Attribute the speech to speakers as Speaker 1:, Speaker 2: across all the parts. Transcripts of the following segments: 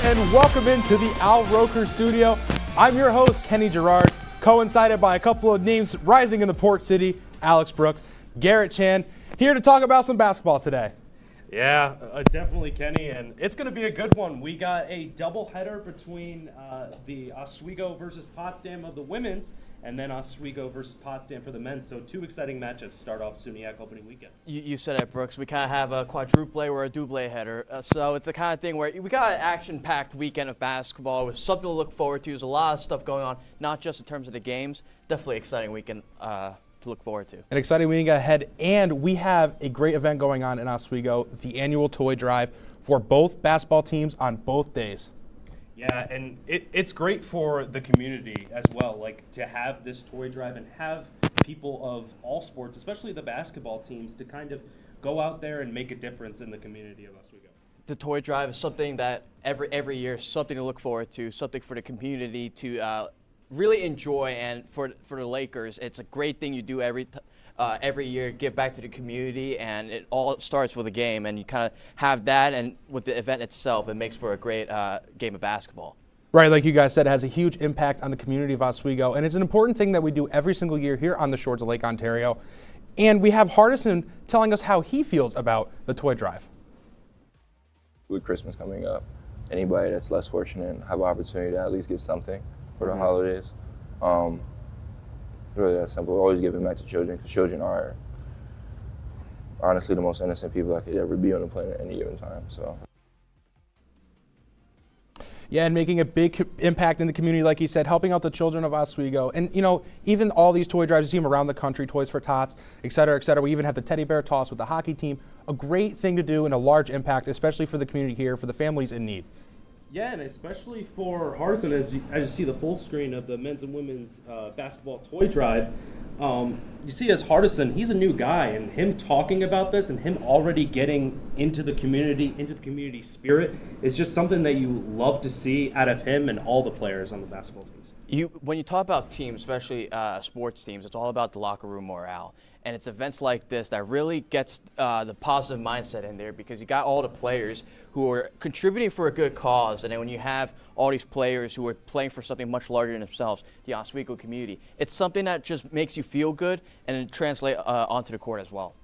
Speaker 1: and welcome into the Al Roker studio. I'm your host, Kenny Gerard, coincided by a couple of names rising in the port city, Alex Brooks, Garrett Chan, here to talk about some basketball today.
Speaker 2: Yeah, definitely, Kenny, and it's going to be a good one. We got a doubleheader between the Oswego versus Potsdam of the women's, and then Oswego versus Potsdam for the men's. So two exciting matchups start off SUNY opening weekend.
Speaker 3: You said it, Brooks. We kind of have a quadruple or a double header. So it's the kind of thing where we got an action-packed weekend of basketball with something to look forward to. There's a lot of stuff going on, not just in terms of the games. Definitely exciting weekend to look forward to.
Speaker 1: An exciting weekend ahead, and we have a great event going on in Oswego, the annual toy drive for both basketball teams on both days.
Speaker 2: Yeah, and it's great for the community as well, like to have this toy drive and have people of all sports, especially the basketball teams, to kind of go out there and make a difference in the community of Oswego.
Speaker 3: The toy drive is something that every year, something to look forward to, something for the community to really enjoy, and for the Lakers, it's a great thing you do every year, give back to the community, and it all starts with a game, and you kind of have that, and with the event itself, it makes for a great game of basketball.
Speaker 1: Right, like you guys said, it has a huge impact on the community of Oswego, and it's an important thing that we do every single year here on the shores of Lake Ontario. And we have Hardison telling us how he feels about the toy drive.
Speaker 4: With Christmas coming up, anybody that's less fortunate and have an opportunity to at least get something for the holidays. Really that simple. Always giving back to children, because children are honestly the most innocent people that could ever be on the planet at any given time. So.
Speaker 1: Yeah, and making a big impact in the community, like he said, helping out the children of Oswego. And, you know, even all these toy drives, you see them around the country, Toys for Tots, et cetera, et cetera. We even have the teddy bear toss with the hockey team. A great thing to do and a large impact, especially for the community here, for the families in need.
Speaker 2: Yeah, and especially for Hardison, as you see the full screen of the men's and women's basketball toy drive, you see as Hardison, he's a new guy, and him talking about this and him already getting into the community spirit is just something that you love to see out of him and all the players on the basketball teams.
Speaker 3: When you talk about teams, especially sports teams, it's all about the locker room morale. And it's events like this that really gets the positive mindset in there, because you got all the players who are contributing for a good cause. And then when you have all these players who are playing for something much larger than themselves, the Oswego community, it's something that just makes you feel good and it translates onto the court as well.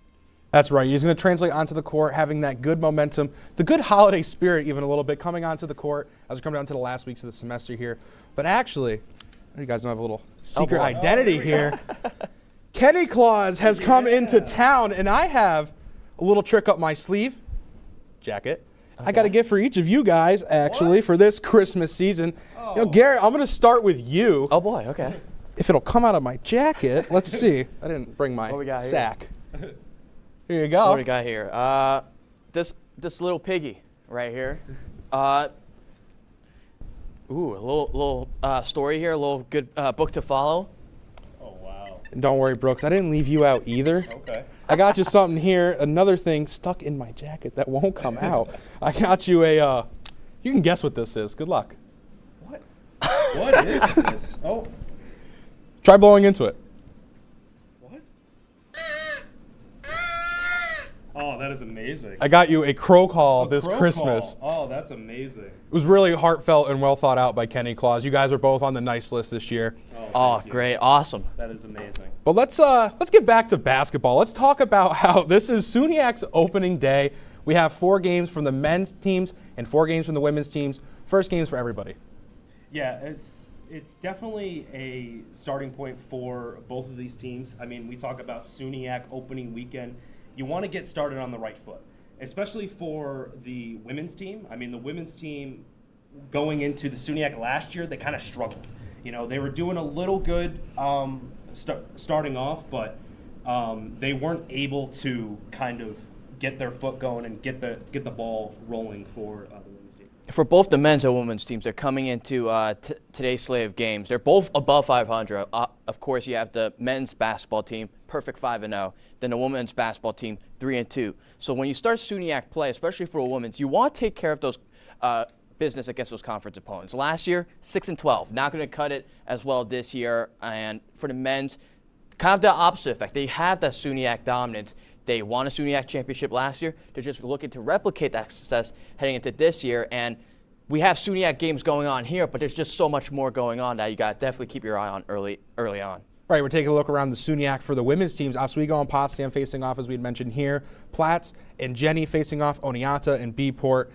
Speaker 1: That's right. He's going to translate onto the court, having that good momentum, the good holiday spirit even a little bit, coming onto the court as we come down to the last weeks of the semester here. But actually, you guys don't have a little secret identity here. Kenny Claus has come into town, and I have a little trick up my sleeve. Jacket. Okay. I got a gift for each of you guys, actually, for this Christmas season. Oh. You know, Garrett, I'm going to start with you.
Speaker 3: Oh, boy, okay.
Speaker 1: If it'll come out of my jacket, let's see. I didn't bring my sack. Here you go.
Speaker 3: What do we got here? This little piggy right here. A little story here, a little good book to follow.
Speaker 1: And don't worry, Brooks, I didn't leave you out either.
Speaker 2: Okay.
Speaker 1: I got you something here, another thing stuck in my jacket that won't come out. I got you you can guess what this is. Good luck.
Speaker 2: What? What is this? Oh.
Speaker 1: Try blowing into it.
Speaker 2: What? Oh, that is amazing.
Speaker 1: I got you a crow call this Christmas.
Speaker 2: Oh, that's amazing.
Speaker 1: It was really heartfelt and well thought out by Kenny Claus. You guys are both on the nice list this year.
Speaker 3: Oh, great. Awesome.
Speaker 2: That is amazing.
Speaker 1: But let's get back to basketball. Let's talk about how this is SUNYAC's opening day. We have 4 games from the men's teams and 4 games from the women's teams. First games for everybody.
Speaker 2: Yeah, it's definitely a starting point for both of these teams. I mean, we talk about SUNYAC opening weekend. You want to get started on the right foot, especially for the women's team. I mean, the women's team going into the SUNYAC last year, they kind of struggled. You know, they were doing a little good starting off, but they weren't able to kind of get their foot going and get the ball rolling for the women's team.
Speaker 3: For both the men's and women's teams, they're coming into today's slate of games. They're both above 500. Of course, you have the men's basketball team, perfect 5-0. Then the women's basketball team, 3-2. So when you start SUNYAC play, especially for a women's, you want to take care of those business against those conference opponents. Last year, 6-12. Not going to cut it as well this year. And for the men's, kind of the opposite effect. They have that SUNYAC dominance. They won a SUNYAC championship last year. They're just looking to replicate that success heading into this year. And we have SUNYAC games going on here, but there's just so much more going on that you got to definitely keep your eye on early on.
Speaker 1: All right, we're taking a look around the SUNYAC for the women's teams. Oswego and Potsdam facing off, as we had mentioned here. Platts and Jenny facing off, Oneonta and Bport.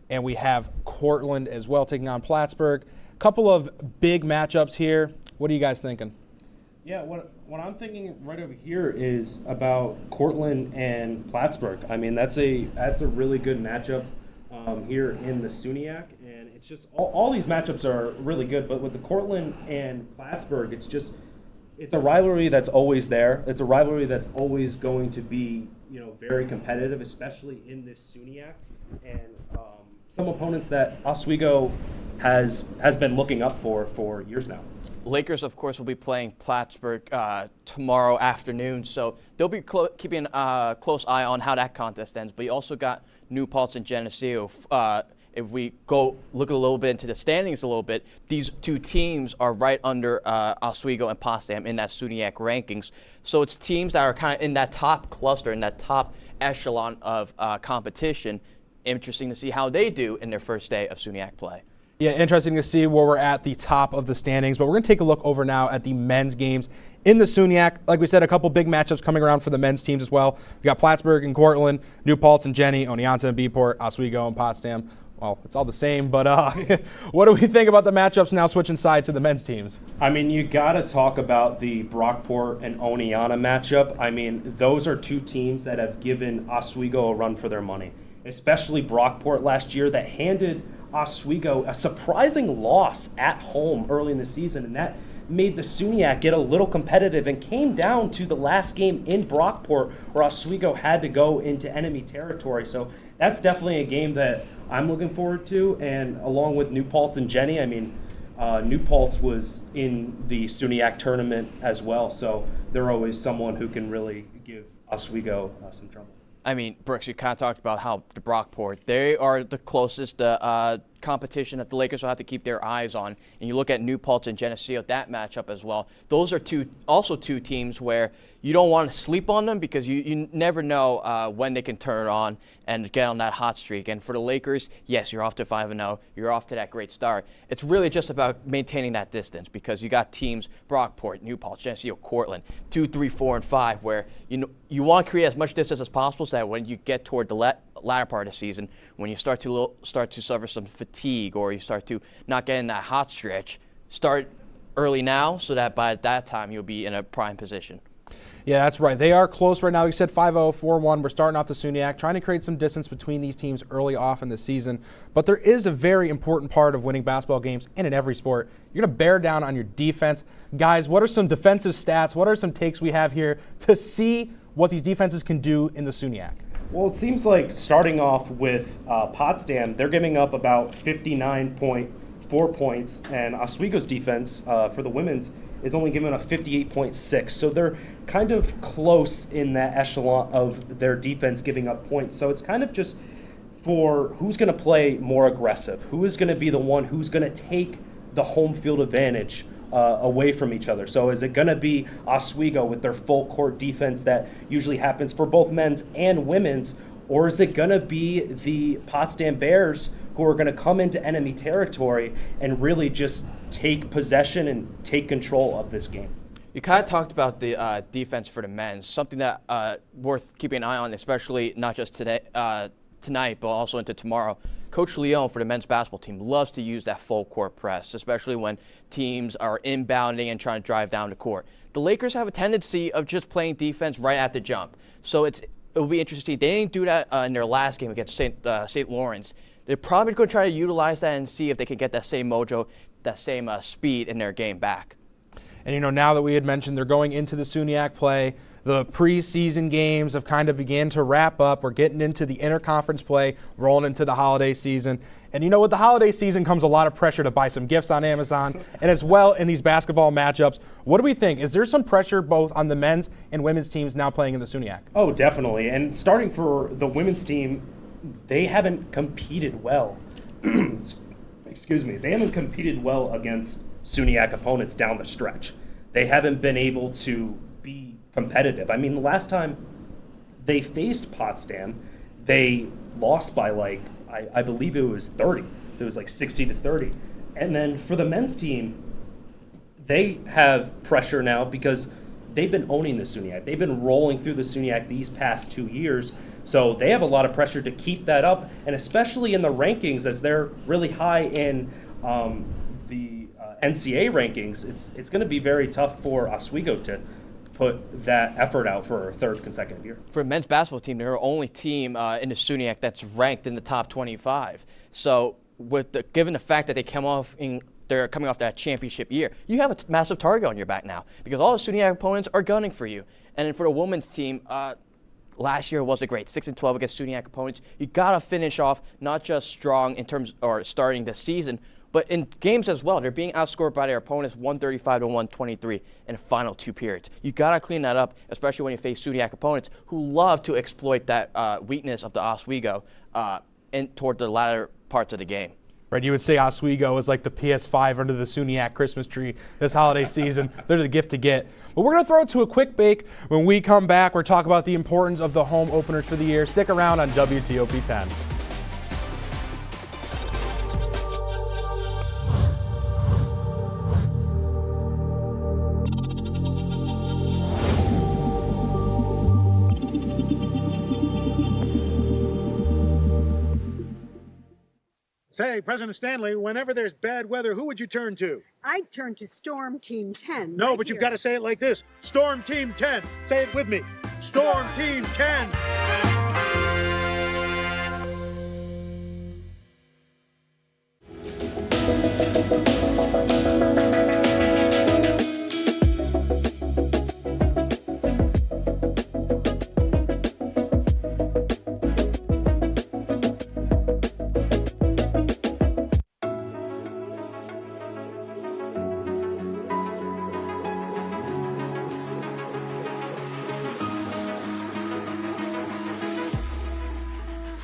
Speaker 1: And we have Cortland as well taking on Plattsburgh. A couple of big matchups here. What are you guys thinking?
Speaker 2: Yeah, what I'm thinking right over here is about Cortland and Plattsburgh. I mean, that's a really good matchup here in the SUNYAC, and it's just all these matchups are really good. But with the Cortland and Plattsburgh, it's a rivalry that's always there. It's a rivalry that's always going to be very competitive, especially in this SUNYAC, and some opponents that Oswego has been looking up for years now.
Speaker 3: Lakers, of course, will be playing Plattsburgh tomorrow afternoon, so they'll be keeping a close eye on how that contest ends. But you also got New Paltz and Geneseo. If we go look a little bit into the standings a little bit, these two teams are right under Oswego and Potsdam in that SUNYAC rankings. So it's teams that are kind of in that top cluster, in that top echelon of competition. Interesting to see how they do in their first day of SUNYAC play.
Speaker 1: Yeah, interesting to see where we're at the top of the standings, but we're going to take a look over now at the men's games in the SUNYAC. Like we said, a couple big matchups coming around for the men's teams as well. We got Plattsburgh and Cortland, New Paltz and Jenny, Oneonta and Bport, Oswego and Potsdam. Well, it's all the same, but what do we think about the matchups now switching sides to the men's teams?
Speaker 2: I mean, you got to talk about the Brockport and Oneonta matchup. I mean, those are two teams that have given Oswego a run for their money, especially Brockport last year that handed Oswego a surprising loss at home early in the season, and that made the SUNYAC get a little competitive and came down to the last game in Brockport where Oswego had to go into enemy territory. So that's definitely a game that I'm looking forward to, and along with New Paltz and Jenny, I mean, New Paltz was in the SUNYAC tournament as well, so they're always someone who can really give Oswego some trouble.
Speaker 3: I mean, Brooks, you kind of talked about how the Brockport, they are the closest competition that the Lakers will have to keep their eyes on. And you look at New Paltz and Geneseo, that matchup as well. Those are also two teams where you don't want to sleep on them because you never know when they can turn it on and get on that hot streak. And for the Lakers, yes, you're off to 5-0. You're off to that great start. It's really just about maintaining that distance because you got teams, Brockport, New Paltz, Geneseo, Cortland, 2, 3, 4, and 5, where you want to create as much distance as possible so that when you get toward the latter part of the season, when you start to suffer some fatigue or you start to not get in that hot stretch, start early now so that by that time you'll be in a prime position.
Speaker 1: Yeah, that's right. They are close right now. You said 5-0, 4-1. We're starting off the SUNYAC, trying to create some distance between these teams early off in the season. But there is a very important part of winning basketball games and in every sport. You're going to bear down on your defense. Guys, what are some defensive stats? What are some takes we have here to see what these defenses can do in the SUNYAC?
Speaker 2: Well, it seems like starting off with Potsdam, they're giving up about 59.4 points, and Oswego's defense for the women's is only giving up 58.6. So they're kind of close in that echelon of their defense giving up points. So it's kind of just for who's going to play more aggressive, who is going to be the one who's going to take the home field advantage away from each other. So is it going to be Oswego with their full court defense that usually happens for both men's and women's, or is it going to be the Potsdam Bears who are going to come into enemy territory and really just take possession and take control of this game?
Speaker 3: You kind of talked about the defense for the men's, something that worth keeping an eye on, especially not just tonight, but also into tomorrow. Coach Leon for the men's basketball team loves to use that full court press, especially when teams are inbounding and trying to drive down the court. The Lakers have a tendency of just playing defense right at the jump. So it'll be interesting. They didn't do that in their last game against St. Lawrence. They're probably going to try to utilize that and see if they can get that same mojo, that same speed in their game back.
Speaker 1: And, now that we had mentioned they're going into the SUNYAC play, the preseason games have kind of began to wrap up. We're getting into the interconference play, rolling into the holiday season. And, with the holiday season comes a lot of pressure to buy some gifts on Amazon and as well in these basketball matchups. What do we think? Is there some pressure both on the men's and women's teams now playing in the SUNYAC?
Speaker 2: Oh, definitely. And starting for the women's team, they haven't competed well. Excuse me. They haven't competed well against SUNYAC opponents down the stretch. They haven't been able to be competitive. I mean, the last time they faced Potsdam, they lost by I believe it was 30. it was like 60-30. And then for the men's team, they have pressure now because they've been owning the SUNYAC. They've been rolling through the SUNYAC these past 2 years. So they have a lot of pressure to keep that up, and especially in the rankings, as they're really high in the NCAA rankings, it's going to be very tough for Oswego to put that effort out for a third consecutive year.
Speaker 3: For a men's basketball team, they're the only team in the SUNYAC that's ranked in the top 25. So given the fact that they're coming off that championship year, you have a massive target on your back now because all the SUNYAC opponents are gunning for you. And then for the women's team, last year was a great 6-12 against SUNYAC opponents. You gotta finish off not just strong in terms or starting the season, but in games as well. They're being outscored by their opponents 135-123 in the final 2 periods. You gotta clean that up, especially when you face SUNYAC opponents who love to exploit that weakness of the Oswego toward the latter parts of the game.
Speaker 1: Right, you would say Oswego is like the PS5 under the SUNYAC Christmas tree this holiday season. They're the gift to get. But we're going to throw it to a quick break. When we come back, we're talking about the importance of the home openers for the year. Stick around on WTOP 10.
Speaker 5: Say, President Stanley, whenever there's bad weather, who would you turn to?
Speaker 6: I'd turn to Storm Team 10.
Speaker 5: No,
Speaker 6: right
Speaker 5: but you've
Speaker 6: here.
Speaker 5: got to say it like this. Storm Team 10. Say it with me. Storm Team 10.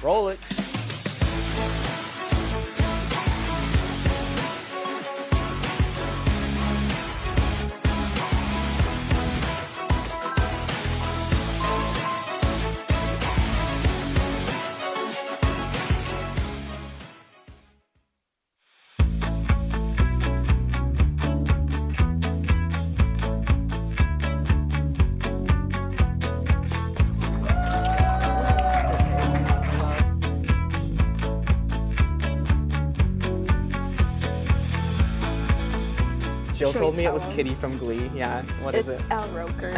Speaker 3: Roll it.
Speaker 7: Jill
Speaker 6: Should
Speaker 7: told
Speaker 6: we
Speaker 7: me it
Speaker 6: tell
Speaker 7: was
Speaker 6: him?
Speaker 7: Kitty from Glee. Yeah. What is it?
Speaker 6: Al Roker.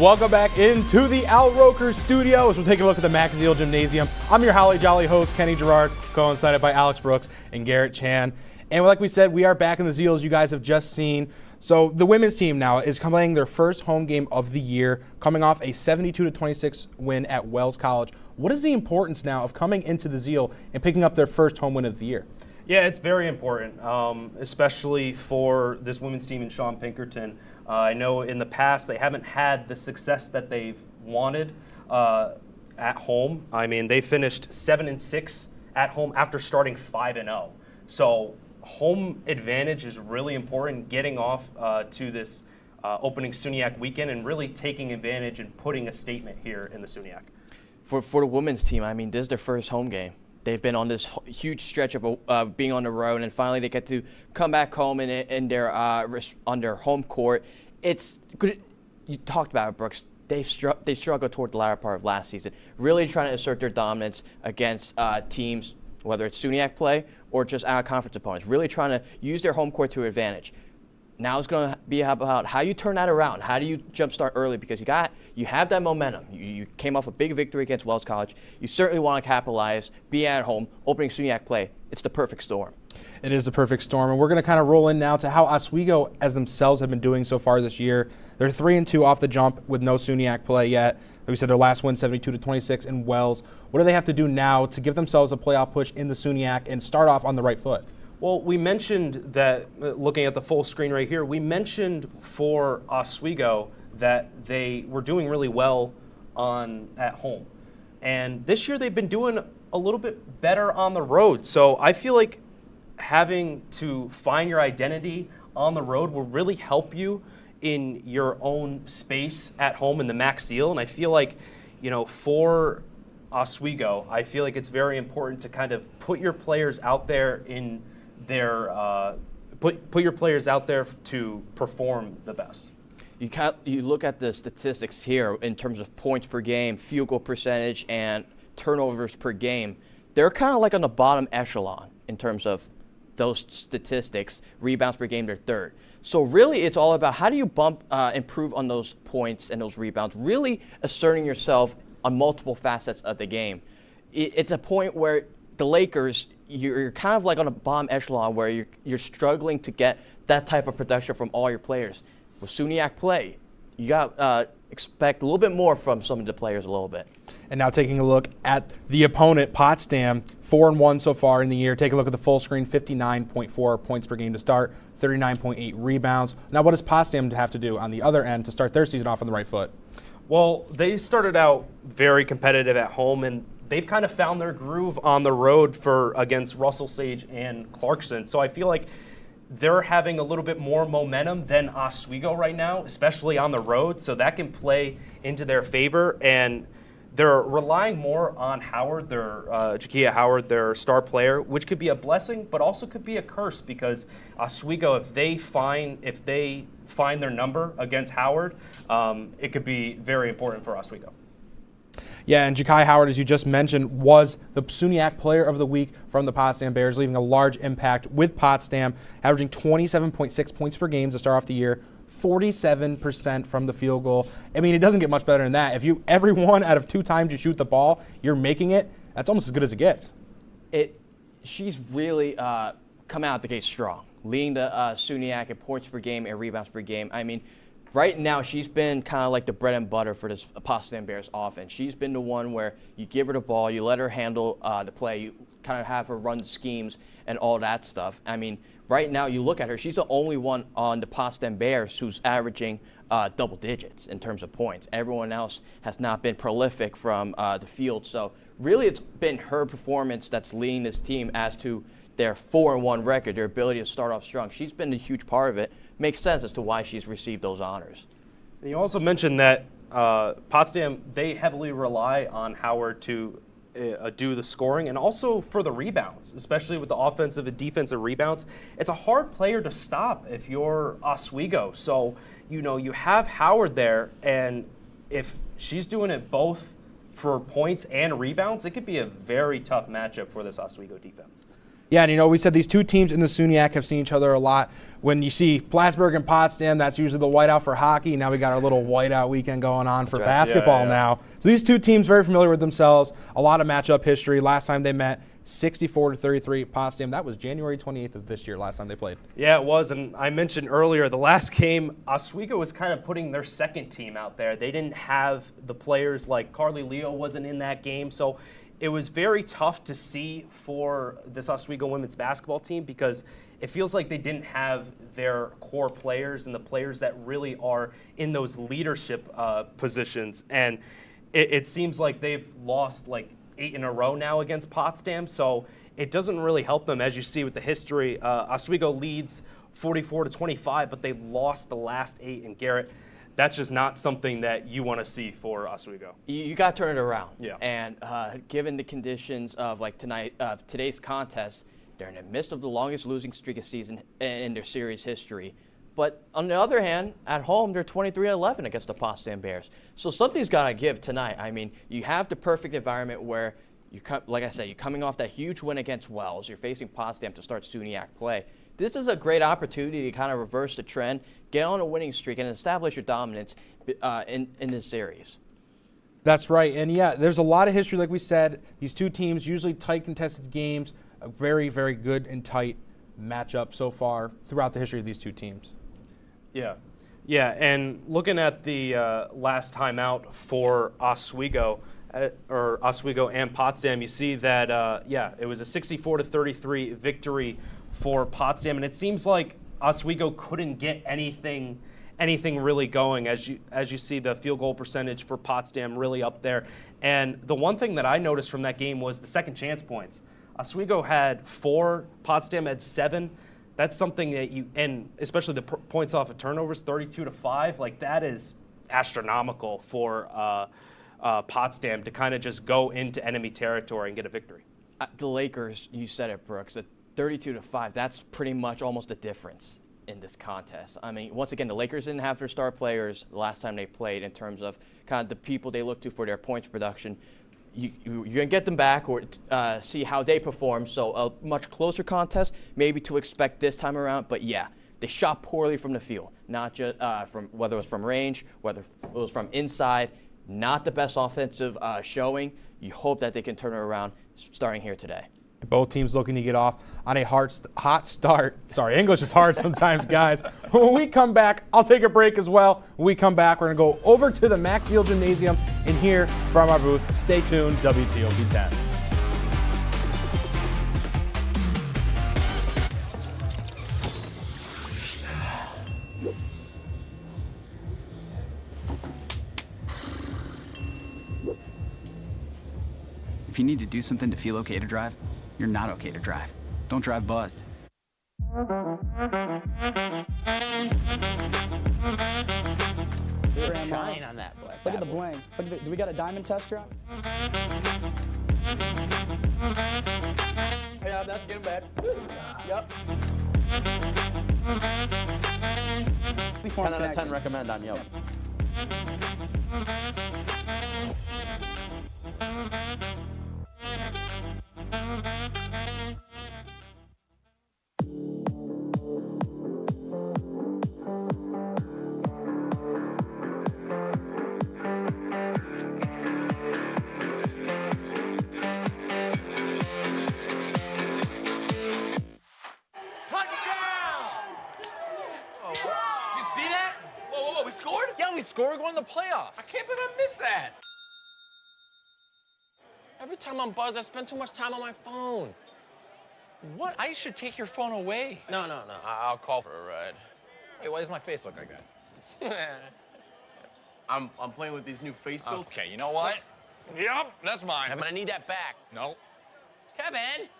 Speaker 1: Welcome back into the Al Roker studio as we're taking a look at the McAzeal Gymnasium. I'm your Holly Jolly host, Kenny Gerard, coincided by Alex Brooks and Garrett Chan. And like we said, we are back in the Zeals you guys have just seen. So the women's team now is playing their first home game of the year, coming off a 72-26 win at Wells College. What is the importance now of coming into the Zeal and picking up their first home win of the year?
Speaker 2: Yeah, it's very important, especially for this women's team in Sean Pinkerton. I know in the past they haven't had the success that they've wanted at home. I mean, they finished 7-6 at home after starting 5-0. So home advantage is really important, getting off to this opening SUNYAC weekend and really taking advantage and putting a statement here in the SUNYAC.
Speaker 3: For the women's team, I mean, this is their first home game. They've been on this huge stretch of being on the road, and finally they get to come back home on their home court. It's good. You talked about it, Brooks. They struggled toward the latter part of last season, really trying to assert their dominance against teams, whether it's SUNYAC play or just out-of-conference opponents, really trying to use their home court to their advantage. Now it's going to be about how you turn that around. How do you jumpstart early? Because you have that momentum. You came off a big victory against Wells College. You certainly want to capitalize, be at home, opening SUNYAC play. It's the perfect storm.
Speaker 1: It is the perfect storm, and we're going to kind of roll in now to how Oswego as themselves have been doing so far this year. They're 3-2 off the jump with no SUNYAC play yet. Like we said, their last win 72-26 in Wells. What do they have to do now to give themselves a playoff push in the SUNYAC and start off on the right foot?
Speaker 2: Well, we mentioned that, looking at the full screen right here, we mentioned for Oswego that they were doing really well at home. And this year they've been doing a little bit better on the road. So I feel like having to find your identity on the road will really help you in your own space at home in the MAC Seal. And I feel like, for Oswego, I feel like it's very important to kind of put your players out there in their put your players out there to perform the best.
Speaker 3: You look at the statistics here in terms of points per game, field goal percentage, and turnovers per game. They're kind of like on the bottom echelon in terms of those statistics. Rebounds per game, they're third. So really, it's all about how do you improve on those points and those rebounds, really asserting yourself on multiple facets of the game. It's a point where the Lakers, you're kind of like on a bottom echelon where you're struggling to get that type of production from all your players. With SUNY play, you got expect a little bit more from some of the players a little bit.
Speaker 1: And now taking a look at the opponent, Potsdam, 4-1 so far in the year. Take a look at the full screen, 59.4 points per game to start, 39.8 rebounds. Now what does Potsdam have to do on the other end to start their season off on the right foot?
Speaker 2: Well, they started out very competitive at home, and they've kind of found their groove on the road against Russell Sage and Clarkson. So I feel like they're having a little bit more momentum than Oswego right now, especially on the road, so that can play into their favor. And they're relying more on Howard, Jakia Howard, their star player, which could be a blessing, but also could be a curse because Oswego, if they find their number against Howard, it could be very important for Oswego.
Speaker 1: Yeah, and Jakai Howard, as you just mentioned, was the SUNY Player of the Week from the Potsdam Bears, leaving a large impact with Potsdam, averaging 27.6 points per game to start off the year, 47% from the field goal. I mean, it doesn't get much better than that. If every 1 out of 2 times you shoot the ball, you're making it, that's almost as good as it gets.
Speaker 3: She's really come out the gate strong, leading the SUNY in points per game and rebounds per game. I mean, right now, she's been kind of like the bread and butter for this Potsdam Bears offense. She's been the one where you give her the ball, you let her handle the play, you kind of have her run the schemes and all that stuff. I mean, right now, you look at her, she's the only one on the Potsdam Bears who's averaging double digits in terms of points. Everyone else has not been prolific from the field. So really, it's been her performance that's leading this team as to their 4-1 record, their ability to start off strong. She's been a huge part of it. Makes sense as to why she's received those honors.
Speaker 2: And you also mentioned that Potsdam, they heavily rely on Howard to do the scoring and also for the rebounds, especially with the offensive and defensive rebounds. It's a hard player to stop if you're Oswego. So, you have Howard there, and if she's doing it both for points and rebounds, it could be a very tough matchup for this Oswego defense.
Speaker 1: Yeah, and we said these two teams in the SUNY have seen each other a lot. When you see Plattsburgh and Potsdam, that's usually the whiteout for hockey. Now we got our little whiteout weekend going on for basketball now. So these two teams very familiar with themselves. A lot of matchup history. Last time they met, 64-33 Potsdam. That was January 28th of this year, last time they played.
Speaker 2: Yeah, it was. And I mentioned earlier, the last game, Oswego was kind of putting their second team out there. They didn't have the players like Carly Leo wasn't in that game. So it was very tough to see for this Oswego women's basketball team because it feels like they didn't have their core players and the players that really are in those leadership positions. And it seems like they've lost like 8 in a row now against Potsdam. So it doesn't really help them, as you see with the history. Oswego leads 44-25, but they lost the last 8 in Garrett. That's just not something that you want to see for Oswego.
Speaker 3: You got to turn it around.
Speaker 2: Yeah.
Speaker 3: And given the conditions of today's contest, they're in the midst of the longest losing streak of season in their series history. But on the other hand, at home, they're 23-11 against the Potsdam Bears. So something's got to give tonight. I mean, you have the perfect environment where, like I said, you're coming off that huge win against Wells. You're facing Potsdam to start SUNY play. This is a great opportunity to kind of reverse the trend, get on a winning streak, and establish your dominance in this series.
Speaker 1: That's right. And, yeah, there's a lot of history, like we said. These two teams, usually tight contested games, a very, very good and tight matchup so far throughout the history of these two teams.
Speaker 2: Yeah, and looking at the last time out for Oswego, Oswego and Potsdam, you see that, it was a 64-33 victory for Potsdam, and it seems like Oswego couldn't get anything really going. As you see, the field goal percentage for Potsdam really up there. And the one thing that I noticed from that game was the second chance points. Oswego had 4, Potsdam had 7. That's something that and especially the points off of turnovers, 32-5. Like, that is astronomical for Potsdam to kind of just go into enemy territory and get a victory.
Speaker 3: The Lakers, you said it, Brooks, the 32-5, that's pretty much almost a difference in this contest. I mean, once again, the Lakers didn't have their star players the last time they played in terms of kind of the people they look to for their points production. You're going to get them back or see how they perform. So a much closer contest, maybe to expect this time around. But yeah, they shot poorly from the field, not just from whether it was from range, whether it was from inside. Not the best offensive showing. You hope that they can turn it around starting here today.
Speaker 1: Both teams looking to get off on a hot start. Sorry, English is hard sometimes, guys. When we come back, I'll take a break as well. When we come back, we're going to go over to the Max Field Gymnasium and hear from our booth. Stay tuned, WTOP 10.
Speaker 8: If you need to do something to feel okay to drive, you're not okay to drive. Don't drive buzzed.
Speaker 7: Shine on that black.
Speaker 9: Look at the bling. Look at do we got a diamond tester on?
Speaker 3: Yeah, that's getting bad. Yep.
Speaker 7: 10 out of 10 recommend on Yelp.
Speaker 10: Scoring, going to the playoffs. I can't believe I missed that. Every time I'm buzzed, I spend too much time on my phone. What? I should take your phone away. No. I'll call for a ride. Wait, why does my face look like that?
Speaker 11: I'm playing with these new face filters.
Speaker 10: Okay, you know what? Yep, that's mine.
Speaker 11: I'm gonna need that back.
Speaker 10: No. Kevin!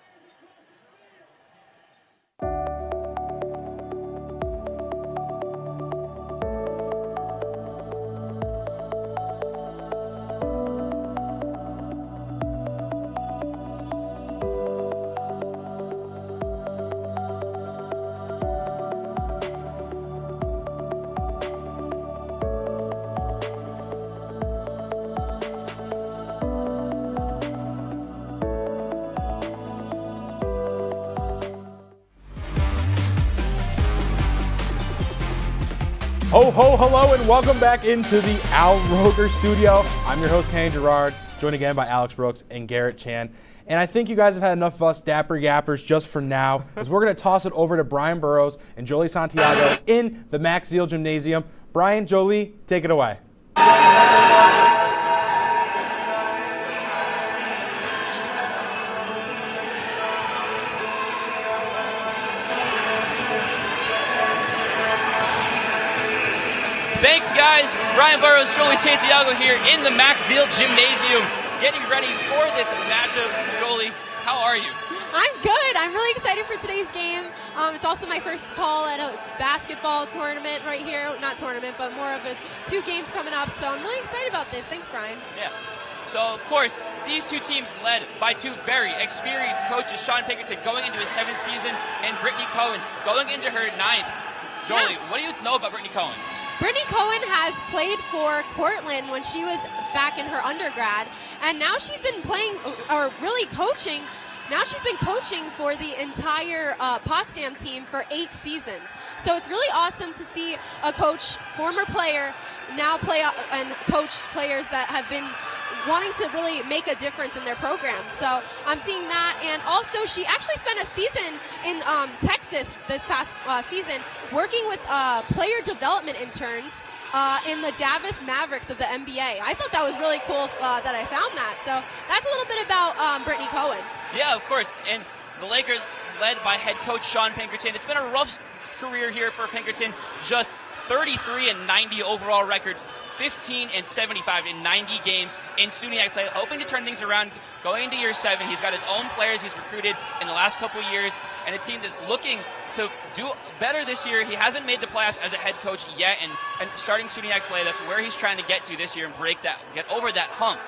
Speaker 1: Ho, ho, hello, and welcome back into the Al Roker studio. I'm your host, Kenny Gerard, joined again by Alex Brooks and Garrett Chan. And I think you guys have had enough of us dapper yappers just for now, as we're going to toss it over to Brian Burrows and Jolie Santiago in the Max Field Gymnasium. Brian, Jolie, take it away.
Speaker 12: Thanks, guys. Brian Burrows, Jolie Santiago here in the Max Field Gymnasium, getting ready for this matchup. Jolie, how are you?
Speaker 13: I'm good. I'm really excited for today's game. It's also my first call at a basketball tournament right here. Not tournament, but more of 2 games coming up. So I'm really excited about this. Thanks, Brian.
Speaker 12: Yeah. So, of course, these 2 teams led by 2 very experienced coaches, Sean Pinkerton going into his 7th season and Brittany Cohen going into her 9th. Jolie, What do you know about Brittany Cohen?
Speaker 13: Brittany Cohen has played for Cortland when she was back in her undergrad, and now she's been playing, or really coaching. Now she's been coaching for the entire Potsdam team for 8 seasons. So it's really awesome to see a coach, former player, now play and coach players that have been wanting to really make a difference in their program. So I'm seeing that, and also she actually spent a season in Texas this past season working with player development interns in the Dallas Mavericks of the NBA. I thought that was really cool that I found that. So that's a little bit about Brittany Cohen.
Speaker 12: Yeah, of course. And the Lakers led by head coach Sean Pinkerton. It's been a rough career here for Pinkerton, just 33-90 overall record, 15-75 in 90 games in SUNY play, hoping to turn things around going into year 7. He's got his own players he's recruited in the last couple years, and a team that's looking to do better this year. He hasn't made the playoffs as a head coach yet, and starting SUNY play, that's where he's trying to get to this year and get over that hump.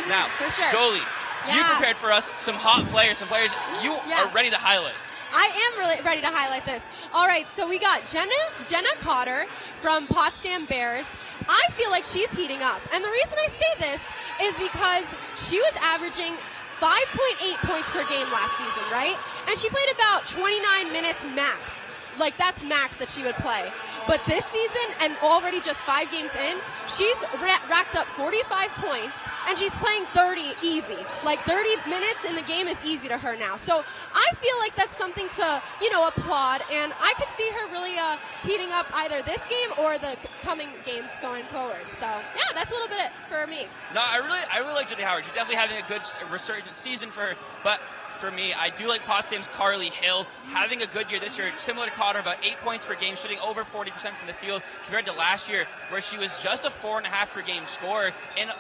Speaker 12: Now,
Speaker 13: for sure.
Speaker 12: Jolie, you prepared for us some hot players, some players you are ready to highlight.
Speaker 13: I am really ready to highlight this. All right, so we got Jenna Cotter from Potsdam Bears. I feel like she's heating up. And the reason I say this is because she was averaging 5.8 points per game last season, right? And she played about 29 minutes max. Like, that's max that she would play. But this season, and already just 5 games in, she's racked up 45 points, and she's playing 30 easy. Like, 30 minutes in the game is easy to her now. So I feel like that's something to, applaud, and I could see her really heating up either this game or the coming games going forward. So, yeah, that's a little bit for me.
Speaker 12: No, I really like Jenny Howard. She's definitely having a good resurgent season for her, but for me, I do like Potsdam's Carly Hill having a good year this year, similar to Cotter, about 8 points per game, shooting over 40% from the field compared to last year, where she was just a 4.5 per game scorer, and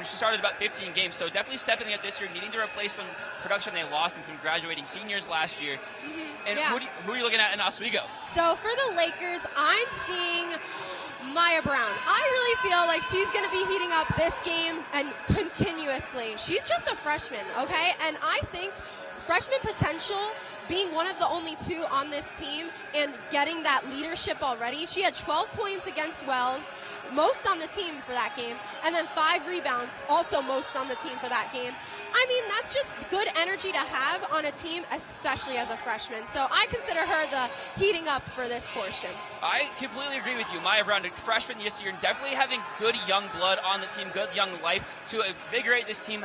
Speaker 12: she started about 15 games. So definitely stepping up this year, needing to replace some production they lost in some graduating seniors last year. And who are you looking at in Oswego?
Speaker 13: So for the Lakers, I'm seeing Maya Brown. I really feel like she's going to be heating up this game and continuously. She's just a freshman, okay? And I think freshman potential, being one of the only 2 on this team and getting that leadership already. She had 12 points against Wells, most on the team for that game, and then 5 rebounds, also most on the team for that game. I mean, that's just good energy to have on a team, especially as a freshman. So I consider her the heating up for this portion.
Speaker 12: I completely agree with you. Maya Brown, a freshman this year, definitely having good young blood on the team, good young life to invigorate this team,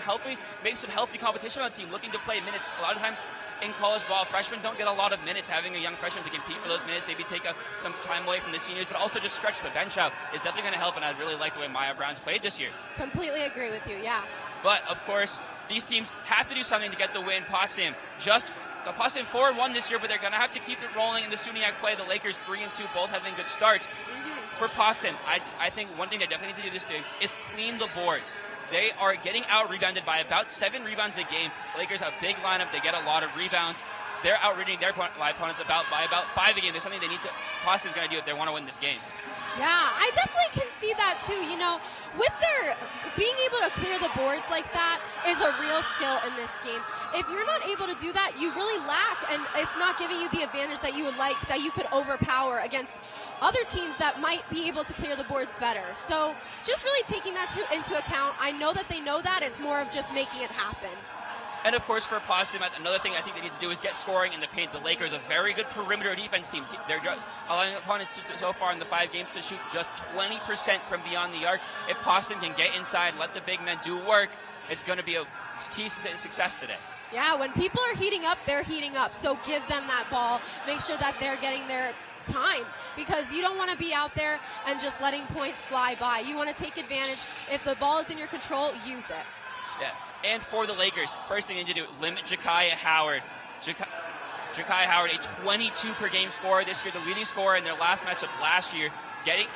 Speaker 12: make some healthy competition on the team, looking to play minutes. A lot of times in college ball, freshmen don't get a lot of minutes. Having a young freshman to compete for those minutes, maybe take some time away from the seniors, but also just stretch the bench out is definitely going to help, and I really like the way Maya Brown's played this year.
Speaker 13: Completely agree with you, yeah.
Speaker 12: But, of course, these teams have to do something to get the win. Potsdam 4-1 this year, but they're going to have to keep it rolling in the SUNY play. The Lakers 3-2, both having good starts. For Potsdam, I think one thing they definitely need to do this team is clean the boards. They are getting out-rebounded by about 7 rebounds a game. The Lakers have a big lineup. They get a lot of rebounds. They're out-reading their opponents by about 5 a game. There's something Potsdam's going to do if they want to win this game.
Speaker 13: Yeah, I definitely can see that too. With their being able to clear the boards like that is a real skill in this game. If you're not able to do that, you really lack, and it's not giving you the advantage that you would like, that you could overpower against other teams that might be able to clear the boards better. So just really taking that into account. I know that they know that. It's more of just making it happen.
Speaker 12: And, of course, for Potsdam, another thing I think they need to do is get scoring in the paint. The Lakers, a very good perimeter defense team. They're just allowing opponents so far in the 5 games to shoot just 20% from beyond the arc. If Potsdam can get inside, let the big men do work, it's going to be a key to success today.
Speaker 13: Yeah, when people are heating up, they're heating up. So give them that ball. Make sure that they're getting their time, because you don't want to be out there and just letting points fly by. You want to take advantage. If the ball is in your control, use it.
Speaker 12: Yeah. And for the Lakers, first thing they need to do, limit Jakaya Howard. Jakaya Howard, a 22 per game scorer this year, the leading scorer in their last matchup last year.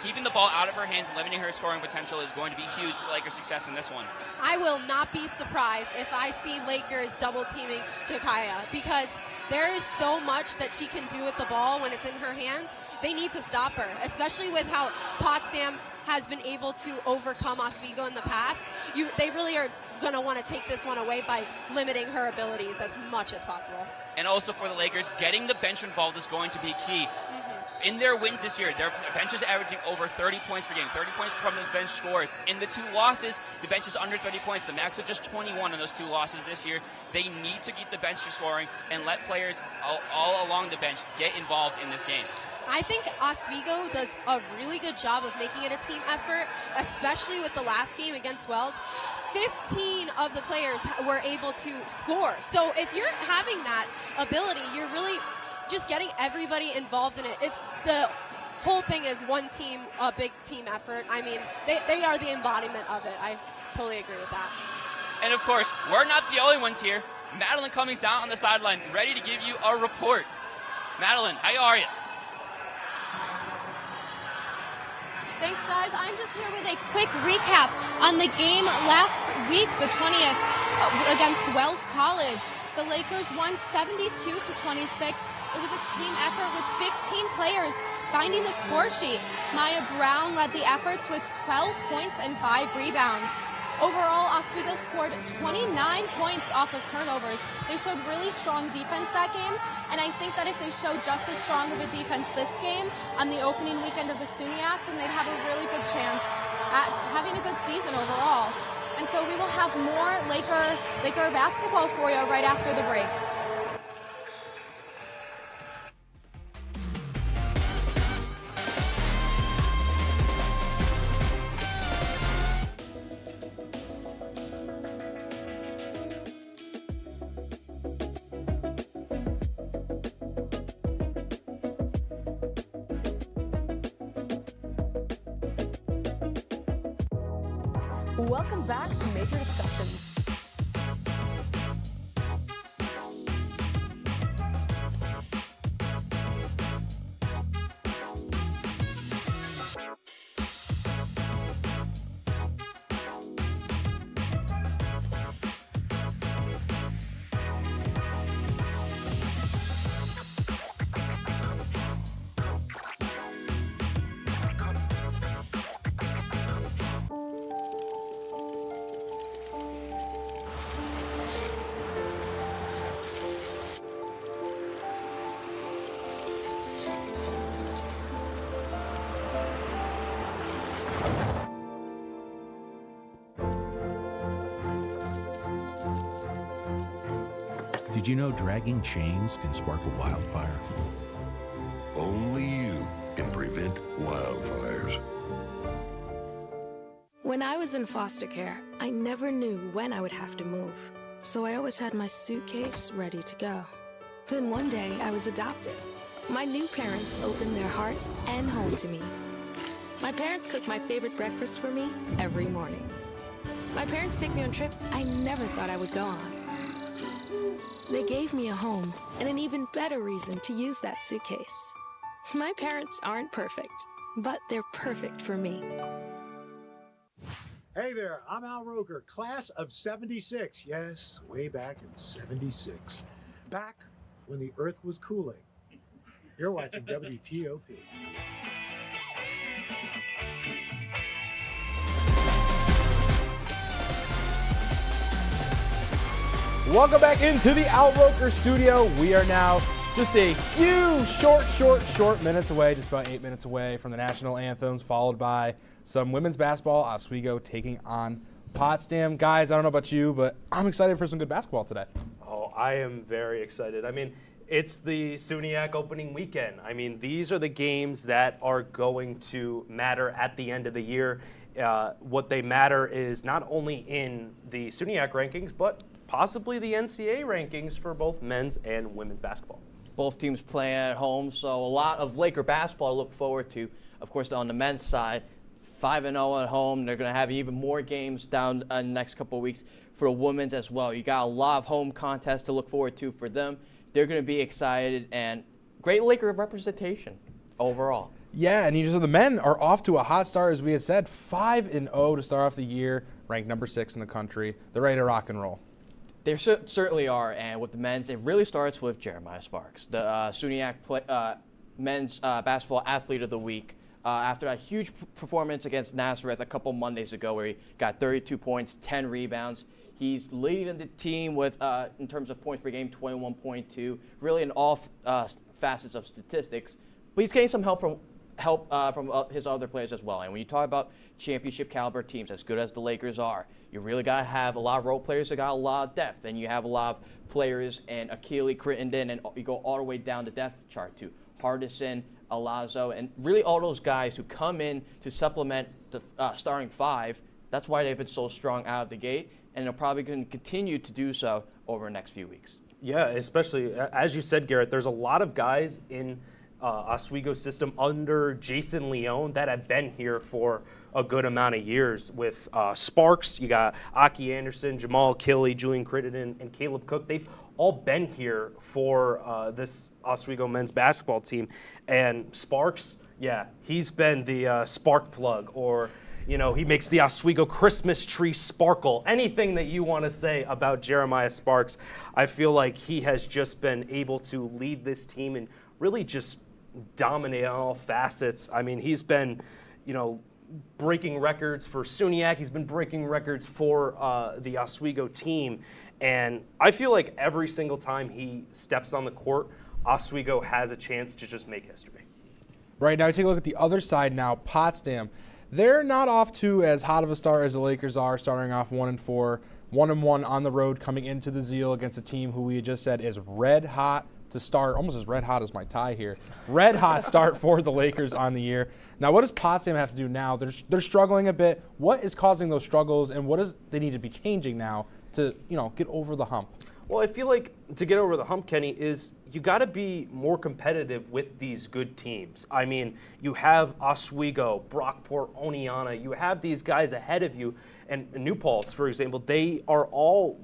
Speaker 12: Keeping the ball out of her hands and limiting her scoring potential is going to be huge for Lakers' success in this one.
Speaker 13: I will not be surprised if I see Lakers double teaming Jakaya, because there is so much that she can do with the ball when it's in her hands. They need to stop her, especially with how Potsdam has been able to overcome Oswego in the past. They really are going to want to take this one away by limiting her abilities as much as possible.
Speaker 12: And also for the Lakers, getting the bench involved is going to be key. In their wins this year, their bench is averaging over 30 points per game, 30 points from the bench scores. In the 2 losses, the bench is under 30 points, the max of just 21 in those 2 losses this year. They need to keep the bench scoring and let players all along the bench get involved in this game.
Speaker 13: I think Oswego does a really good job of making it a team effort, especially with the last game against Wells. 15 of the players were able to score. So if you're having that ability, you're really just getting everybody involved in it. It's the whole thing is one team, a big team effort. I mean, they are the embodiment of it. I totally agree with that.
Speaker 12: And of course, we're not the only ones here. Madeline Cummings down on the sideline, ready to give you a report. Madeline, how are you?
Speaker 13: Thanks, guys. I'm just here with a quick recap on the game last week, the 20th, against Wells College. The Lakers won 72-26. It was a team effort with 15 players finding the score sheet. Maya Brown led the efforts with 12 points and 5 rebounds. Overall, Oswego scored 29 points off of turnovers. They showed really strong defense that game, and I think that if they show just as strong of a defense this game on the opening weekend of the SUNYAC, then they'd have a really good chance at having a good season overall. And so we will have more Laker basketball for you right after the break.
Speaker 14: Welcome back to Major Discussions.
Speaker 15: Did you know dragging chains can spark a wildfire?
Speaker 16: Only you can prevent wildfires.
Speaker 17: When I was in foster care, I never knew when I would have to move, so I always had my suitcase ready to go. Then one day, I was adopted. My new parents opened their hearts and home to me. My parents cook my favorite breakfast for me every morning. My parents take me on trips I never thought I would go on. They gave me a home and an even better reason to use that suitcase. My parents aren't perfect, but they're perfect for me.
Speaker 5: Hey there, I'm Al Roker, class of 76. Yes, way back in 76. Back when the earth was cooling. You're watching WTOP.
Speaker 1: Welcome back into the Al Roker studio. We are now just a few short minutes away, just about 8 minutes away from the national anthems, followed by some women's basketball. Oswego taking on Potsdam. Guys, I don't know about you, but I'm excited for some good basketball today.
Speaker 2: Oh, I am very excited. I mean, it's the SUNYAC opening weekend. I mean, these are the games that are going to matter at the end of the year. What they matter is not only in the SUNYAC rankings, but possibly the NCAA rankings for both men's and women's basketball.
Speaker 3: Both teams playing at home, so a lot of Laker basketball to look forward to. Of course, on the men's side, 5-0 at home. They're going to have even more games down the next couple of weeks for the women's as well. You got a lot of home contests to look forward to for them. They're going to be excited, and great Laker representation overall.
Speaker 1: Yeah, and the men are off to a hot start, as we had said, 5-0 to start off the year, ranked number 6 in the country. They're ready to rock and roll.
Speaker 3: They certainly are, and with the men's, it really starts with Jeremiah Sparks, the SUNYAC men's basketball athlete of the week. After a huge performance against Nazareth a couple Mondays ago where he got 32 points, 10 rebounds. He's leading the team with, in terms of points per game, 21.2, really in all facets of statistics. But he's getting some help from his other players as well. And when you talk about championship caliber teams, as good as the Lakers are, you really got to have a lot of role players that got a lot of depth. And you have a lot of players, and Akili Crittenden, and you go all the way down the depth chart to Hardison, Alazzo, and really all those guys who come in to supplement the starting 5. That's why they've been so strong out of the gate, and they're probably going to continue to do so over the next few weeks.
Speaker 2: Yeah, especially, as you said, Garrett, there's a lot of guys in Oswego's system under Jason Leone that have been here for a good amount of years with Sparks. You got Aki Anderson, Jamal Killey, Julian Crittenden, and Caleb Cook. They've all been here for this Oswego men's basketball team. And Sparks, yeah, he's been the spark plug, or he makes the Oswego Christmas tree sparkle. Anything that you want to say about Jeremiah Sparks, I feel like he has just been able to lead this team and really just dominate on all facets. I mean, he's been, breaking records for SUNYAC. He's been breaking records for the Oswego team. And I feel like every single time he steps on the court, Oswego has a chance to just make history.
Speaker 1: Right, now we take a look at the other side now, Potsdam. They're not off to as hot of a start as the Lakers are, starting off 1-4, 1-1 on the road, coming into the Zeal against a team who we had just said is red hot to start, almost as red hot as my tie here. Red hot start for the Lakers on the year. Now, what does Potsdam have to do now? They're struggling a bit. What is causing those struggles, and what does they need to be changing now to get over the hump?
Speaker 2: Well, I feel like to get over the hump, Kenny, is you got to be more competitive with these good teams. I mean, you have Oswego, Brockport, Oneonta. You have these guys ahead of you, and New Paltz, for example. They are all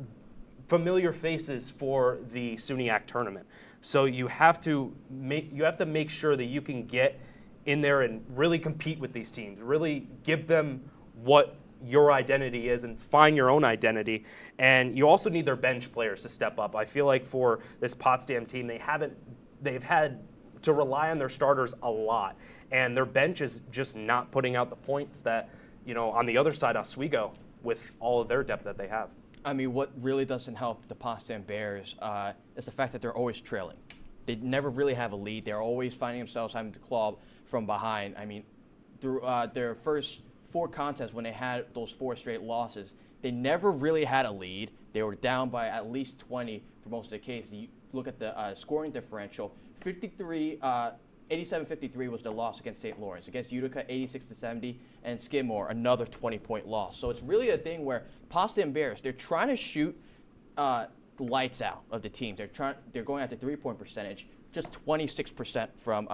Speaker 2: familiar faces for the SUNYAC tournament. So you have to make sure that you can get in there and really compete with these teams. Really give them what your identity is and find your own identity. And you also need their bench players to step up. I feel like for this Potsdam team, they've had to rely on their starters a lot, and their bench is just not putting out the points that on the other side, Oswego, with all of their depth that they have.
Speaker 3: I mean, what really doesn't help the Potsdam Bears is the fact that they're always trailing. They never really have a lead. They're always finding themselves having to claw from behind. I mean, through their first 4 contests, when they had those 4 straight losses, they never really had a lead. They were down by at least 20 for most of the cases. You look at the scoring differential, 87-53 was the loss against St. Lawrence. Against Utica, 86-70, and Skidmore, another 20-point loss. So it's really a thing where Potsdam Bears, they're trying to shoot the lights out of the teams. They're going at the 3-point percentage, just 26% from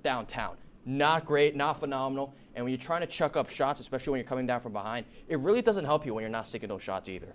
Speaker 3: downtown. Not great, not phenomenal. And when you're trying to chuck up shots, especially when you're coming down from behind, it really doesn't help you when you're not sticking those shots either.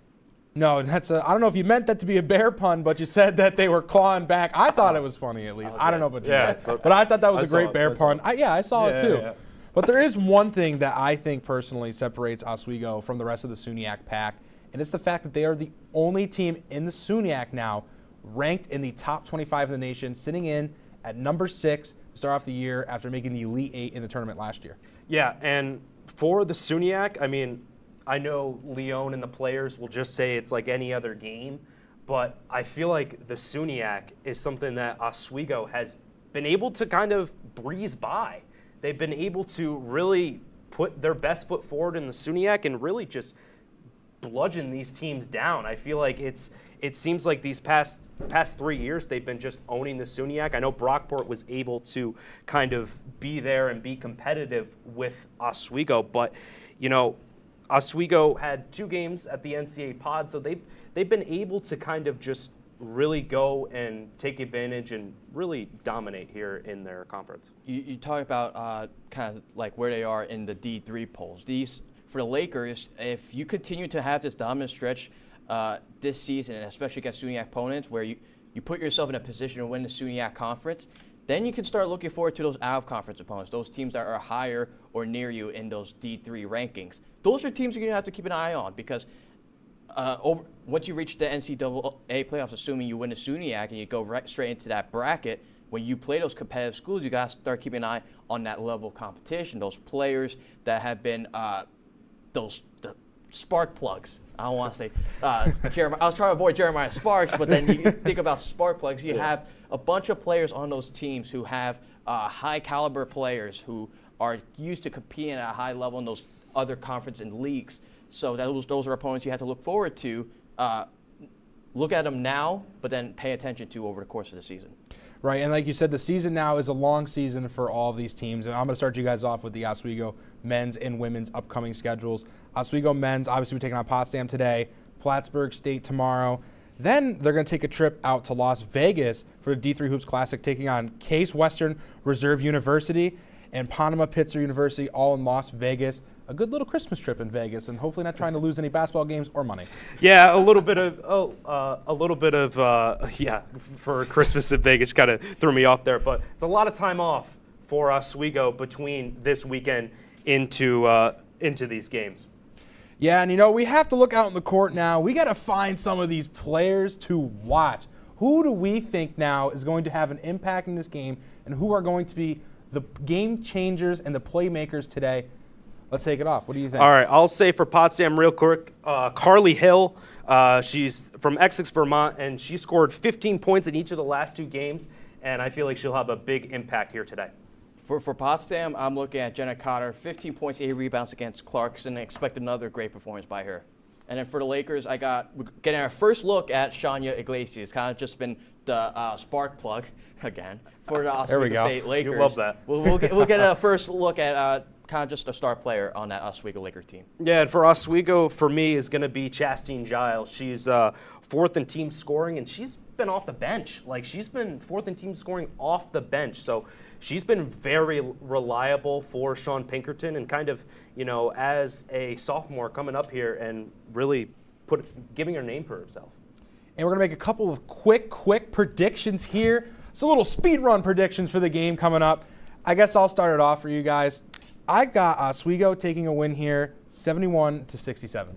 Speaker 1: No, I don't know if you meant that to be a bear pun, but you said that they were clawing back. I thought it was funny, at least. I don't know about you.
Speaker 2: Yeah,
Speaker 1: but I thought that was a great bear pun. I saw it too. Yeah. But there is one thing that I think personally separates Oswego from the rest of the SUNYAC pack, and it's the fact that they are the only team in the SUNYAC now ranked in the top 25 of the nation, sitting in at number 6 to start off the year after making the Elite 8 in the tournament last year.
Speaker 2: Yeah, and for the SUNYAC, I mean, I know Leon and the players will just say it's like any other game, but I feel like the SUNYAC is something that Oswego has been able to kind of breeze by. They've been able to really put their best foot forward in the SUNYAC and really just bludgeon these teams down. I feel like it seems like these past 3 years they've been just owning the SUNYAC. I know Brockport was able to kind of be there and be competitive with Oswego, but Oswego had 2 games at the NCAA pod, so they've been able to kind of just really go and take advantage and really dominate here in their conference.
Speaker 3: You talk about kind of like where they are in the D3 polls. For the Lakers, if you continue to have this dominant stretch this season, and especially against SUNYAC opponents, where you put yourself in a position to win the SUNYAC conference, then you can start looking forward to those out-of-conference opponents, those teams that are higher or near you in those D3 rankings. Those are teams you're going to have to keep an eye on, because once you reach the NCAA playoffs, assuming you win the SUNYAC and you go straight into that bracket, when you play those competitive schools, you got to start keeping an eye on that level of competition, those players that have been the spark plugs. I don't want to say Jeremiah. I was trying to avoid Jeremiah Sparks, but then you think about spark plugs. You have a bunch of players on those teams who have high caliber players who are used to competing at a high level in those other conference and leagues. So those are opponents you have to look forward to. Look at them now, but then pay attention to over the course of the season.
Speaker 1: Right, and like you said, the season now is a long season for all of these teams. And I'm going to start you guys off with the Oswego men's and women's upcoming schedules. Oswego men's, obviously, we're taking on Potsdam today, Plattsburgh State tomorrow. Then they're going to take a trip out to Las Vegas for the D3 Hoops Classic, taking on Case Western Reserve University. and Panama Pitzer University, all in Las Vegas. A good little Christmas trip in Vegas, and hopefully not trying to lose any basketball games or money.
Speaker 2: Yeah, a little bit of for Christmas in Vegas kind of threw me off there, but it's a lot of time off for Oswego between this weekend into these games.
Speaker 1: Yeah, and we have to look out in the court now. We got to find some of these players to watch. Who do we think now is going to have an impact in this game, and who are going to be the game changers and the playmakers today? Let's take it off. What do you think?
Speaker 2: All right, I'll say for Potsdam real quick, Carly Hill. She's from Essex, Vermont, and she scored 15 points in each of the last 2 games, and I feel like she'll have a big impact here today.
Speaker 3: For Potsdam, I'm looking at Jenna Cotter, 15 points, 8 rebounds against Clarkson, and expect another great performance by her. And then for the Lakers, we're getting our first look at Shania Iglesias. Kind of just been the spark plug again for the Oswego State Lakers.
Speaker 2: You love that.
Speaker 3: We'll get a first look at kind of just a star player on that Oswego Lakers team.
Speaker 2: Yeah, and for Oswego, for me, is going to be Chastine Giles. She's 4th in team scoring, and she's been off the bench. Like, she's been 4th in team scoring off the bench. So she's been very reliable for Sean Pinkerton, and kind of, as a sophomore coming up here and really giving her name for herself.
Speaker 1: And we're going to make a couple of quick predictions here. Some little speed run predictions for the game coming up. I guess I'll start it off for you guys. I got Oswego taking a win here, 71-67.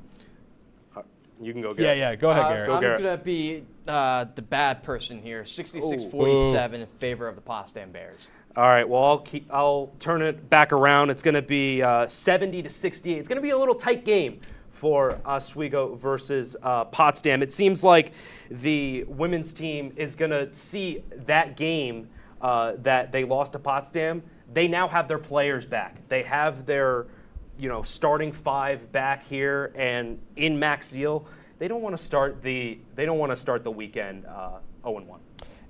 Speaker 2: You can go, Garrett.
Speaker 1: Yeah, go ahead, Garrett.
Speaker 3: I'm going to be the bad person here, 66-47 in favor of the Potsdam Bears.
Speaker 2: All right, well, I'll turn it back around. It's going to be 70-68. It's going to be a little tight game for Oswego versus Potsdam. It seems like the women's team is going to see that game that they lost to Potsdam. They now have their players back. They have their, starting 5 back here, and in Max Zeal, they don't want to start the weekend 0-1.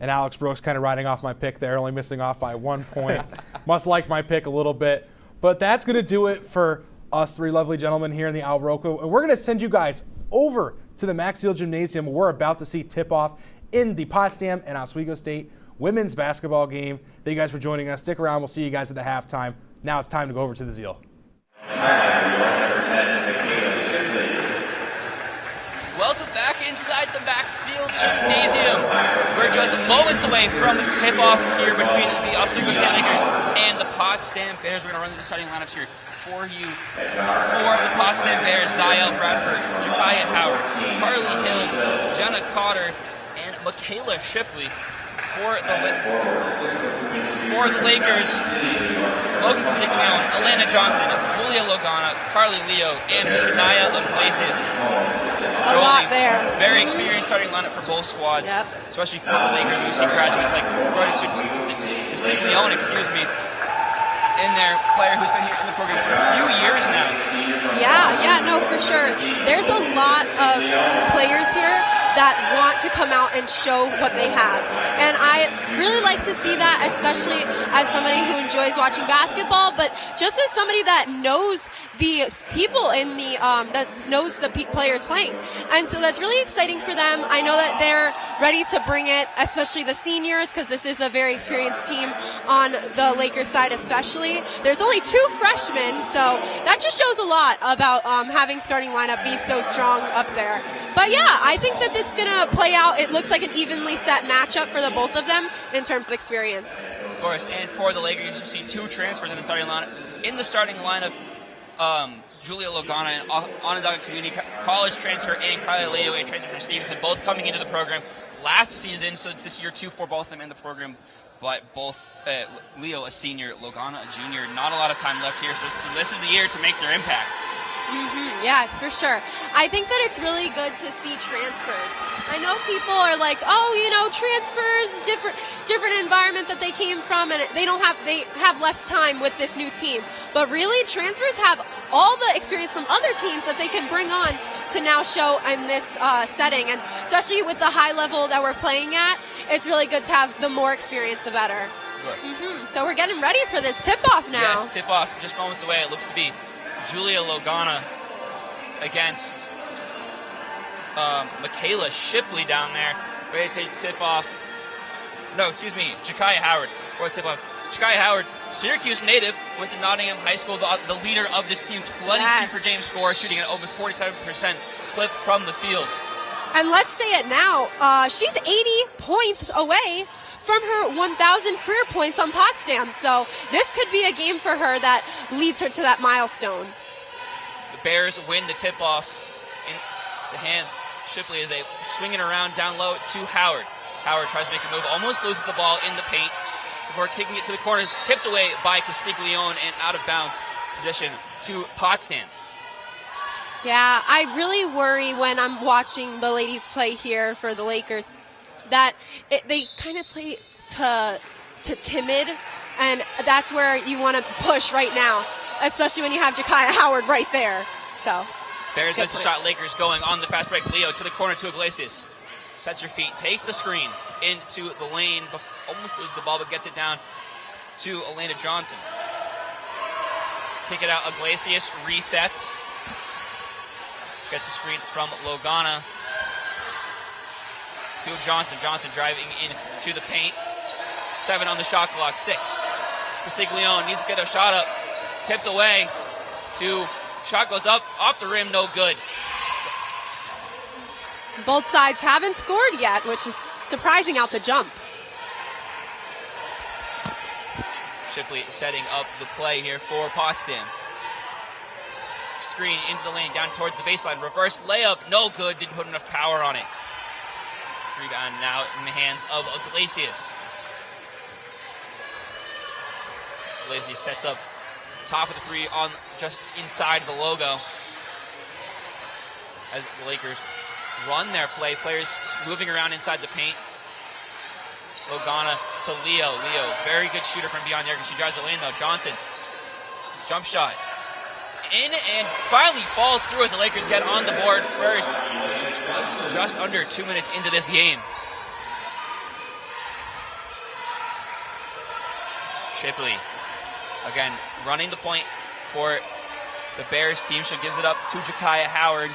Speaker 1: And Alex Brooks kind of riding off my pick there, only missing off by 1 point. Must like my pick a little bit. But that's going to do it for us 3 lovely gentlemen here in the Al Rocco. And we're going to send you guys over to the Max Zeal Gymnasium. We're about to see tip-off in the Potsdam and Oswego State women's basketball game. Thank you guys for joining us. Stick around. We'll see you guys at the halftime. Now it's time to go over to the Zeal.
Speaker 12: Welcome back inside the Max Zeal Gymnasium. We're just moments away from tip-off here between the Oswego State Lakers and the Potsdam Bears. We're going to run through the starting lineups here for you. For the Potsdam Bears, Ziel Bradford, Jakaya Howard, Carly Hill, Jenna Cotter, and Michaela Shipley. For the Lakers, Logan Castiglione, Alana Johnson, Julia Logana, Carly Leo, and Shania Iglesias.
Speaker 13: A lot there.
Speaker 12: Very experienced starting lineup for both squads, especially for the Lakers. We see graduates like Castiglione, in there, player who's been here in the program for a few years now.
Speaker 13: Yeah, no, for sure. There's a lot of players here that want to come out and show what they have. And I really like to see that, especially as somebody who enjoys watching basketball, but just as somebody that knows the people in the, that knows the players playing. And so that's really exciting for them. I know that they're ready to bring it, especially the seniors, because this is a very experienced team on the Lakers side especially. There's only 2 freshmen, so that just shows a lot about having starting lineup be so strong up there. But yeah, I think that this is going to play out. It looks like an evenly set matchup for the both of them in terms of experience.
Speaker 12: Of course, and for the Lakers, you see 2 transfers in the starting lineup. In the starting lineup, Julia Logana, an Onondaga Community College transfer, and Kylie Leo, a transfer from Stevenson, both coming into the program last season, so it's this year 2 for both of them in the program. But both Leo, a senior, Logana, a junior, not a lot of time left here, so this is the year to make their impact.
Speaker 13: Yes, for sure. I think that it's really good to see transfers. I know people are like, transfers, different environment that they came from, and they have less time with this new team. But really, transfers have all the experience from other teams that they can bring on to now show in this setting, and especially with the high level that we're playing at, it's really good to have the more experience, the better. So we're getting ready for this tip-off now.
Speaker 12: Yes, tip-off just moments away. It looks to be Julia Logana against Michaela Shipley down there. Ready to tip off. No, excuse me, Jakaya Howard. For tip-off. Jakaya Howard Syracuse native, went to Nottingham High School, the leader of this team, 22 per game score, shooting at almost 47% clip from the field.
Speaker 13: And let's say it now, she's 80 points away from her 1,000 career points on Potsdam. So this could be a game for her that leads her to that milestone.
Speaker 12: The Bears win the tip-off in the hands. Shipley is swinging around down low to Howard. Howard tries to make a move, almost loses the ball in the paint before kicking it to the corner, tipped away by Castiglione and out of bounds position to Potsdam.
Speaker 13: Yeah, I really worry when I'm watching the ladies play here for the Lakers that they kind of play to timid, and that's where you want to push right now, especially when you have Jakaya Howard right there. So
Speaker 12: Bears miss a shot. Lakers going on the fast break. Leo to the corner to Iglesias. Sets her feet, takes the screen into the lane, almost loses the ball, but gets it down to Elena Johnson. Kick it out, Iglesias resets. Gets the screen from Logana to Johnson. Johnson driving into the paint. 7 on the shot clock, 6. Castiglione needs to get a shot up. Tips away shot goes up, off the rim, no good.
Speaker 13: Both sides haven't scored yet, which is surprising out the jump.
Speaker 12: Shipley setting up the play here for Potsdam. Screen into the lane, down towards the baseline. Reverse layup, no good. Didn't put enough power on it. Rebound now in the hands of Iglesias. Iglesias sets up top of the three on just inside the logo. As the Lakers run their play, players moving around inside the paint. Logana to Leo. Leo, very good shooter from beyond the arc. She drives the lane though. Johnson, jump shot. In and finally falls through as the Lakers get on the board first. Just under 2 minutes into this game. Shipley, again, running the point for the Bears team. She gives it up to Jakaya Howard.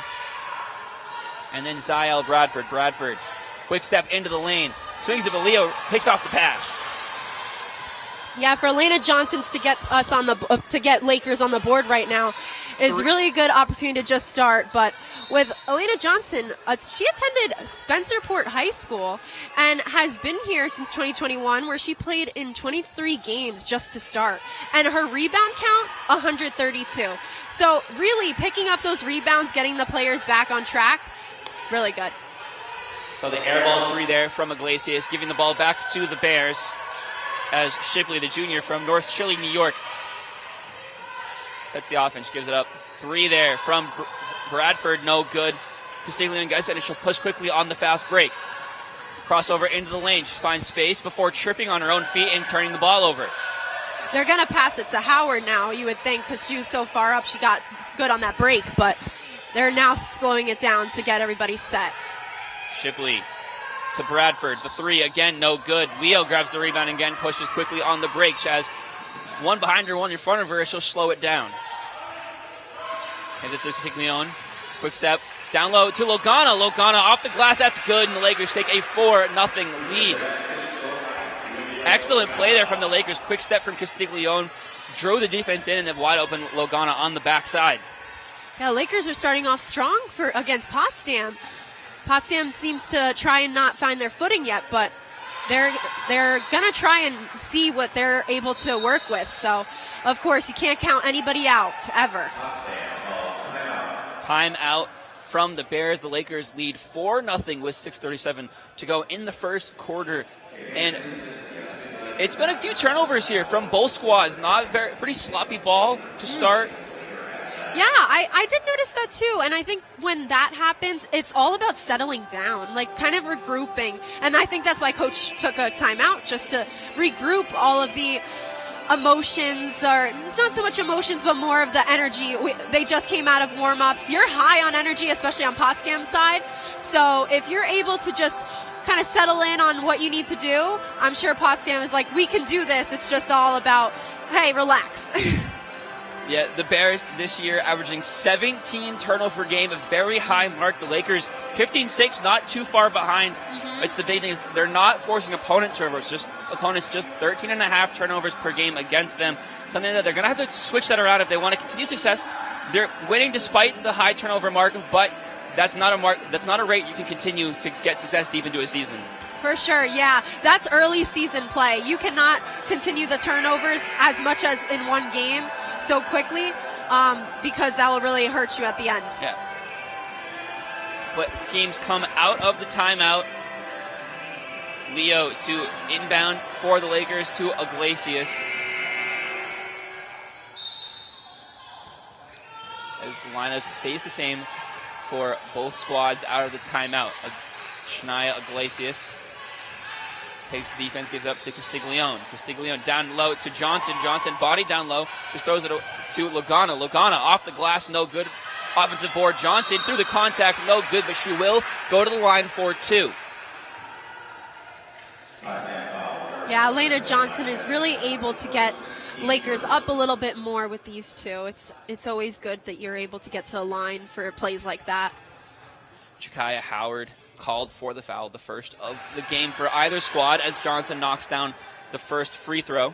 Speaker 12: And then Ziel Bradford. Bradford, quick step into the lane. Swings it, but Leo picks off the pass.
Speaker 13: Yeah, for Elena Johnson's to get us on to get Lakers on the board right now is really a good opportunity to just start. But with Elena Johnson, she attended Spencerport High School and has been here since 2021, where she played in 23 games just to start. And her rebound count, 132. So really picking up those rebounds, getting the players back on track, it's really good.
Speaker 12: So the air ball 3 there from Iglesias, giving the ball back to the Bears. As Shipley, the junior from North Chile, New York, sets the offense, gives it up. 3 there from Bradford, no good. Castiglione gets it, and she'll push quickly on the fast break. Crossover into the lane. She finds space before tripping on her own feet and turning the ball over.
Speaker 13: They're going to pass it to Howard now, you would think, because she was so far up. She got good on that break, but they're now slowing it down to get everybody set.
Speaker 12: Shipley to Bradford. The 3 again, no good. Leo grabs the rebound again, pushes quickly on the break. She has one behind her, one in front of her. She'll slow it down. Hands it to Castiglione. Quick step down low to Logana. Logana off the glass. That's good. And the Lakers take a 4-0 lead. Excellent play there from the Lakers. Quick step from Castiglione. Drew the defense in, and then wide open Logana on the backside.
Speaker 13: Yeah, Lakers are starting off strong against Potsdam. Potsdam seems to try and not find their footing yet, but they're going to try and see what they're able to work with. So, of course, you can't count anybody out, ever.
Speaker 12: Timeout from the Bears. The Lakers lead 4-0 with 6:37 to go in the first quarter. And it's been a few turnovers here from both squads. Pretty sloppy ball to start.
Speaker 13: Yeah, I did notice that too. And I think when that happens, it's all about settling down, like kind of regrouping. And I think that's why Coach took a timeout, just to regroup all of the emotions, or not so much emotions, but more of the energy. They just came out of warm-ups. You're high on energy, especially on Potsdam's side. So if you're able to just kind of settle in on what you need to do, I'm sure Potsdam is like, we can do this. It's just all about, hey, relax.
Speaker 12: Yeah, the Bears this year averaging 17 turnovers per game, a very high mark. The Lakers 15-6, not too far behind. It's the big thing is they're not forcing opponents just 13.5 turnovers per game against them. Something that they're going to have to switch that around if they want to continue success. They're winning despite the high turnover mark, but that's not a rate you can continue to get success deep into a season.
Speaker 13: For sure, yeah. That's early season play. You cannot continue the turnovers as much as in one game so quickly because that will really hurt you at the end.
Speaker 12: Yeah. But teams come out of the timeout. Leo to inbound for the Lakers to Iglesias. As the lineup stays the same for both squads out of the timeout. Shania Iglesias takes the defense, gives it up to Castiglione. Castiglione down low to Johnson. Johnson body down low, just throws it to Logana. Logana off the glass, no good. Offensive board. Johnson through the contact, no good, but she will go to the line for 2.
Speaker 13: Yeah, Elena Johnson is really able to get Lakers up a little bit more with these two. It's always good that you're able to get to the line for plays like that.
Speaker 12: Jakaya Howard called for the foul, the first of the game for either squad, as Johnson knocks down the first free throw.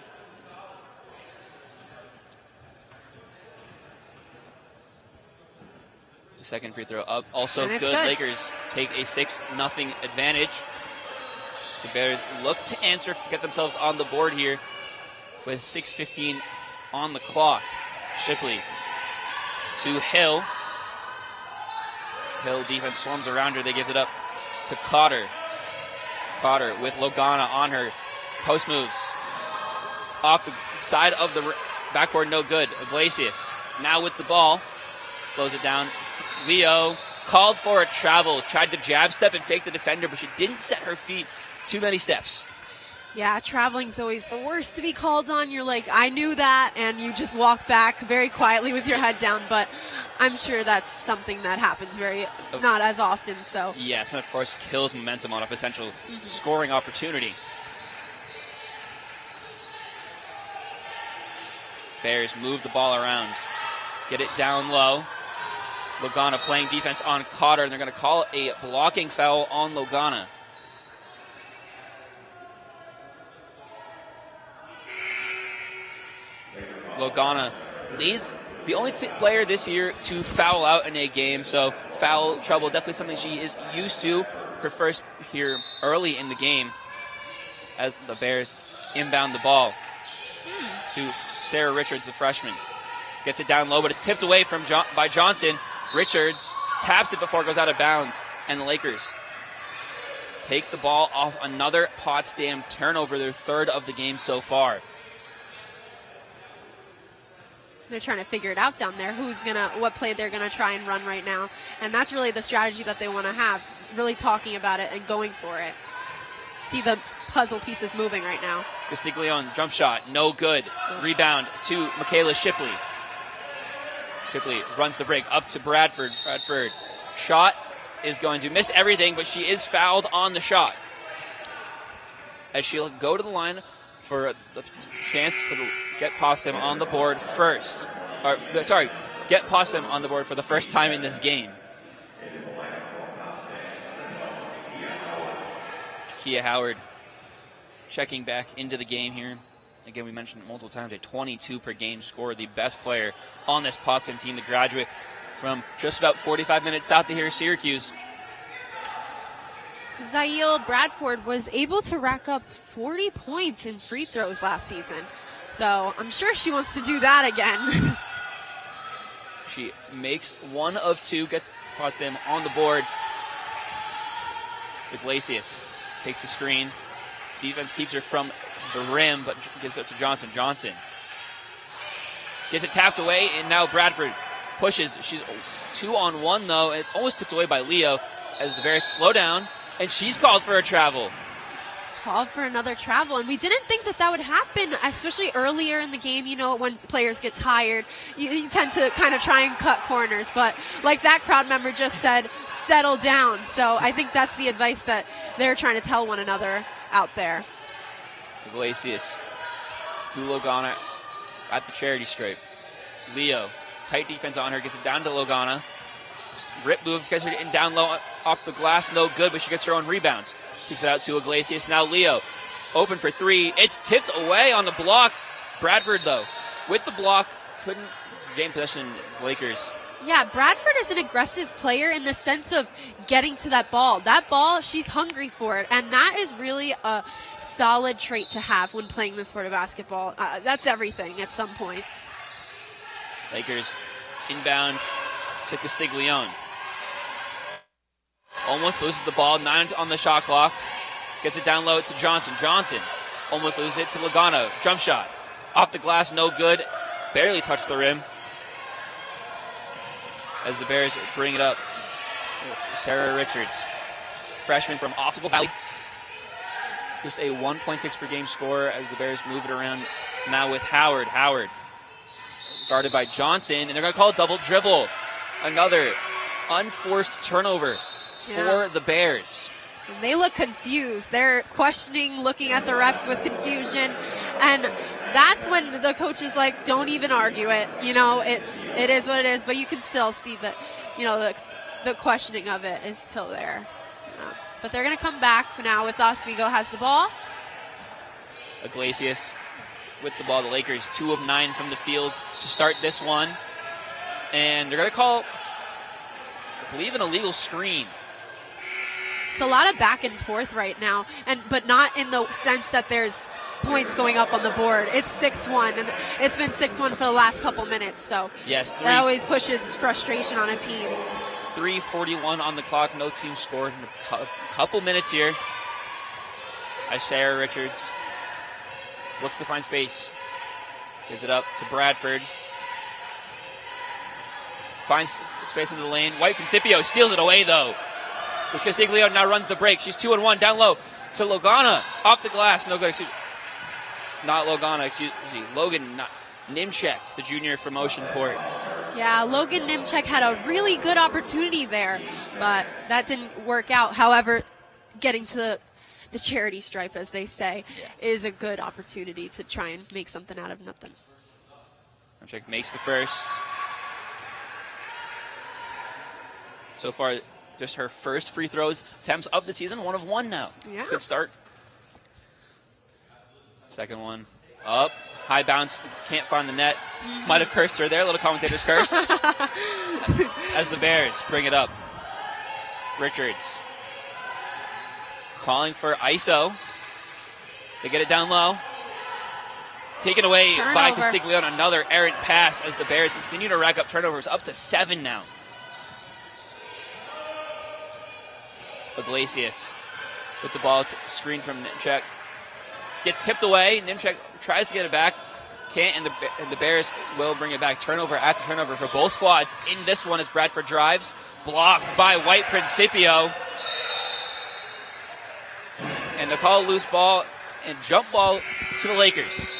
Speaker 12: The second free throw up, also good. Lakers take a 6-0 advantage. The Bears look to answer, get themselves on the board here with 6:15 on the clock. Shipley to Hill. Hill defense swarms around her. They give it up to Cotter. Cotter with Logana on her. Post moves. Off the side of the backboard, no good. Iglesias now with the ball. Slows it down. Leo called for a travel. Tried to jab step and fake the defender, but she didn't set her feet too many steps.
Speaker 13: Yeah, traveling's always the worst to be called on. You're like, I knew that, and you just walk back very quietly with your head down, but I'm sure that's something that happens not as often. So
Speaker 12: yes, and of course kills momentum on a potential scoring opportunity. Bears move the ball around, get it down low. Logana playing defense on Cotter, and they're going to call a blocking foul on Logana. Logana leads the only player this year to foul out in a game, so foul trouble definitely something she is used to. Her first here early in the game as the Bears inbound the ball to Sarah Richards, the freshman. Gets it down low, but it's tipped away by Johnson. Richards taps it before it goes out of bounds, and the Lakers take the ball off another Potsdam turnover, their third of the game so far.
Speaker 13: They're trying to figure it out down there. What play they're gonna try and run right now, and that's really the strategy that they want to have. Really talking about it and going for it. See the puzzle pieces moving right now.
Speaker 12: Castiglione jump shot, no good. Rebound to Michaela Shipley. Shipley runs the break up to Bradford. Bradford shot is going to miss everything, but she is fouled on the shot. As she'll go to the line for the chance to get Potsdam on the board first. Get Potsdam on the board for the first time in this game. Jakia Howard checking back into the game here. Again, we mentioned it multiple times, a 22 per game score, the best player on this Potsdam team to graduate from just about 45 minutes south of here, Syracuse.
Speaker 13: Zail Bradford was able to rack up 40 points in free throws last season. So I'm sure she wants to do that again.
Speaker 12: She makes 1 of 2, gets Potsdam on the board. Iglesias takes the screen. Defense keeps her from the rim, but gives it up to Johnson. Johnson gets it tapped away, and now Bradford pushes. She's 2-on-1, though, and it's almost tipped away by Leo as the Bears slow down, and she's called for a travel.
Speaker 13: Called for another travel, and we didn't think that would happen, especially earlier in the game. You know, when players get tired, you tend to kind of try and cut corners, but like that crowd member just said, settle down. So I think that's the advice that they're trying to tell one another out there.
Speaker 12: Iglesias to Logana at the charity stripe. Leo, tight defense on her, gets it down to Logana. Rip move, gets her in down low off the glass, no good, but she gets her own rebound. Kicks it out to Iglesias. Now Leo, open for three. It's tipped away on the block. Bradford, though, with the block, couldn't gain possession. Lakers.
Speaker 13: Yeah, Bradford is an aggressive player in the sense of getting to that ball. That ball, she's hungry for it, and that is really a solid trait to have when playing the sport of basketball. That's everything at some points.
Speaker 12: Lakers inbound to Castiglione. Almost loses the ball, 9 on the shot clock. Gets it down low to Johnson. Johnson almost loses it to Logano. Jump shot. Off the glass, no good. Barely touched the rim. As the Bears bring it up. Sarah Richards, freshman from Oswego Valley. Just a 1.6 per game scorer as the Bears move it around now with Howard. Howard guarded by Johnson, and they're going to call a double dribble. Another unforced turnover for the Bears.
Speaker 13: And they look confused. They're questioning, looking at the refs with confusion, and that's when the coach is like, don't even argue it. You know, it is what it is, but you can still see that, you know, the questioning of it is still there. But they're going to come back now with Oswego has the ball.
Speaker 12: Iglesias with the ball. The Lakers 2 of 9 from the field to start this one. And they're going to call, I believe, an illegal screen.
Speaker 13: It's a lot of back and forth right now, but not in the sense that there's points going up on the board. It's 6-1, and it's been 6-1 for the last couple minutes, so
Speaker 12: yes,
Speaker 13: that always pushes frustration on a team.
Speaker 12: 3:41 on the clock. No team scored in a couple minutes here. As Sarah Richards looks to find space. Gives it up to Bradford. Finds space into the lane. White Principio steals it away, though. But Castiglione now runs the break. She's 2-1 down low to Logana. Off the glass. No good. Not Logana. Excuse me. Logan Nimchek, the junior from Oceanport.
Speaker 13: Yeah, Logan Nimchek had a really good opportunity there, but that didn't work out. However, getting to the charity stripe, as they say, is a good opportunity to try and make something out of nothing.
Speaker 12: Nimchek makes the first. So far, just her first free throws attempts of the season, 1 of 1 now.
Speaker 13: Yeah.
Speaker 12: Good start. Second one up. High bounce, can't find the net. Might have cursed her there, little commentator's curse. As the Bears bring it up. Richards calling for ISO. They get it down low. Taken away by Castiglione. Another errant pass as the Bears continue to rack up turnovers, up to 7 now. Iglesias with the ball, screen from Nimchek. Gets tipped away. Nimchek tries to get it back. Can't, and the Bears will bring it back. Turnover after turnover for both squads in this one as Bradford drives. Blocked by White Principio. And they call a loose ball and jump ball to the Lakers.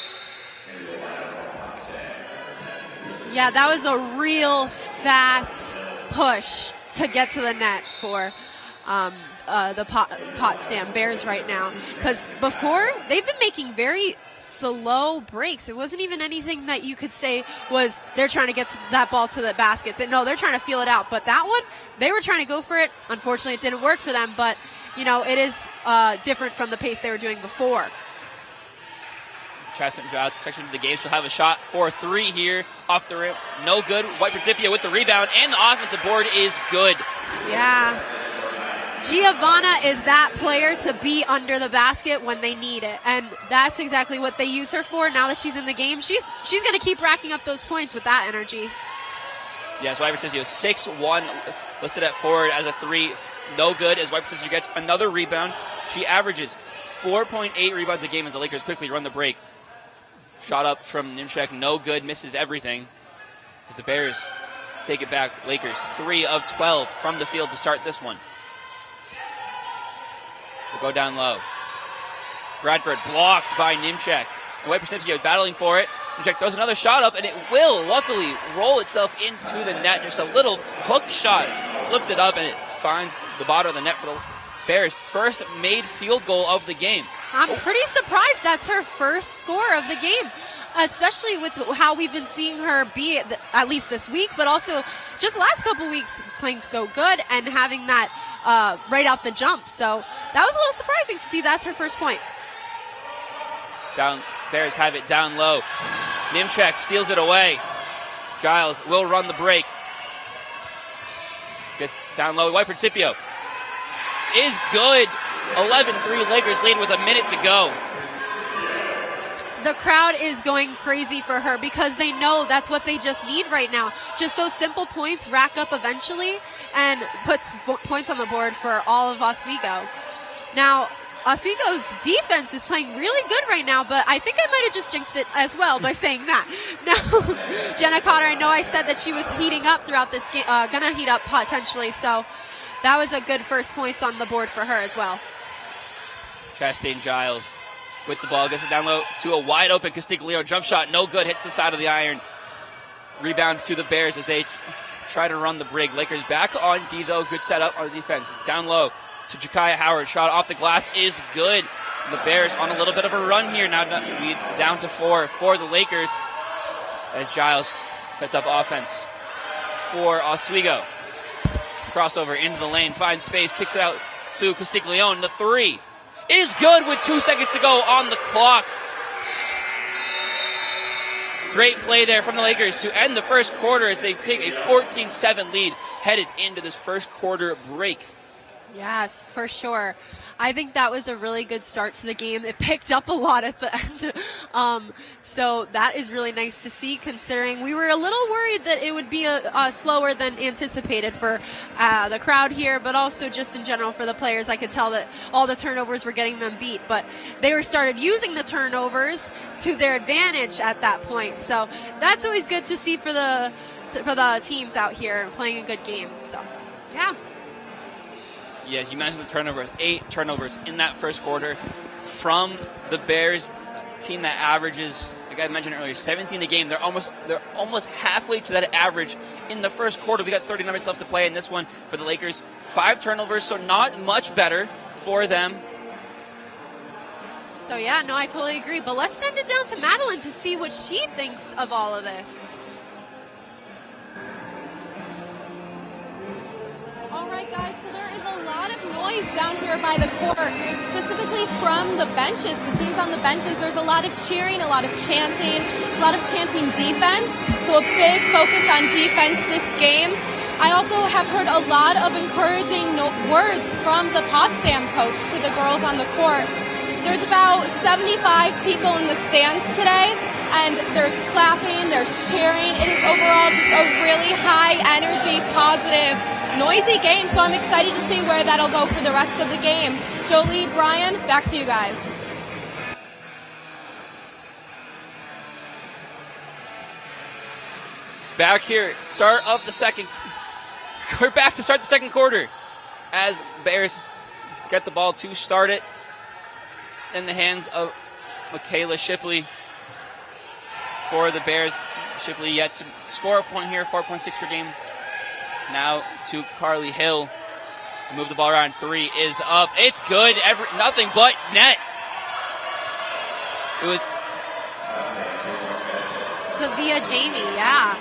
Speaker 13: Yeah, that was a real fast push to get to the net for the Potsdam Bears right now, because before they've been making very slow breaks. It wasn't even anything that you could say was they're trying to get that ball to the basket. No, they're trying to feel it out. But that one, they were trying to go for it. Unfortunately, it didn't work for them. But, you know, it is different from the pace they were doing before.
Speaker 12: Chastity Giles section of the game. She'll have a shot for 3 here off the rim. No good. White Principio with the rebound, and the offensive board is good.
Speaker 13: Yeah. Giovanna is that player to be under the basket when they need it, and that's exactly what they use her for. Now that she's in the game, she's going to keep racking up those points with that energy.
Speaker 12: Yes, White Principio 6'1", listed at forward as a 3. No good as White Principio gets another rebound. She averages 4.8 rebounds a game as the Lakers quickly run the break. Shot up from Nimchek, no good, misses everything as the Bears take it back. Lakers 3 of 12 from the field to start this one. We'll go down low. Bradford blocked by Nimchek. And White Principio battling for it. Nimchek throws another shot up, and it will luckily roll itself into the net. Just a little hook shot. Flipped it up, and it finds the bottom of the net for the Bears' first made field goal of the game.
Speaker 13: I'm pretty surprised that's her first score of the game, especially with how we've been seeing her be, at least this week, but also just the last couple weeks playing so good and having that right out the jump. So that was a little surprising to see that's her first point.
Speaker 12: Bears have it down low. Nimchek steals it away. Giles will run the break. Gets down low. White Principio is good. 11-3 Lakers lead with a minute to go.
Speaker 13: The crowd is going crazy for her because they know that's what they just need right now. Just those simple points rack up eventually and puts points on the board for all of Oswego. Now, Oswego's defense is playing really good right now, but I think I might have just jinxed it as well by saying that. Now, Jenna Cotter, I know I said that she was heating up throughout this game, gonna heat up potentially, so that was a good first points on the board for her as well.
Speaker 12: Chastain Giles with the ball, gets it down low to a wide open Castiglione. Jump shot, no good, hits the side of the iron. Rebounds to the Bears as they try to run the break. Lakers back on D though, good setup on the defense. Down low to Jakaya Howard, shot off the glass is good. The Bears on a little bit of a run here, now down to 4 for the Lakers as Giles sets up offense for Oswego. Crossover into the lane, finds space, kicks it out to Castiglione. The 3 is good with 2 seconds to go on the clock. Great play there from the Lakers to end the first quarter as they take a 14-7 lead headed into this first quarter break.
Speaker 13: Yes, for sure. I think that was a really good start to the game. It picked up a lot at the end. So that is really nice to see, considering we were a little worried that it would be slower than anticipated for the crowd here, but also just in general for the players. I could tell that all the turnovers were getting them beat, but they were started using the turnovers to their advantage at that point. So that's always good to see for the teams out here playing a good game. So, yeah.
Speaker 12: Yes, you mentioned the turnovers. 8 turnovers in that first quarter from the Bears team that averages, like I mentioned earlier, 17 a game. They're almost halfway to that average in the first quarter. We got 30 minutes left to play in this one for the Lakers. 5 turnovers, so not much better for them.
Speaker 13: So yeah, no, I totally agree. But let's send it down to Madeline to see what she thinks of all of this.
Speaker 18: All right, guys, so there is a lot of noise down here by the court, specifically from the benches, the teams on the benches. There's a lot of cheering, a lot of chanting defense. So a big focus on defense this game. I also have heard a lot of encouraging words from the Potsdam coach to the girls on the court. There's about 75 people in the stands today, and there's clapping, there's cheering. It is overall just a really high energy, positive, noisy game, so I'm excited to see where that'll go for the rest of the game. Jolie, Brian, back to you guys.
Speaker 12: Back here, start of the second. We're back to start the second quarter as Bears get the ball to start it in the hands of Michaela Shipley for the Bears. Shipley yet to score a point here, 4.6 per game. Now to Carly Hill. Move the ball around. 3 is up. It's good. Nothing but net. It was
Speaker 13: Savia Jamie, yeah.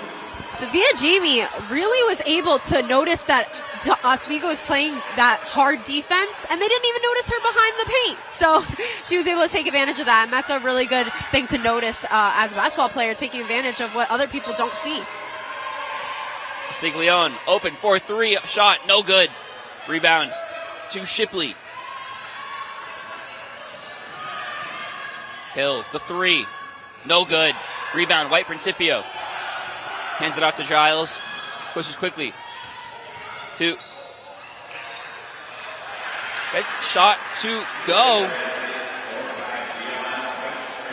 Speaker 13: Savia Jamie really was able to notice that Oswego was playing that hard defense, and they didn't even notice her behind the paint. So she was able to take advantage of that, and that's a really good thing to notice as a basketball player, taking advantage of what other people don't see.
Speaker 12: Stiglione open for 3, shot, no good. Rebound to Shipley. Hill, the 3, no good. Rebound, White Principio. Hands it off to Giles. Pushes quickly to shot to go.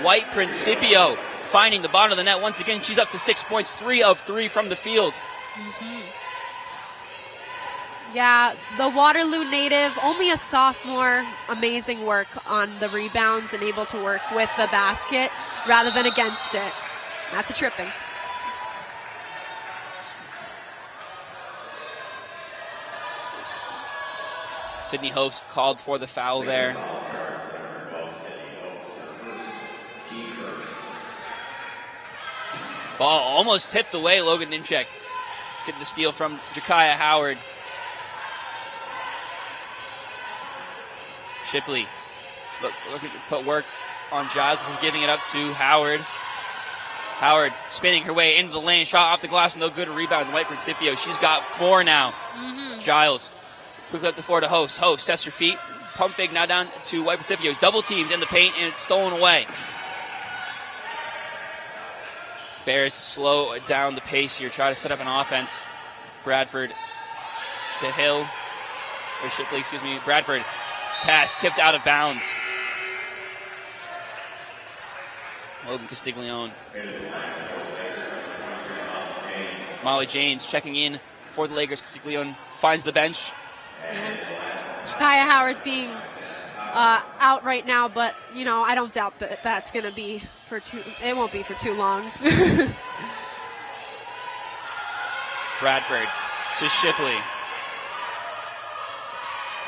Speaker 12: White Principio finding the bottom of the net once again. She's up to 6 points, 3 of 3 from the field.
Speaker 13: Mm-hmm. Yeah, the Waterloo native, only a sophomore, amazing work on the rebounds and able to work with the basket rather than against it. That's a tripping.
Speaker 12: Sydney Host called for the foul there. Ball almost tipped away. Logan Nimchek getting the steal from Jakaya Howard. Shipley looking to put work on Giles before giving it up to Howard. Howard spinning her way into the lane. Shot off the glass. No good. Rebound. White Principio. She's got 4 now. Giles quickly up the floor to Host. Host sets her feet. Pump fake now down to White Principio. Double teamed in the paint and it's stolen away. Bears slow down the pace here. Try to set up an offense. Bradford to Hill. Or Shipley, excuse me. Bradford. Pass tipped out of bounds. Logan Castiglione. Molly James checking in for the Lakers. Castiglione finds the bench.
Speaker 13: Shakaya Howard's being out right now, but I don't doubt that that's going to be it won't be for too long.
Speaker 12: Bradford to Shipley.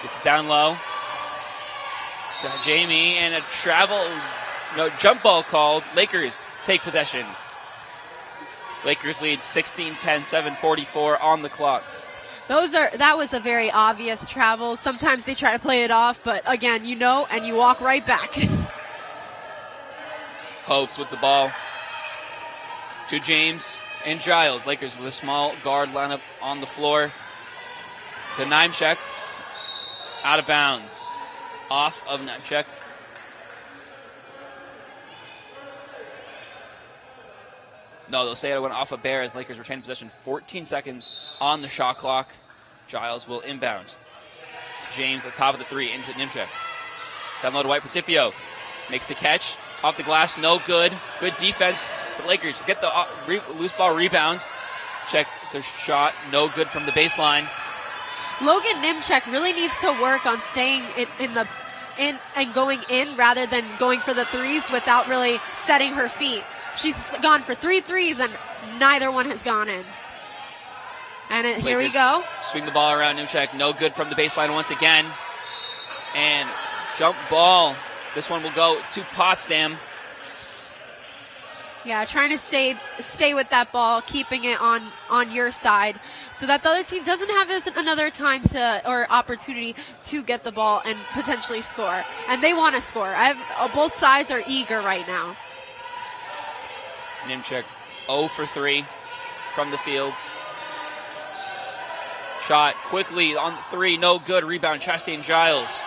Speaker 12: Gets down low to Jamie and a jump ball called. Lakers take possession. Lakers lead 16-10, 7:44 on the clock.
Speaker 13: That was a very obvious travel. Sometimes they try to play it off, but again, and you walk right back.
Speaker 12: Hoves with the ball to James and Giles. Lakers with a small guard lineup on the floor. To Nimechek. Out of bounds. Off of Nimechek. No, they'll say it went off of Bear as Lakers retain possession. 14 seconds on the shot clock. Giles will inbound. James at the top of the 3 into Nimechek. Down low to White Principio. Makes the catch. Off the glass, no good. Good defense. The Lakers get the loose ball rebound. Check their shot. No good from the baseline.
Speaker 13: Logan Nimechek really needs to work on staying in and going in rather than going for the threes without really setting her feet. She's gone for 3 threes and neither one has gone in. And here we go.
Speaker 12: Swing the ball around Nimechek. No good from the baseline once again. And jump ball. This one will go to Potsdam.
Speaker 13: Yeah, trying to stay with that ball, keeping it on your side so that the other team doesn't have another time or opportunity to get the ball and potentially score. And they want to score. Both sides are eager right now.
Speaker 12: Nimechek 0 for 3 from the field. Shot quickly on 3, no good. Rebound, Chastain Giles.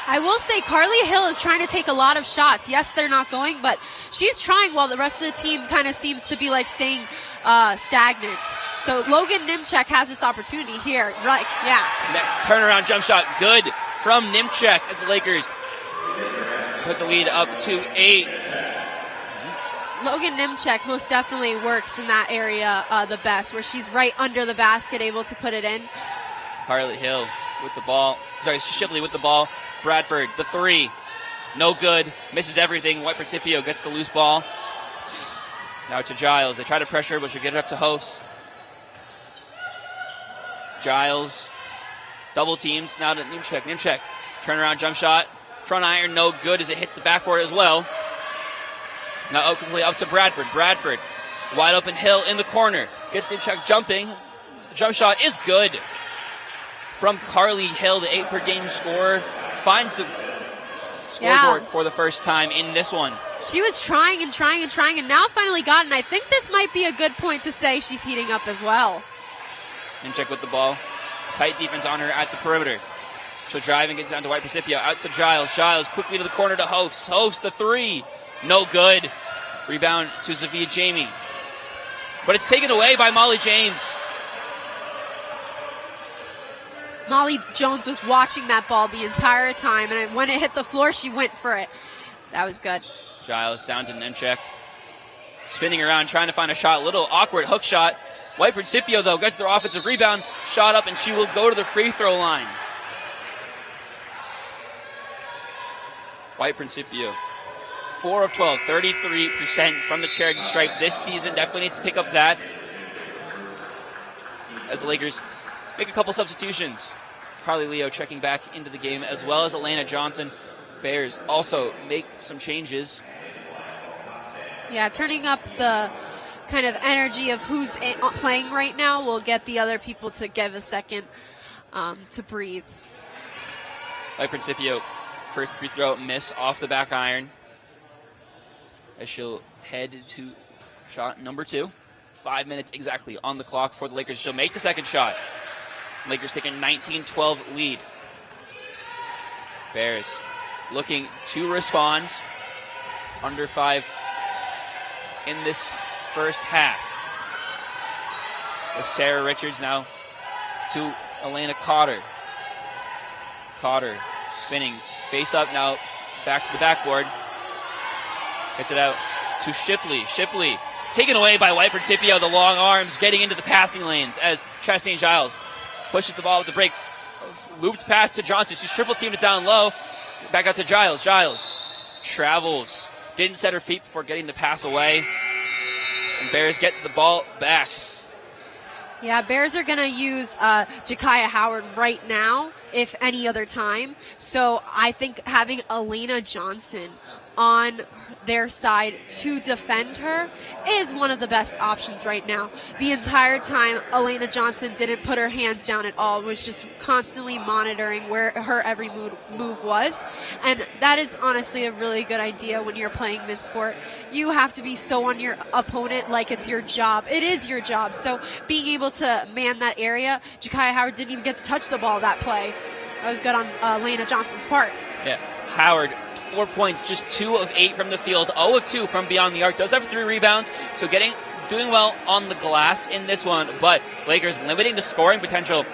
Speaker 13: I will say Carly Hill is trying to take a lot of shots. Yes, they're not going, but she's trying while the rest of the team kind of seems to be staying stagnant. So Logan Nimechek has this opportunity here. Right, yeah.
Speaker 12: Turnaround jump shot, good from Nimechek as the Lakers put the lead up to 8.
Speaker 13: Logan Nimechek most definitely works in that area the best, where she's right under the basket, able to put it in.
Speaker 12: Carly Hill with the ball. Sorry, Shipley with the ball. Bradford, the 3. No good. Misses everything. White Principio gets the loose ball. Now to Giles. They try to pressure, but she'll get it up to Hofs. Giles. Double teams. Now to Nimechek. Nimechek. Turnaround jump shot. Front iron, no good as it hit the backboard as well. Now quickly up to Bradford. Bradford. Wide open Hill in the corner. Gets Nimechek jumping. The jump shot is good. From Carly Hill, the 8 per game scorer. Finds the scoreboard for the first time in this one.
Speaker 13: She was trying and now finally got it. And I think this might be a good point to say she's heating up as well.
Speaker 12: Nimechek with the ball. Tight defense on her at the perimeter. She'll drive and get down to White Principio. Out to Giles. Giles quickly to the corner to Hofs. Hofs, the 3. No good. Rebound to Zafia Jamie. But it's taken away by Molly James.
Speaker 13: Molly Jones was watching that ball the entire time, and when it hit the floor, she went for it. That was good.
Speaker 12: Giles down to Nimechek. Spinning around, trying to find a shot. Little awkward hook shot. White Principio, though, gets their offensive rebound. Shot up, and she will go to the free throw line. White Principio. 4 of 12, 33% from the charity stripe this season. Definitely needs to pick up that as the Lakers make a couple substitutions. Carly Leo checking back into the game, as well as Elena Johnson. Bears also make some changes.
Speaker 13: Yeah, turning up the kind of energy of who's playing right now will get the other people to give a second to breathe.
Speaker 12: White Principio First free throw miss off the back iron. As she'll head to shot number 2. 5 minutes exactly on the clock for the Lakers. She'll make the second shot. Lakers take a 19-12 lead. Bears looking to respond. Under 5 in this first half. With Sarah Richards now to Elena Cotter. Cotter spinning face up now, back to the backboard. Gets it out to Shipley. Shipley taken away by White Principio. The long arms getting into the passing lanes as Chastain Giles pushes the ball with the break. Looped pass to Johnson. She's triple teamed it down low. Back out to Giles. Giles travels. Didn't set her feet before getting the pass away. And Bears get the ball back.
Speaker 13: Yeah, Bears are going to use Jakaya Howard right now, if any other time. So I think having Elena Johnson on their side to defend her is one of the best options right now. The entire time, Elena Johnson didn't put her hands down at all, was just constantly monitoring where her every move was. And that is honestly a really good idea when you're playing this sport. You have to be so on your opponent like it's your job. It is your job. So being able to man that area, Jakaya Howard didn't even get to touch the ball that play. That was good on Elena Johnson's part.
Speaker 12: Yeah, Howard, 4 points, just 2 of 8 from the field, 0 of 2 from beyond the arc. Does have 3 rebounds, so doing well on the glass in this one. But Lakers limiting the scoring potential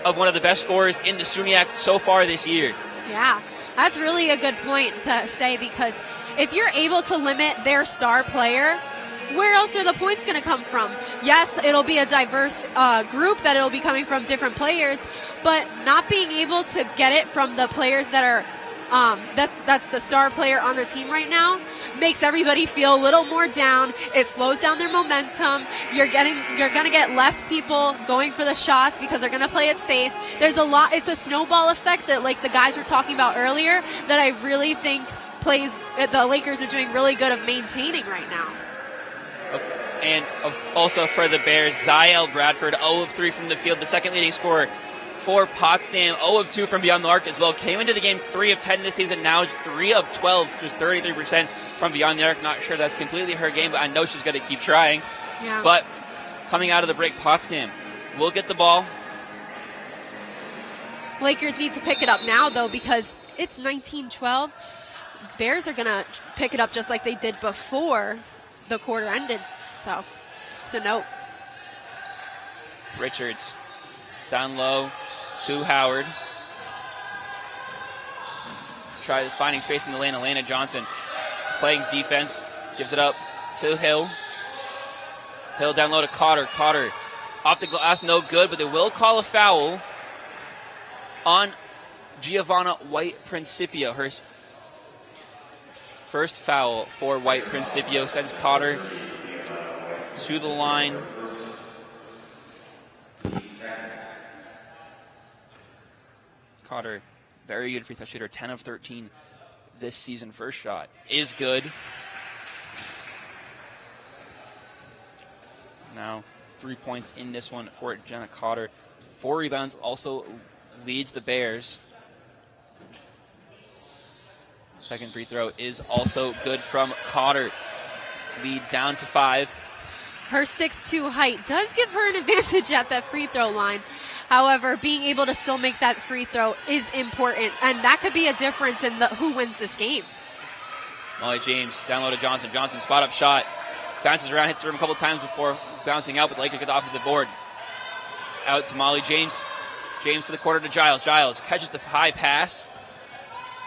Speaker 12: of one of the best scorers in the SUNY so far this year.
Speaker 13: Yeah, that's really a good point to say, because if you're able to limit their star player, where else are the points going to come from? Yes, it'll be a diverse group that it'll be coming from different players, but not being able to get it from the players that are that's the star player on the team right now makes everybody feel a little more down. It slows down their momentum. You're going to get less people going for the shots because they're going to play it safe. There's a lot. It's a snowball effect that, like the guys were talking about earlier, that I really think the Lakers are doing really good of maintaining right now.
Speaker 12: And also for the Bears, Ziel Bradford, 0 of 3 from the field, the second leading scorer for Potsdam, 0 of 2 from beyond the arc as well. Came into the game 3 of 10 this season, now 3 of 12, just 33% from beyond the arc. Not sure that's completely her game, but I know she's going to keep trying.
Speaker 13: Yeah.
Speaker 12: But coming out of the break, Potsdam will get the ball.
Speaker 13: Lakers need to pick it up now, though, because it's 19-12. Bears are going to pick it up just like they did before the quarter ended. So, it's a note.
Speaker 12: Richards down low to Howard. Tries finding space in the lane. Elena Johnson playing defense. Gives it up to Hill. Hill down low to Cotter. Cotter off the glass, no good, but they will call a foul on Giovanna White Principio. Her first foul for White Principio sends Cotter to the line. Cotter, very good free throw shooter, 10 of 13 this season. First shot is good. Now 3 points in this one for Jenna Cotter. 4 rebounds, also leads the Bears. Second free throw is also good from Cotter. Lead down to 5.
Speaker 13: Her 6'2" height does give her an advantage at that free throw line. However, being able to still make that free throw is important, and that could be a difference in who wins this game.
Speaker 12: Molly James down low to Johnson. Johnson spot up shot. Bounces around, hits the rim a couple times before bouncing out, but the Lakers get the offensive board. Out to Molly James. James to the corner to Giles. Giles catches the high pass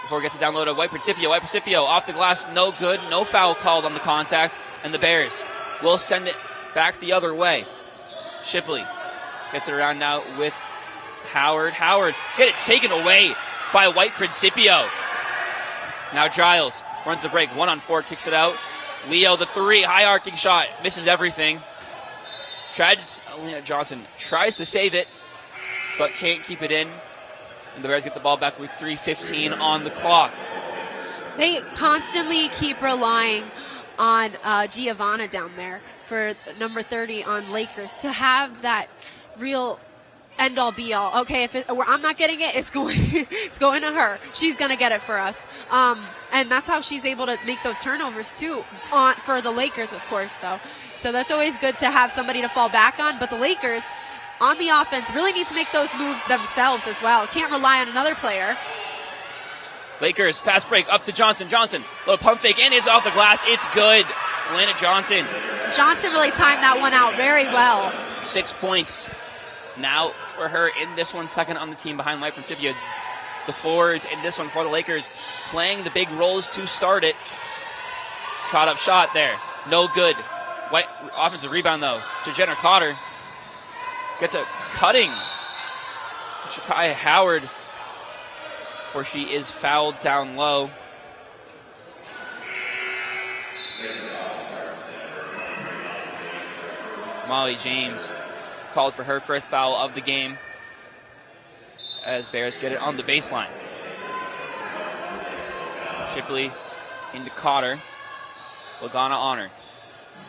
Speaker 12: before it gets it down low to White Principio. White Principio off the glass, no good. No foul called on the contact, and the Bears will send it back the other way. Shipley gets it around now with Howard. Howard get it taken away by White Principio. Now Giles runs the break. 1-on-4, kicks it out. Leo, the 3, high arcing shot, misses everything. Elena Johnson tries to save it, but can't keep it in. And the Bears get the ball back with 3:15 on the clock.
Speaker 13: They constantly keep relying on Giovanna down there for number 30 on Lakers to have that real end-all be-all. Okay, if I'm not getting it, it's going it's going to her. She's going to get it for us. And that's how she's able to make those turnovers too, for the Lakers, of course, though. So that's always good to have somebody to fall back on. But the Lakers, on the offense, really need to make those moves themselves as well. Can't rely on another player.
Speaker 12: Lakers, fast break up to Johnson. Johnson, little pump fake, and it's off the glass. It's good. Elena Johnson.
Speaker 13: Johnson really timed that one out very well.
Speaker 12: 6 points now for her in this one, second on the team behind Mike Principia. The forwards in this one for the Lakers playing the big roles to start it. Caught up shot there. No good. White offensive rebound, though, to Jenner Cotter. Gets a cutting. Jakaya Howard, for she is fouled down low. Molly James called for her first foul of the game as Bears get it on the baseline. Shipley into Cotter. Lagana on her.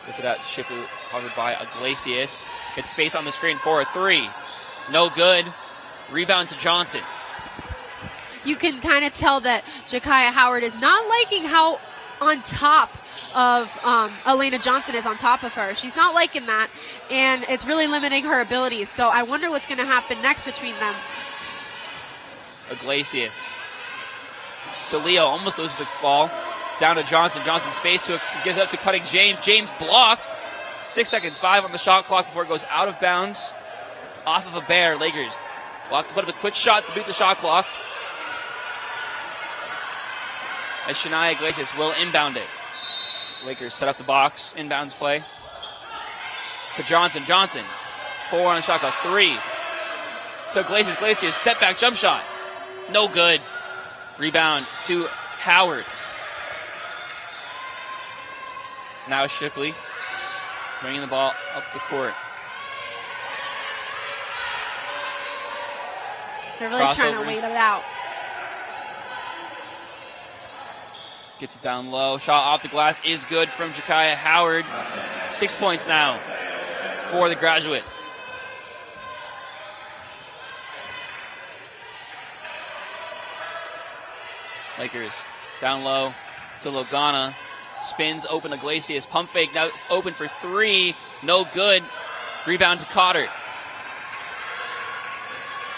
Speaker 12: Gets it out to Shipley, covered by Iglesias. Gets space on the screen for a three. No good. Rebound to Johnson.
Speaker 13: You can kind of tell that Jakaya Howard is not liking how on top of Elena Johnson is on top of her. She's not liking that, and it's really limiting her abilities. So I wonder what's going to happen next between them.
Speaker 12: Iglesias to Leo, almost loses the ball. Down to Johnson. Johnson space gives up to cutting James. James blocked. 6 seconds, 5 on the shot clock before it goes out of bounds. Off of a Bear. Lakers will have to put up a quick shot to beat the shot clock. As Shania Iglesias will inbound it. Lakers set up the box. Inbounds play. To Johnson. Johnson. 4 on the shot clock. 3. So Iglesias. Step back jump shot. No good. Rebound to Howard. Now Shipley bringing the ball up the court.
Speaker 13: They're really trying to wait it out.
Speaker 12: Gets it down low. Shot off the glass is good from Jakaya Howard. 6 points now for the graduate. Lakers down low to Logana. Spins open Iglesias. Pump fake now open for 3. No good. Rebound to Cotter.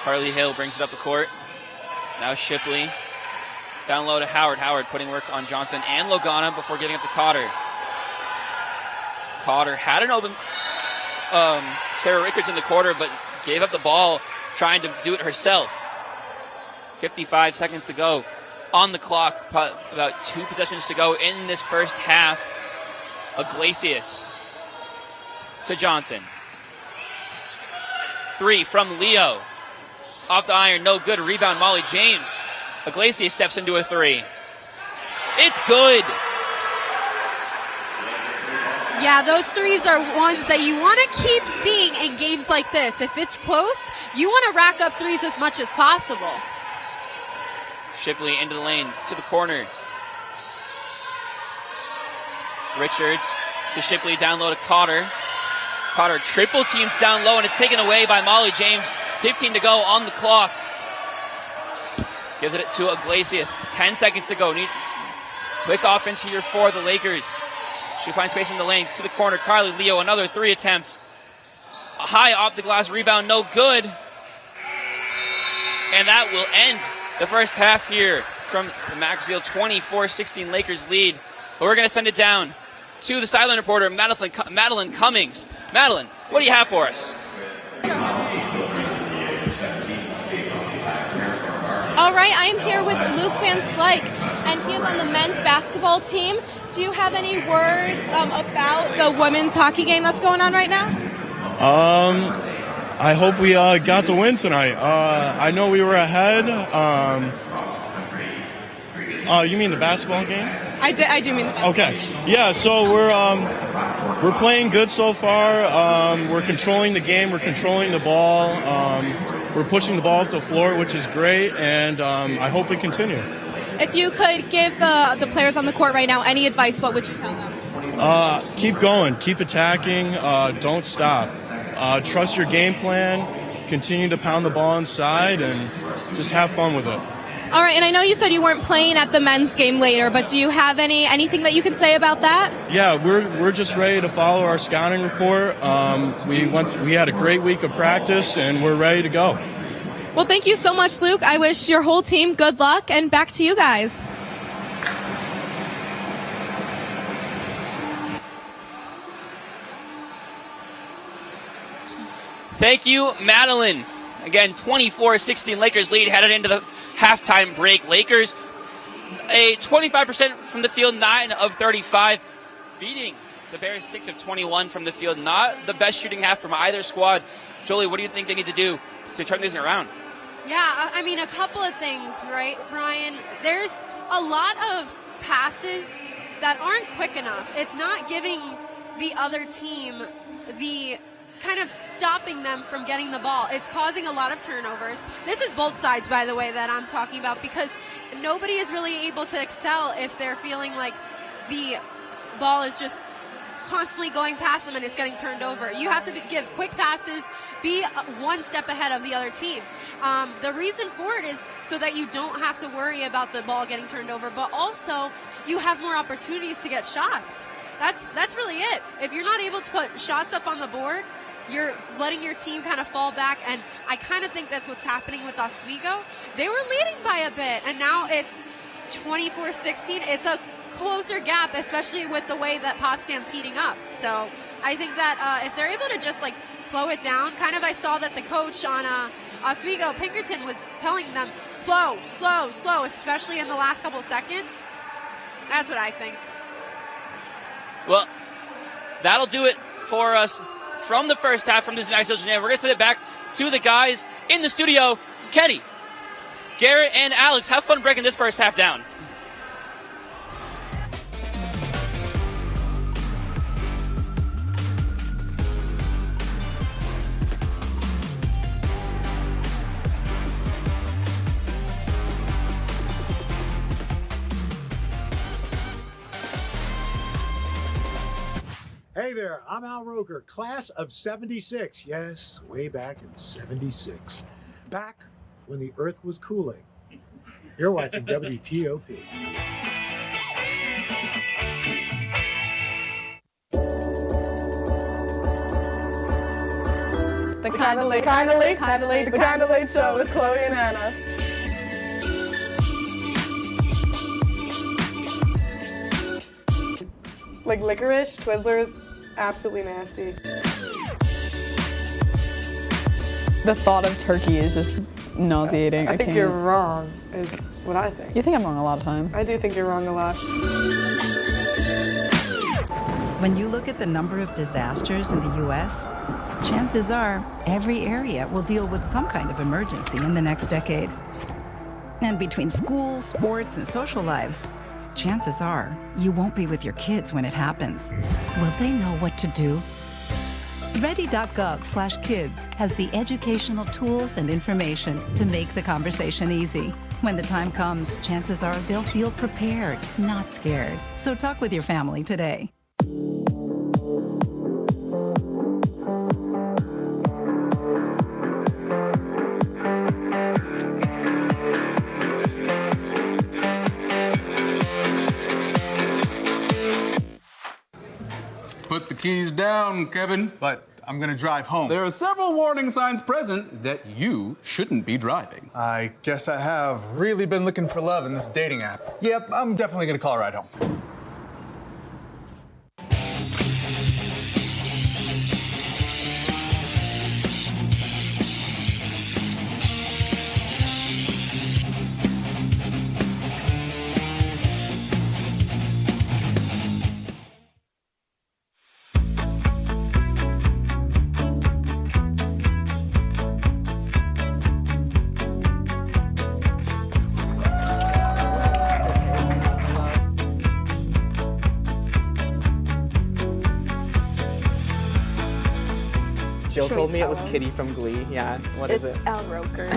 Speaker 12: Carly Hill brings it up the court. Now Shipley. Down low to Howard. Howard putting work on Johnson and Logana before getting up to Cotter. Cotter had an open Sarah Richards in the quarter, but gave up the ball trying to do it herself. 55 seconds to go on the clock. About 2 possessions to go in this first half. Iglesias to Johnson. 3 from Leo. Off the iron, no good. Rebound, Molly James. Iglesias steps into a 3. It's good.
Speaker 13: Yeah, those threes are ones that you want to keep seeing in games like this. If it's close, you want to rack up threes as much as possible.
Speaker 12: Shipley into the lane, to the corner. Richards to Shipley, down low to Cotter. Cotter triple teams down low, and it's taken away by Molly James. 15 to go on the clock. Gives it to Iglesias. 10 seconds to go. Need quick offense here for the Lakers. She finds space in the lane to the corner. Carly Leo, another 3 attempts. A high off the glass rebound, no good. And that will end the first half here from the Maxfield 24-16 Lakers lead. But we're going to send it down to the sideline reporter, Madeline Cummings. Madeline, what do you have for us?
Speaker 18: All right, I am here with Luke Van Slyke, and he is on the men's basketball team. Do you have any words about the women's hockey game that's going on right now?
Speaker 19: I hope we got the win tonight. I know we were ahead. You mean the basketball game?
Speaker 18: I do mean the basketball
Speaker 19: Okay.
Speaker 18: game.
Speaker 19: Yeah, so we're playing good so far. We're controlling the game. We're controlling the ball. We're pushing the ball up the floor, which is great, and I hope we continue.
Speaker 18: If you could give the players on the court right now any advice, what would you tell them?
Speaker 19: Keep going. Keep attacking. Don't stop. Trust your game plan. continue to pound the ball inside and just have fun with it.
Speaker 18: All right, and I know you said you weren't playing at the men's game later, but do you have anything that you can say about that?
Speaker 19: Yeah, we're just ready to follow our scouting report. We had a great week of practice, and we're ready to go.
Speaker 18: Well, thank you so much, Luke. I wish your whole team good luck, and back to you guys.
Speaker 12: Thank you, Madeline. Again, 24-16 Lakers lead headed into the halftime break. Lakers, a 25% from the field, 9 of 35, beating the Bears 6 of 21 from the field. Not the best shooting half from either squad. Jolie, what do you think they need to do to turn this around?
Speaker 13: Yeah, I mean, a couple of things, right, Brian? There's a lot of passes that aren't quick enough. It's not giving the other team the kind of stopping them from getting the ball. It's causing a lot of turnovers. This is both sides, by the way, that I'm talking about, because nobody is really able to excel if they're feeling like the ball is just constantly going past them and it's getting turned over. You have to give quick passes, be one step ahead of the other team. The reason for it is so that you don't have to worry about the ball getting turned over, but also you have more opportunities to get shots. That's really it. If you're not able to put shots up on the board, you're letting your team kind of fall back, and I kind of think that's what's happening with Oswego. They were leading by a bit, and now it's 24-16. It's a closer gap, especially with the way that Potsdam's heating up. So I think that if they're able to just like slow it down, kind of I saw that the coach on Oswego, Pinkerton, was telling them slow, especially in the last couple of seconds. That's what I think.
Speaker 12: Well, that'll do it for us from the first half from this Max Social Jam. We're going to send it back to the guys in the studio. Kenny, Garrett, and Alex, have fun breaking this first half down.
Speaker 5: Hey there, I'm Al Roker, class of 76. Yes, way back in 76. Back when the earth was cooling. You're watching WTOP.
Speaker 14: The Kinda Late Show with Chloe and Anna. Like licorice, Twizzlers, absolutely nasty. The thought of turkey is just nauseating. I think you're wrong, is what I think. You think I'm wrong a lot of time. I do think you're wrong a lot.
Speaker 20: When you look at the number of disasters in the U.S., chances are every area will deal with some kind of emergency in the next decade. And between school, sports, and social lives, chances are you won't be with your kids when it happens. Will they know what to do? Ready.gov/kids has the educational tools and information to make the conversation easy. When the time comes, chances are they'll feel prepared, not scared. So talk with your family today.
Speaker 21: Put the keys down, Kevin. But I'm gonna drive home. There are several warning signs present that you shouldn't be driving.
Speaker 22: I guess I have really been looking for love in this dating app. Yep, I'm definitely gonna call a ride home.
Speaker 23: Jill told me it was Kitty from Glee. Yeah, what is it?
Speaker 14: It's Al Roker.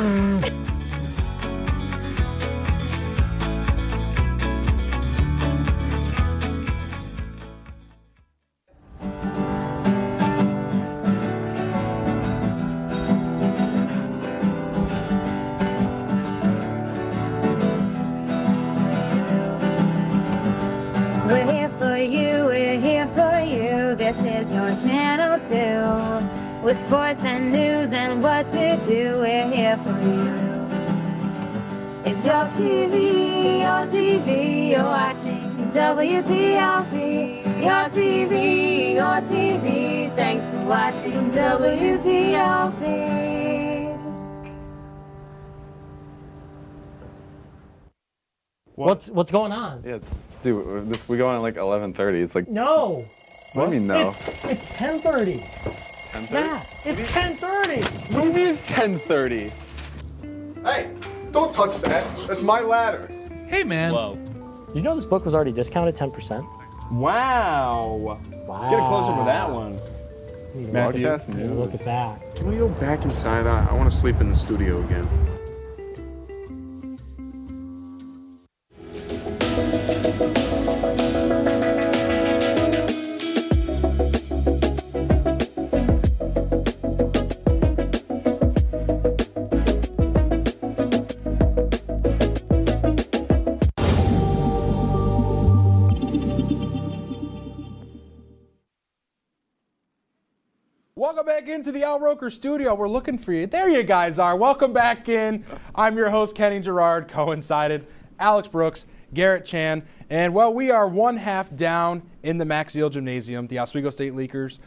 Speaker 4: With sports and news and what to do, we're here for you. It's your TV, you're watching WTOP. Your TV, thanks for watching WTOP.
Speaker 6: What's going on?
Speaker 8: Yeah, dude, we go on at like 11:30. It's like
Speaker 6: No.
Speaker 8: What do you mean no?
Speaker 6: It's 10:30.
Speaker 8: 10:30?
Speaker 6: Yeah, it's 10:30.
Speaker 8: What do you mean it's 10:30?
Speaker 22: Hey, don't touch that. That's my ladder.
Speaker 6: Hey, man.
Speaker 23: Whoa.
Speaker 6: Did you know this book was already discounted 10%?
Speaker 23: Wow. Get a closer with that one.
Speaker 8: Broadcast news.
Speaker 6: Look at that.
Speaker 24: Can we go back inside? I want to sleep in the studio again.
Speaker 1: Welcome back into the Al Roker studio. We're looking for you. There you guys are. Welcome back in. I'm your host, Kenny Gerard, coincided, Alex Brooks, Garrett Chan. And, well, we are one half down in the Max Zeal Gymnasium, the Oswego State Leakers.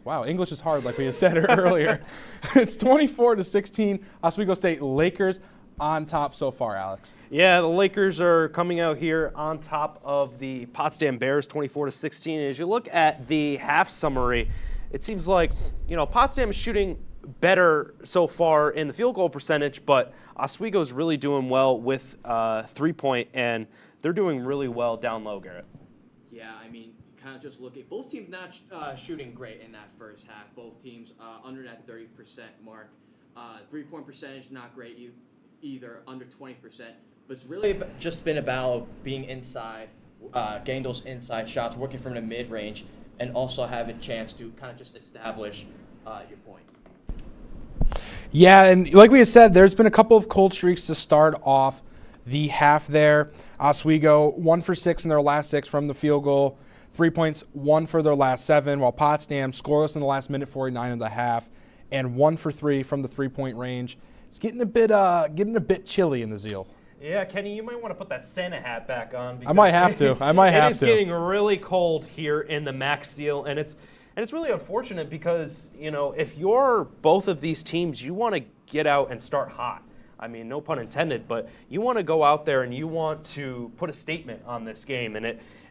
Speaker 1: Wow, English is hard like we had said earlier. It's 24-16, Oswego State Lakers on top so far, Alex.
Speaker 2: Yeah, the Lakers are coming out here on top of the Potsdam Bears, 24-16. As you look at the half summary, it seems like, Potsdam is shooting better so far in the field goal percentage, but Oswego's really doing well with 3-point, and they're doing really well down low, Garrett.
Speaker 3: Yeah, I mean, kind of just look at both teams not shooting great in that first half. Both teams under that 30% mark. 3-point percentage not great either, under 20%. But it's really just been about being inside, getting those inside shots, working from the mid-range, and also have a chance to kind of just establish your point.
Speaker 1: Yeah, and like we had said, there's been a couple of cold streaks to start off the half there. Oswego 1 for 6 in their last 6 from the field goal. 3 points, 1 for their last 7, while Potsdam scoreless in the last minute 49 of the half, and 1 for 3 from the 3-point range. It's getting a bit chilly in the Zeal.
Speaker 2: Yeah, Kenny, you might want to put that Santa hat back on.
Speaker 1: I might have to.
Speaker 2: It is getting really cold here in the Max Zeal, and it's really unfortunate because, if you're both of these teams, you want to get out and start hot. I mean, no pun intended, but you want to go out there and you want to put a statement on this game.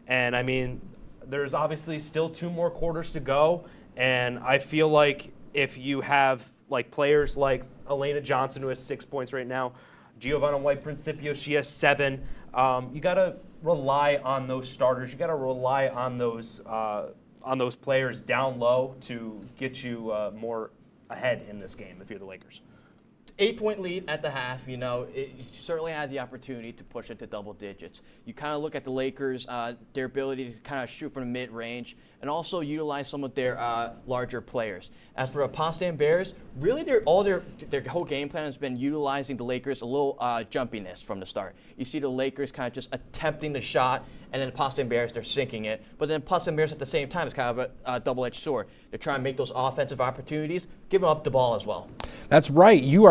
Speaker 2: And I mean, there's obviously still 2 more quarters to go, and I feel like if you have players like Elena Johnson, who has 6 points right now, Giovanna White-Principio, she has 7. You got to rely on those starters. You got to rely on those players down low to get you more ahead in this game if you're the Lakers.
Speaker 3: 8-point lead at the half, you certainly had the opportunity to push it to double digits. You kind of look at the Lakers, their ability to kind of shoot from the mid-range and also utilize some of their larger players. As for the Potsdam Bears, really their whole game plan has been utilizing the Lakers a little jumpiness from the start. You see the Lakers kind of just attempting the shot, and then the Potsdam Bears, they're sinking it. But then Potsdam Bears at the same time is kind of a double-edged sword. They're trying to make those offensive opportunities, give them up the ball as well.
Speaker 1: That's right. You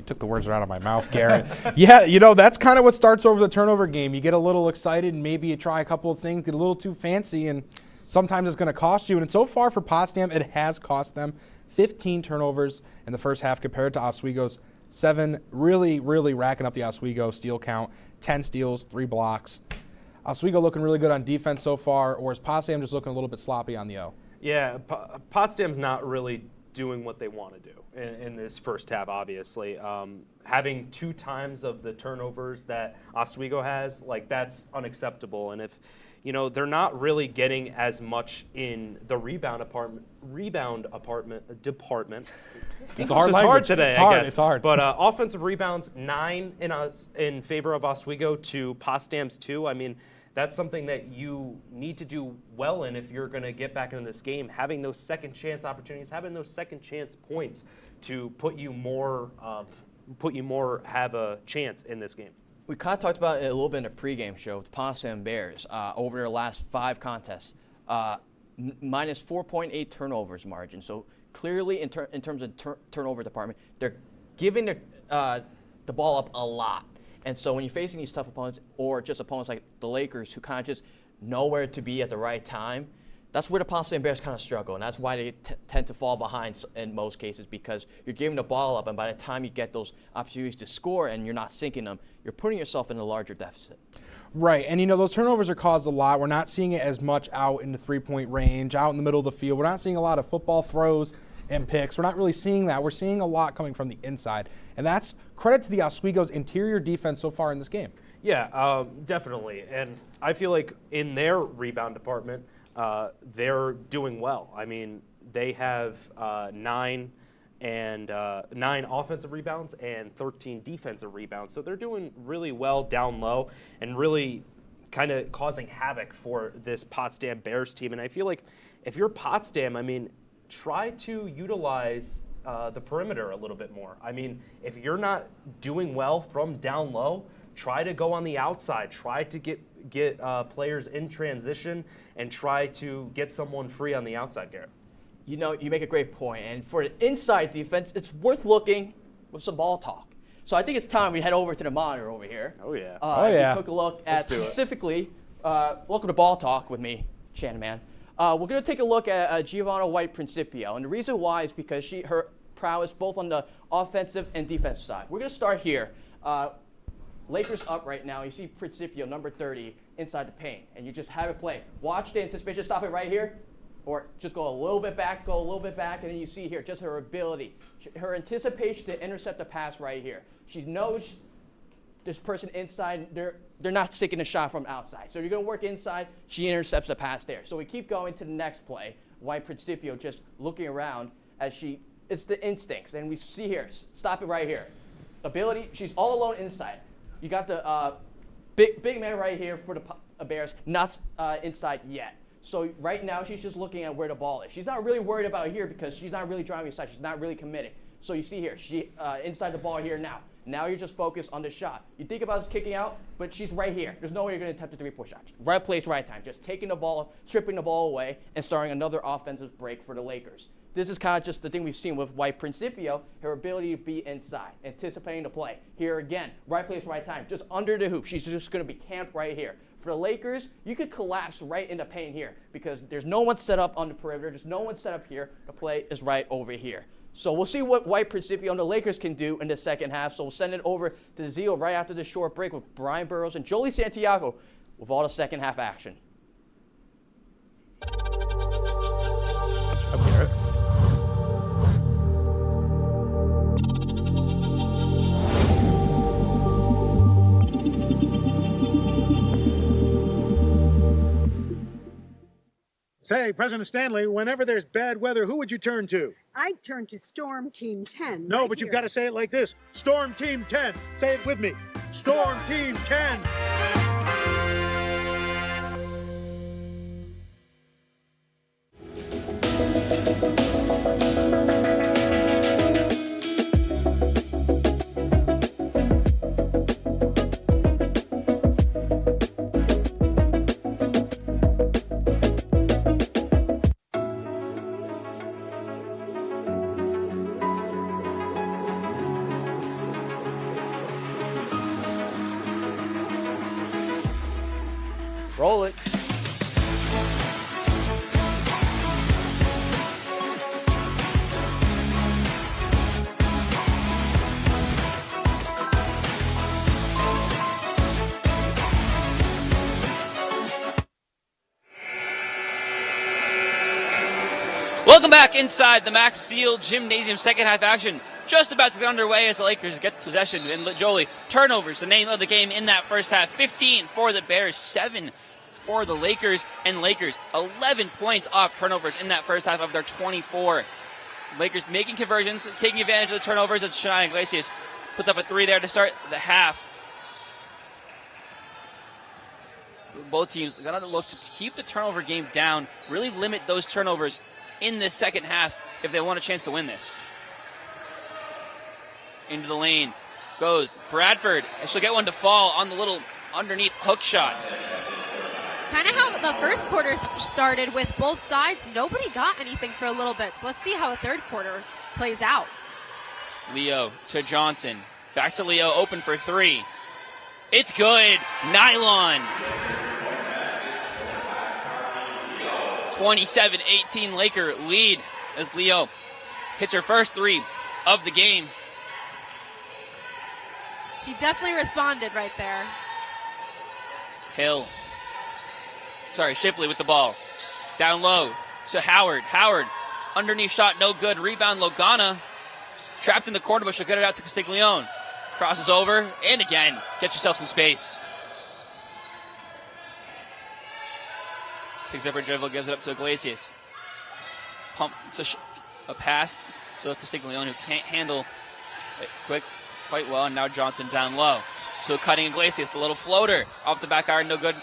Speaker 1: took the words right out of my mouth, Garrett. Yeah, that's kind of what starts over the turnover game. You get a little excited and maybe you try a couple of things, get a little too fancy, and sometimes it's going to cost you. And so far for Potsdam, it has cost them 15 turnovers in the first half compared to Oswego's 7. Really, really racking up the Oswego steal count. 10 steals, 3 blocks. Oswego looking really good on defense so far, or is Potsdam just looking a little bit sloppy on the O?
Speaker 2: Yeah, Potsdam's not really doing what they want to do in this first half, obviously. Having 2 times of the turnovers that Oswego has, that's unacceptable. And if, they're not really getting as much in the rebound department.
Speaker 1: It's hard
Speaker 2: today,
Speaker 1: it's
Speaker 2: I
Speaker 1: hard,
Speaker 2: guess.
Speaker 1: It's hard.
Speaker 2: But offensive rebounds, 9 in favor of Oswego to Potsdam's 2. I mean, that's something that you need to do well in if you're going to get back into this game. Having those second chance opportunities, having those second chance points to put you more have a chance in this game.
Speaker 3: We kind of talked about it a little bit in the pregame show with the Potsdam Bears. Over their last 5 contests, minus 4.8 turnovers margin. So clearly in terms of turnover department, they're giving the ball up a lot. And so when you're facing these tough opponents, or just opponents like the Lakers who kind of just know where to be at the right time, that's where the Potsdam Bears kind of struggle, and that's why they tend to fall behind in most cases, because you're giving the ball up, and by the time you get those opportunities to score and you're not sinking them, you're putting yourself in a larger deficit.
Speaker 1: Right, and those turnovers are caused a lot. We're not seeing it as much out in the three-point range, out in the middle of the field. We're not seeing a lot of football throws and picks. We're not really seeing that. We're seeing a lot coming from the inside, and that's credit to the Oswego's interior defense so far in this game.
Speaker 2: Yeah, definitely, and I feel like in their rebound department, they're doing well. I mean, they have 9 offensive rebounds and 13 defensive rebounds. So they're doing really well down low and really kind of causing havoc for this Potsdam Bears team. And I feel like if you're Potsdam, I mean, try to utilize the perimeter a little bit more. I mean, if you're not doing well from down low, try to go on the outside. Try to get players in transition and try to get someone free on the outside, Garrett.
Speaker 3: You make a great point. And for the inside defense, it's worth looking with some ball talk. So I think it's time we head over to the monitor over here.
Speaker 2: Oh, yeah.
Speaker 3: We took a look at specifically, welcome to Ball Talk with me, Shannon Man. We're going to take a look at Giovanna White-Principio. And the reason why is because her prowess both on the offensive and defensive side. We're going to start here. Lakers up right now. You see Principio, number 30, inside the paint, and you just have it play. Watch the anticipation. Stop it right here, or just go a little bit back, and then you see here just her ability, her anticipation to intercept the pass right here. She knows this person inside, they're not sticking a shot from outside. So you're going to work inside, she intercepts the pass there. So we keep going to the next play. White Principio just looking around as it's the instincts, and we see here, stop it right here. Ability, she's all alone inside. You got the big man right here for the Bears, not inside yet. So right now she's just looking at where the ball is. She's not really worried about here because she's not really driving inside. She's not really committing. So you see here, she inside the ball here now. Now you're just focused on the shot. You think about us kicking out, but she's right here. There's no way you're going to attempt a three-point shot. Right place, right time. Just taking the ball, stripping the ball away, and starting another offensive break for the Lakers. This is kind of just the thing we've seen with White Principio, her ability to be inside, anticipating the play. Here again, right place, right time, just under the hoop. She's just going to be camped right here. For the Lakers, you could collapse right in the paint here because there's no one set up on the perimeter. There's no one set up here. The play is right over here. So we'll see what White Principio and the Lakers can do in the second half. So we'll send it over to Zeal right after this short break with Brian Burrows and Jolie Santiago with all the second half action.
Speaker 2: Up Garrett.
Speaker 5: Say, President Stanley, whenever there's bad weather, who would you turn to?
Speaker 7: I'd turn to Storm Team 10.
Speaker 5: No, but you've got to say it like this. Storm Team 10. Say it with me. Storm Team 10.
Speaker 2: Roll it.
Speaker 12: Welcome back inside the Max Seal Gymnasium second half action. Just about to get underway as the Lakers get possession. And Jolie, turnovers, the name of the game in that first half. 15 for the Bears, 7 for the Lakers. And Lakers, 11 points off turnovers in that first half of their 24. Lakers making conversions, taking advantage of the turnovers as Shania Iglesias puts up a 3 there to start the half. Both teams got to look to keep the turnover game down, really limit those turnovers in this second half if they want a chance to win this. Into the lane goes Bradford, and she'll get one to fall on the little underneath hook shot.
Speaker 13: kind of how the first quarter started with both sides. Nobody got anything for a little bit. So let's see how the third quarter plays out.
Speaker 12: Leo to Johnson. Back to Leo, open for three. It's good. Nylon. 27-18 Laker lead as Leo hits her first three of the game.
Speaker 13: She definitely responded right there.
Speaker 12: Shipley with the ball. Down low to Howard. Howard, underneath shot, no good. Rebound, Logana. Trapped in the corner, but she'll get it out to Castiglione. Crosses over, and again, get yourself some space. Picks up her dribble, gives it up to Iglesias. Pump to a pass to Castiglione, who can't handle it quite well, and now Johnson down low. So cutting Iglesias, the little floater off the back iron, no good.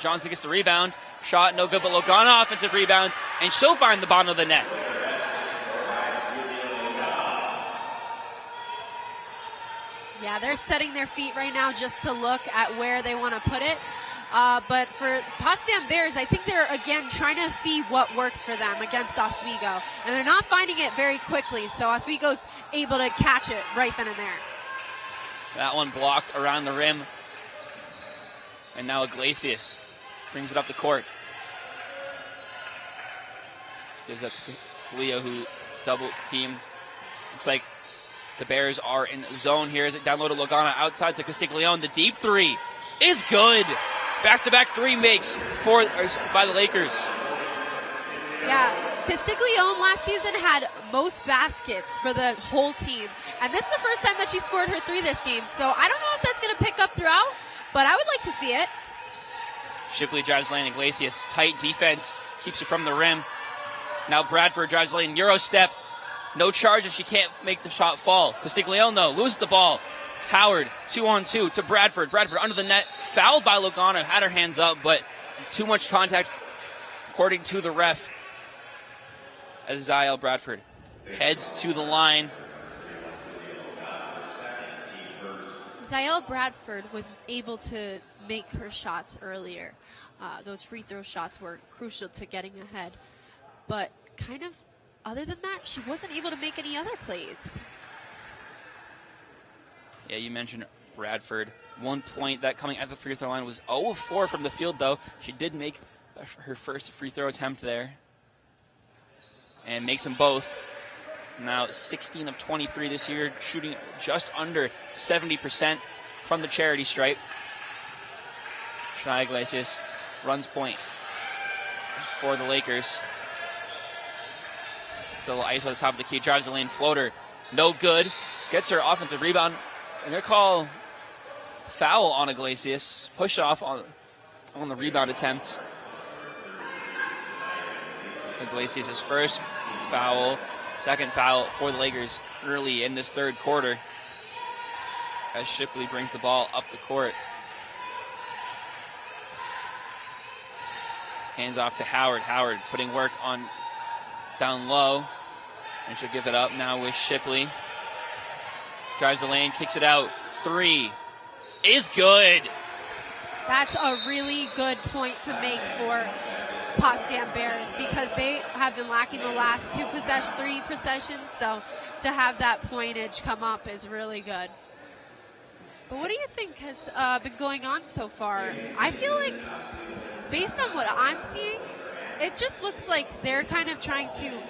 Speaker 12: Johnson gets the rebound. Shot, no good, but Logana offensive rebound, and she'll find the bottom of the net.
Speaker 13: Yeah, they're setting their feet right now just to look at where they want to put it. But for Potsdam Bears, I think they're, again, trying to see what works for them against Oswego. And they're not finding it very quickly, so Oswego's able to catch it right then and there.
Speaker 12: That one blocked around the rim. And now Iglesias brings it up the court. Gives that to Leo, who double teamed. Looks like the Bears are in zone here as it down low to Logana outside to Castiglione. The deep three is good. Back-to-back three makes by the Lakers.
Speaker 13: Yeah, Castiglione last season had most baskets for the whole team. And this is the first time that she scored her three this game. So I don't know if that's going to pick up throughout, but I would like to see it.
Speaker 12: Shipley drives lane. Iglesias, tight defense, keeps her from the rim. Now Bradford drives lane. Euro step. No charge, and she can't make the shot fall. Castiglione, though, loses the ball. Howard, 2-on-2 to Bradford. Bradford under the net, fouled by Logana, had her hands up, but too much contact, according to the ref, as Ziel Bradford heads to the line.
Speaker 13: Ziel Bradford was able to make her shots earlier. Those free throw shots were crucial to getting ahead. But kind of other than that, she wasn't able to make any other plays.
Speaker 12: Yeah, you mentioned Bradford. 1 point that coming at the free throw line was 0 of 4 from the field, though. She did make her first free throw attempt there. And makes them both. Now 16 of 23 this year, shooting just under 70% from the charity stripe. Shai Iglesias runs point for the Lakers. It's a little ice on the top of the key, drives the lane, floater, no good. Gets her offensive rebound. I'm going to call foul on Iglesias. Push off on the rebound attempt. Iglesias' first foul, second foul for the Lakers early in this third quarter as Shipley brings the ball up the court. Hands off to Howard. Howard putting work on down low. And she'll give it up now with Shipley. Drives the lane, kicks it out. Three is good.
Speaker 13: That's a really good point to make for Potsdam Bears because they have been lacking the last three possessions. So to have that pointage come up is really good. But what do you think has been going on so far? I feel like, based on what I'm seeing, it just looks like they're kind of trying to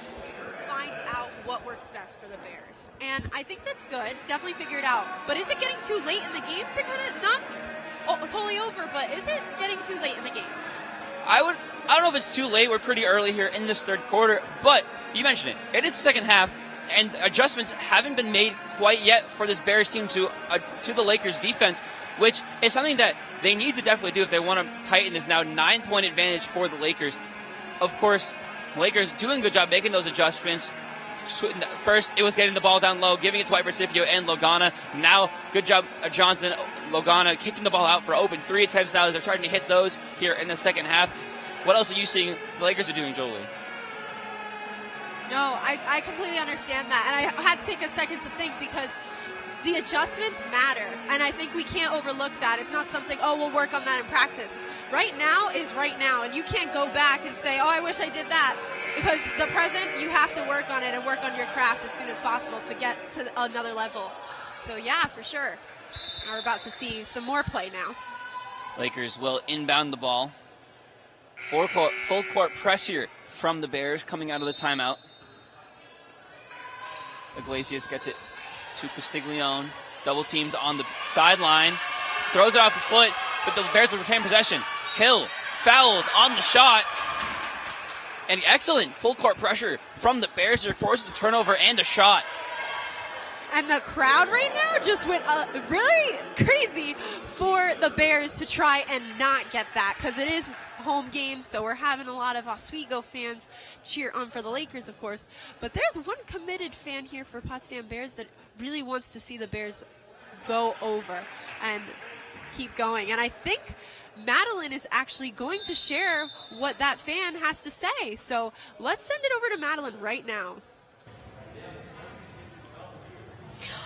Speaker 13: find out what works best for the Bears. And I think that's good. Definitely figure it out. But is it getting too late in the game to kind of not totally over, but is it getting too late in the game?
Speaker 12: I don't know if it's too late. We're pretty early here in this third quarter, but you mentioned it. It is the second half, and adjustments haven't been made quite yet for this Bears team to the Lakers defense, which is something that they need to definitely do if they want to tighten this now 9-point advantage for the Lakers. Of course, Lakers doing a good job making those adjustments. First, it was getting the ball down low, giving it to White Recipio and Logana. Now, good job, Johnson, Logana kicking the ball out for open three attempts now as they're starting to hit those here in the second half. What else are you seeing the Lakers are doing, Jolie?
Speaker 13: No, I completely understand that. And I had to take a second to think because the adjustments matter, and I think we can't overlook that. It's not something, oh, we'll work on that in practice. Right now is right now, and you can't go back and say, oh, I wish I did that, because the present, you have to work on it and work on your craft as soon as possible to get to another level. So yeah, for sure. We're about to see some more play now.
Speaker 12: Lakers will inbound the ball. Full court press here from the Bears coming out of the timeout. Iglesias gets it to Castiglione. Double teamed on the sideline. Throws it off the foot, but the Bears will retain possession. Hill fouled on the shot. And excellent full court pressure from the Bears. They're forced the turnover and a shot.
Speaker 13: And the crowd right now just went really crazy for the Bears to try and not get that, because it is home game, so we're having a lot of Oswego fans cheer on for the Lakers, of course. But there's one committed fan here for Potsdam Bears that really wants to see the Bears go over and keep going. And I think Madeline is actually going to share what that fan has to say. So let's send it over to Madeline right now.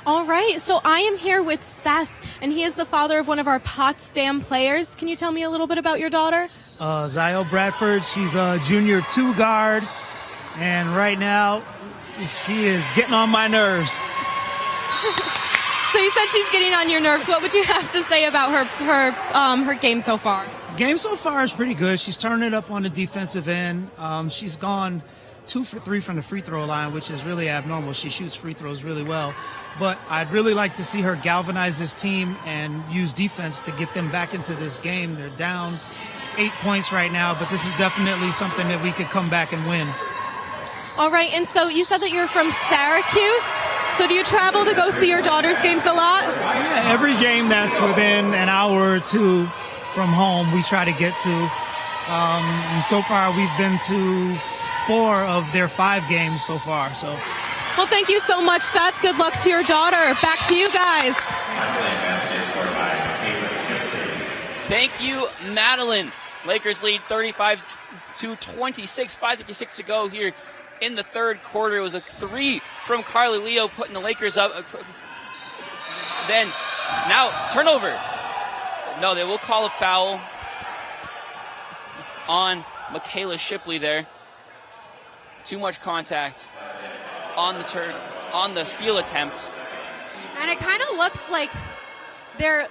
Speaker 18: All right, so I am here with Seth, and he is the father of one of our Potsdam players. Can you tell me a little bit about your daughter?
Speaker 9: Zio Bradford, she's a junior 2 guard, and right now she is getting on my nerves.
Speaker 18: So you said she's getting on your nerves. What would you have to say about her game so far?
Speaker 9: Game so far is pretty good. She's turning it up on the defensive end. She's gone 2 for 3 from the free throw line, which is really abnormal. She shoots free throws really well. But I'd really like to see her galvanize this team and use defense to get them back into this game. They're down 8 points right now, but this is definitely something that we could come back and win.
Speaker 18: All right, and so you said that you're from Syracuse. So do you travel to go see your daughter's games a lot?
Speaker 9: Yeah, every game that's within an hour or two from home, we try to get to. And so far, we've been to 4 of their 5 games so far. So.
Speaker 18: Well, thank you so much, Seth. Good luck to your daughter. Back to you guys.
Speaker 12: Thank you, Madeline. Lakers lead 35-26, 5:56 to go here in the third quarter. It was a 3 from Carly Leo putting the Lakers up. Then, now, turnover. No, they will call a foul on Michaela Shipley there. Too much contact on the steal attempt.
Speaker 13: And it kind of looks like the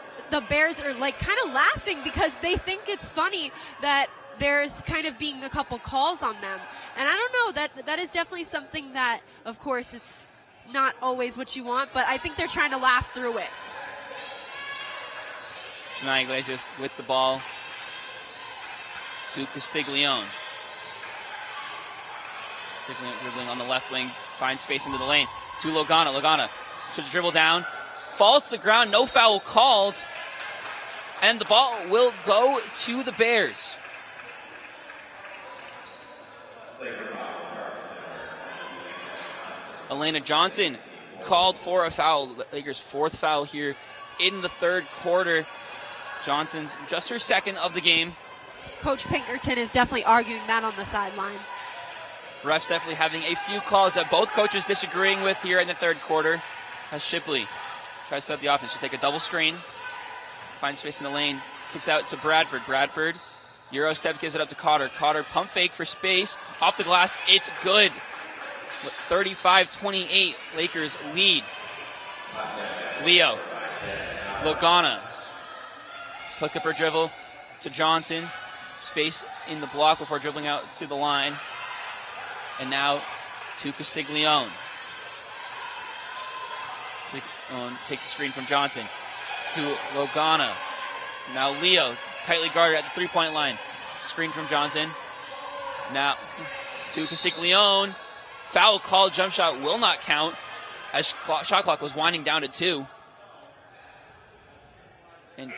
Speaker 13: Bears are like kind of laughing because they think it's funny that there's kind of being a couple calls on them. And I don't know, that is definitely something that, of course, it's not always what you want, but I think they're trying to laugh through it.
Speaker 12: Shania Iglesias with the ball to Castiglione. Castiglione dribbling on the left wing, finds space into the lane to Logana. Logana to the dribble down, falls to the ground, no foul called, and the ball will go to the Bears. Elena Johnson called for a foul. Lakers' 4th foul here in the third quarter. Johnson's just her 2nd of the game.
Speaker 13: Coach Pinkerton is definitely arguing that on the sideline.
Speaker 12: Refs definitely having a few calls that both coaches disagreeing with here in the third quarter. As Shipley tries to set up the offense. She'll take a double screen. Finds space in the lane. Kicks out to Bradford. Bradford, Euro step, gives it up to Cotter. Cotter, pump fake for space. Off the glass, it's good. 35-28, Lakers lead. Leo. Logana. Hooked up her dribble to Johnson. Space in the block before dribbling out to the line. And now to Castiglione. Takes the screen from Johnson to Logana. Now Leo, tightly guarded at the three-point line. Screen from Johnson. Now to Castiglione. Foul called, jump shot will not count as shot clock was winding down to 2. And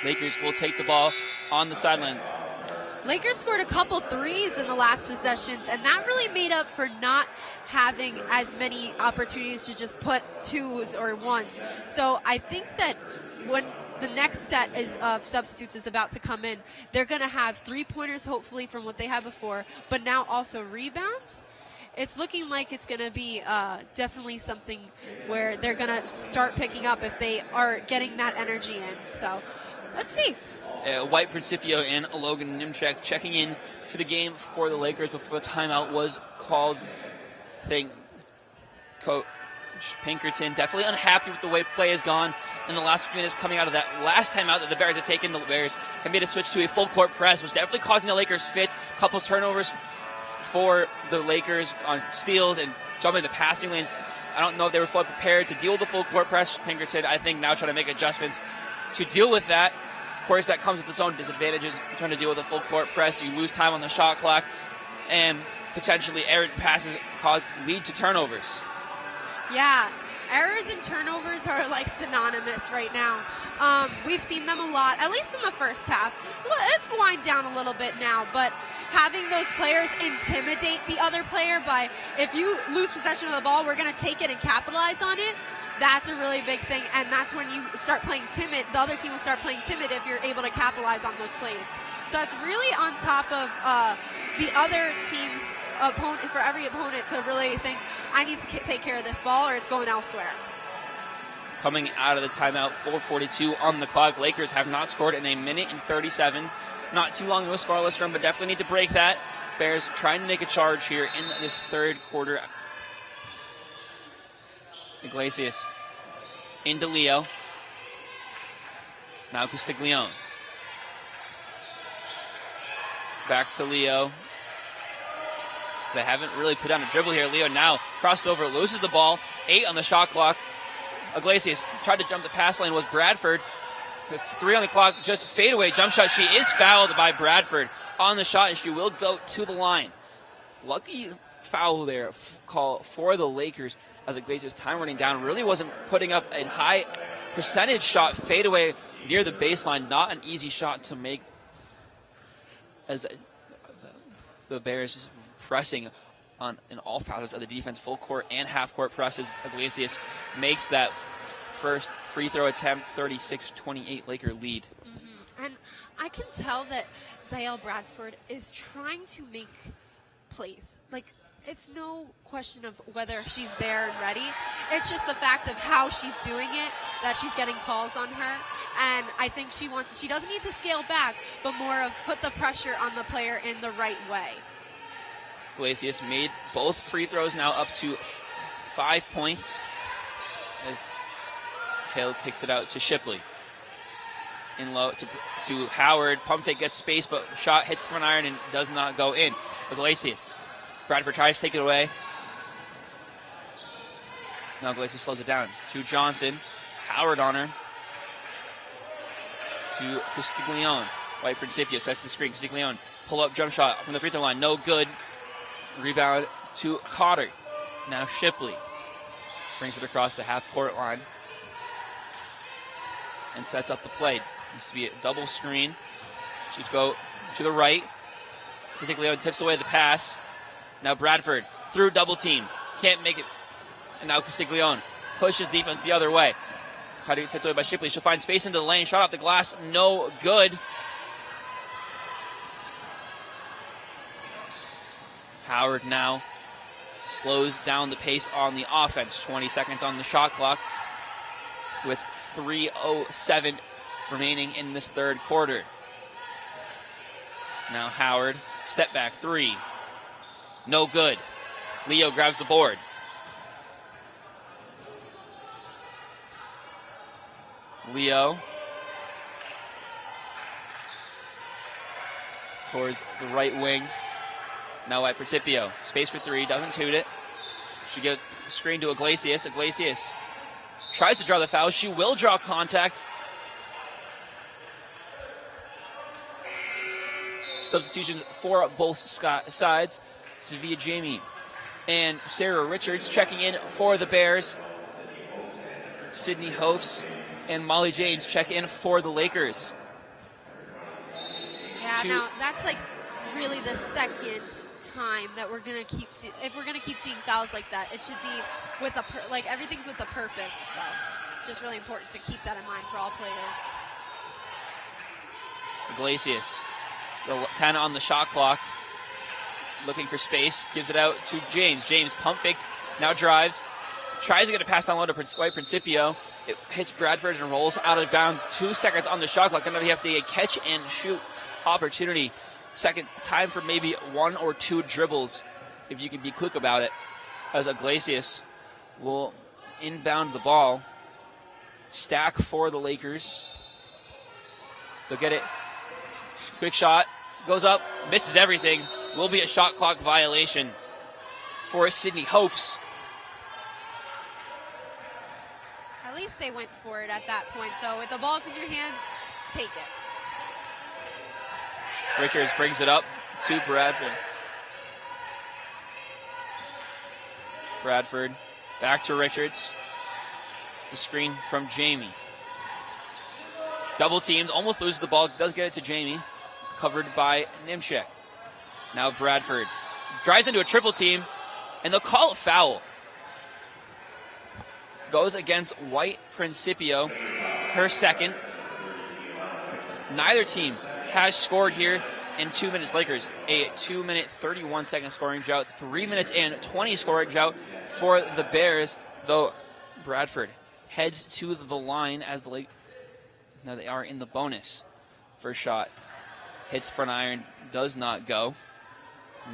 Speaker 12: Lakers will take the ball on the sideline.
Speaker 13: Lakers scored a couple threes in the last possessions, and that really made up for not having as many opportunities to just put 2s or 1s. So I think that when the next set of substitutes is about to come in, they're going to have 3-pointers, hopefully, from what they had before, but now also rebounds. it's looking like it's going to be definitely something where they're going to start picking up if they are getting that energy in. So let's see.
Speaker 12: White Principio and Logan Nimchek checking in to the game for the Lakers before the timeout was called. I think Coach Pinkerton definitely unhappy with the way play has gone in the last few minutes coming out of that last timeout that the Bears had taken. The Bears have made a switch to a full court press, which definitely causing the Lakers fits. A couple turnovers for the Lakers on steals and jumping the passing lanes. I don't know if they were fully prepared to deal with the full court press. Pinkerton, I think, now trying to make adjustments to deal with that. Of course, that comes with its own disadvantages. Trying to deal with a full court press, you lose time on the shot clock, and potentially errant passes lead to turnovers.
Speaker 13: Yeah, errors and turnovers are like synonymous right now. We've seen them a lot, at least in the first half. It's wind down a little bit now, but having those players intimidate the other player by, if you lose possession of the ball, we're going to take it and capitalize on it. That's a really big thing, and that's when you start playing timid. The other team will start playing timid if you're able to capitalize on those plays. So it's really on top of the other team's opponent, for every opponent to really think, I need to take care of this ball or it's going elsewhere.
Speaker 12: Coming out of the timeout, 4:42 on the clock. Lakers have not scored in a minute and 37. Not too long of a scoreless run, but definitely need to break that. Bears trying to make a charge here in this third quarter. Iglesias into Leo. Now Castiglione. Back to Leo. They haven't really put down a dribble here. Leo now crosses over, loses the ball. 8 on the shot clock. Iglesias tried to jump the pass lane, was Bradford. With 3 on the clock, just fadeaway jump shot. She is fouled by Bradford on the shot, and she will go to the line. Lucky foul there, call for the Lakers as Iglesias, time running down, really wasn't putting up a high percentage shot. Fadeaway near the baseline, not an easy shot to make as the Bears pressing in all facets of the defense, full court and half court presses. Iglesias makes that first free throw attempt, 36-28 Laker lead.
Speaker 13: And I can tell that Zael Bradford is trying to make plays. Like, it's no question of whether she's there and ready. It's just the fact of how she's doing it, that she's getting calls on her. And I think she doesn't need to scale back, but more of put the pressure on the player in the right way.
Speaker 12: Iglesias made both free throws, now up to 5 points as Hale kicks it out to Shipley. In low to Howard. Pump fake gets space, but shot hits the front iron and does not go in. Iglesias. Bradford tries to take it away. Now Iglesias slows it down. To Johnson. Howard on her. To Castiglione. White Principio sets the screen. Castiglione. Pull up jump shot from the free throw line. No good. Rebound to Cotter. Now Shipley. Brings it across the half court line. And sets up the play. Needs to be a double screen. She's go to the right. Castiglione tips away the pass. Now Bradford through double team. Can't make it. And now Castiglione pushes defense the other way. Tipped away by Shipley. She'll find space into the lane. Shot off the glass. No good. Howard now slows down the pace on the offense. 20 seconds on the shot clock with 3:07 remaining in this third quarter. Now Howard, step back 3. No good. Leo grabs the board. Leo towards the right wing. Now White Principio. Space for 3, doesn't toot it. She gets screen to Iglesias. Iglesias tries to draw the foul. She will draw contact. Substitutions for both sides. Sevilla Jamie and Sarah Richards checking in for the Bears. Sydney Hofs and Molly James check in for the Lakers.
Speaker 13: Yeah, now that's like really the second time that we're gonna keep if we're gonna keep seeing fouls like that, it should be with like everything's with a purpose. So it's just really important to keep that in mind for all players.
Speaker 12: Iglesias, the 10 on the shot clock. looking for space, gives it out to James. James pump fake, now drives, tries to get a pass down low to White Principio. It hits Bradford and rolls out of bounds. 2 seconds on the shot clock. Going to have to catch and shoot opportunity. Second time for maybe 1 or 2 dribbles, if you can be quick about it, as Iglesias will inbound the ball. Stack for the Lakers. So get it. Quick shot. Goes up. Misses everything. Will be a shot clock violation for Sydney Hofs.
Speaker 13: At least they went for it at that point, though. With the ball's in your hands, take it.
Speaker 12: Richards brings it up to Bradford. Bradford back to Richards. The screen from Jamie. Double teamed, almost loses the ball, does get it to Jamie. Covered by Nimchek. Now Bradford drives into a triple team, and they'll call a foul. Goes against White Principio, her second. Neither team has scored here in 2 minutes. Lakers, a 2-minute, 31-second scoring drought. 3 minutes and 20 scoring drought for the Bears, though Bradford heads to the line as the Lakers. Now they are in the bonus. First shot hits front iron, does not go.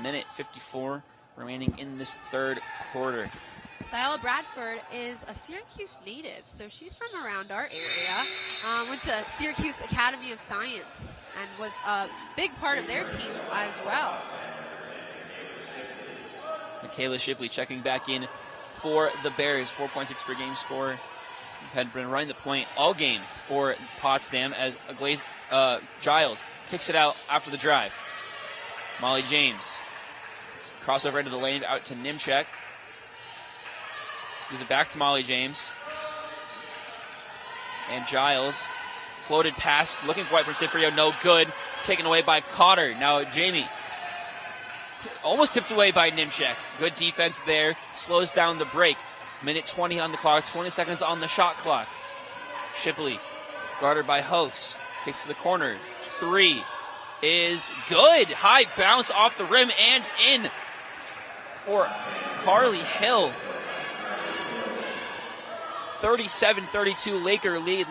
Speaker 12: Minute 54 remaining in this third quarter.
Speaker 13: Syala Bradford is a Syracuse native, so she's from around our area. Went to Syracuse Academy of Science and was a big part of their team as well.
Speaker 12: Michaela Shipley checking back in for the Bears. 4.6 per game score. Had been running the point all game for Potsdam as Giles kicks it out after the drive. Molly James. Crossover into the lane out to Nimchek. Gives it back to Molly James. And Giles floated past, looking for White Principio, no good. Taken away by Cotter. Now Jamie. Almost tipped away by Nimchek. Good defense there. Slows down the break. Minute 20 on the clock, 20 seconds on the shot clock. Shipley, guarded by Hofs, kicks to the corner. 3 is good. High bounce off the rim and in for Carly Hill. 37-32 Laker lead.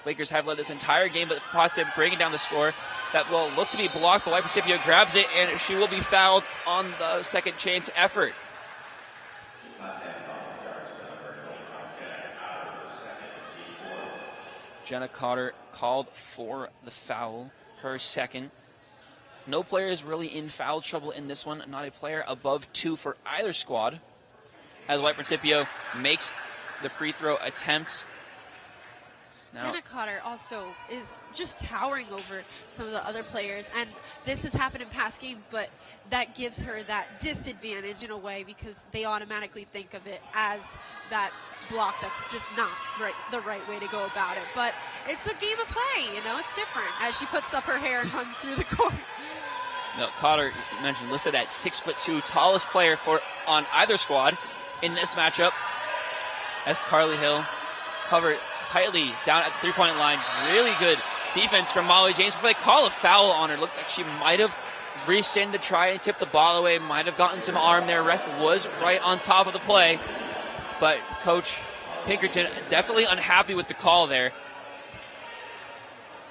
Speaker 12: Lakers have led this entire game, but Potsdam breaking down the score. That will look to be blocked, but White Principio grabs it, and she will be fouled on the second chance effort. Jenna Cotter called for the foul, her second. No player is really in foul trouble in this one. Not a player above 2 for either squad. As White Principio makes the free throw attempt. Now,
Speaker 13: Jenna Cotter also is just towering over some of the other players, and this has happened in past games, but that gives her that disadvantage in a way because they automatically think of it as that block that's just not the right way to go about it. But it's a game of play, you know, it's different as she puts up her hair and runs through the court.
Speaker 12: No, Cotter, you mentioned, listed at 6'2", tallest player on either squad in this matchup, as Carly Hill covered tightly down at the three-point line. Really good defense from Molly James before they call a foul on her. Looked like she might have reached in to try and tip the ball away, might have gotten some arm there. Ref was right on top of the play, but Coach Pinkerton definitely unhappy with the call there.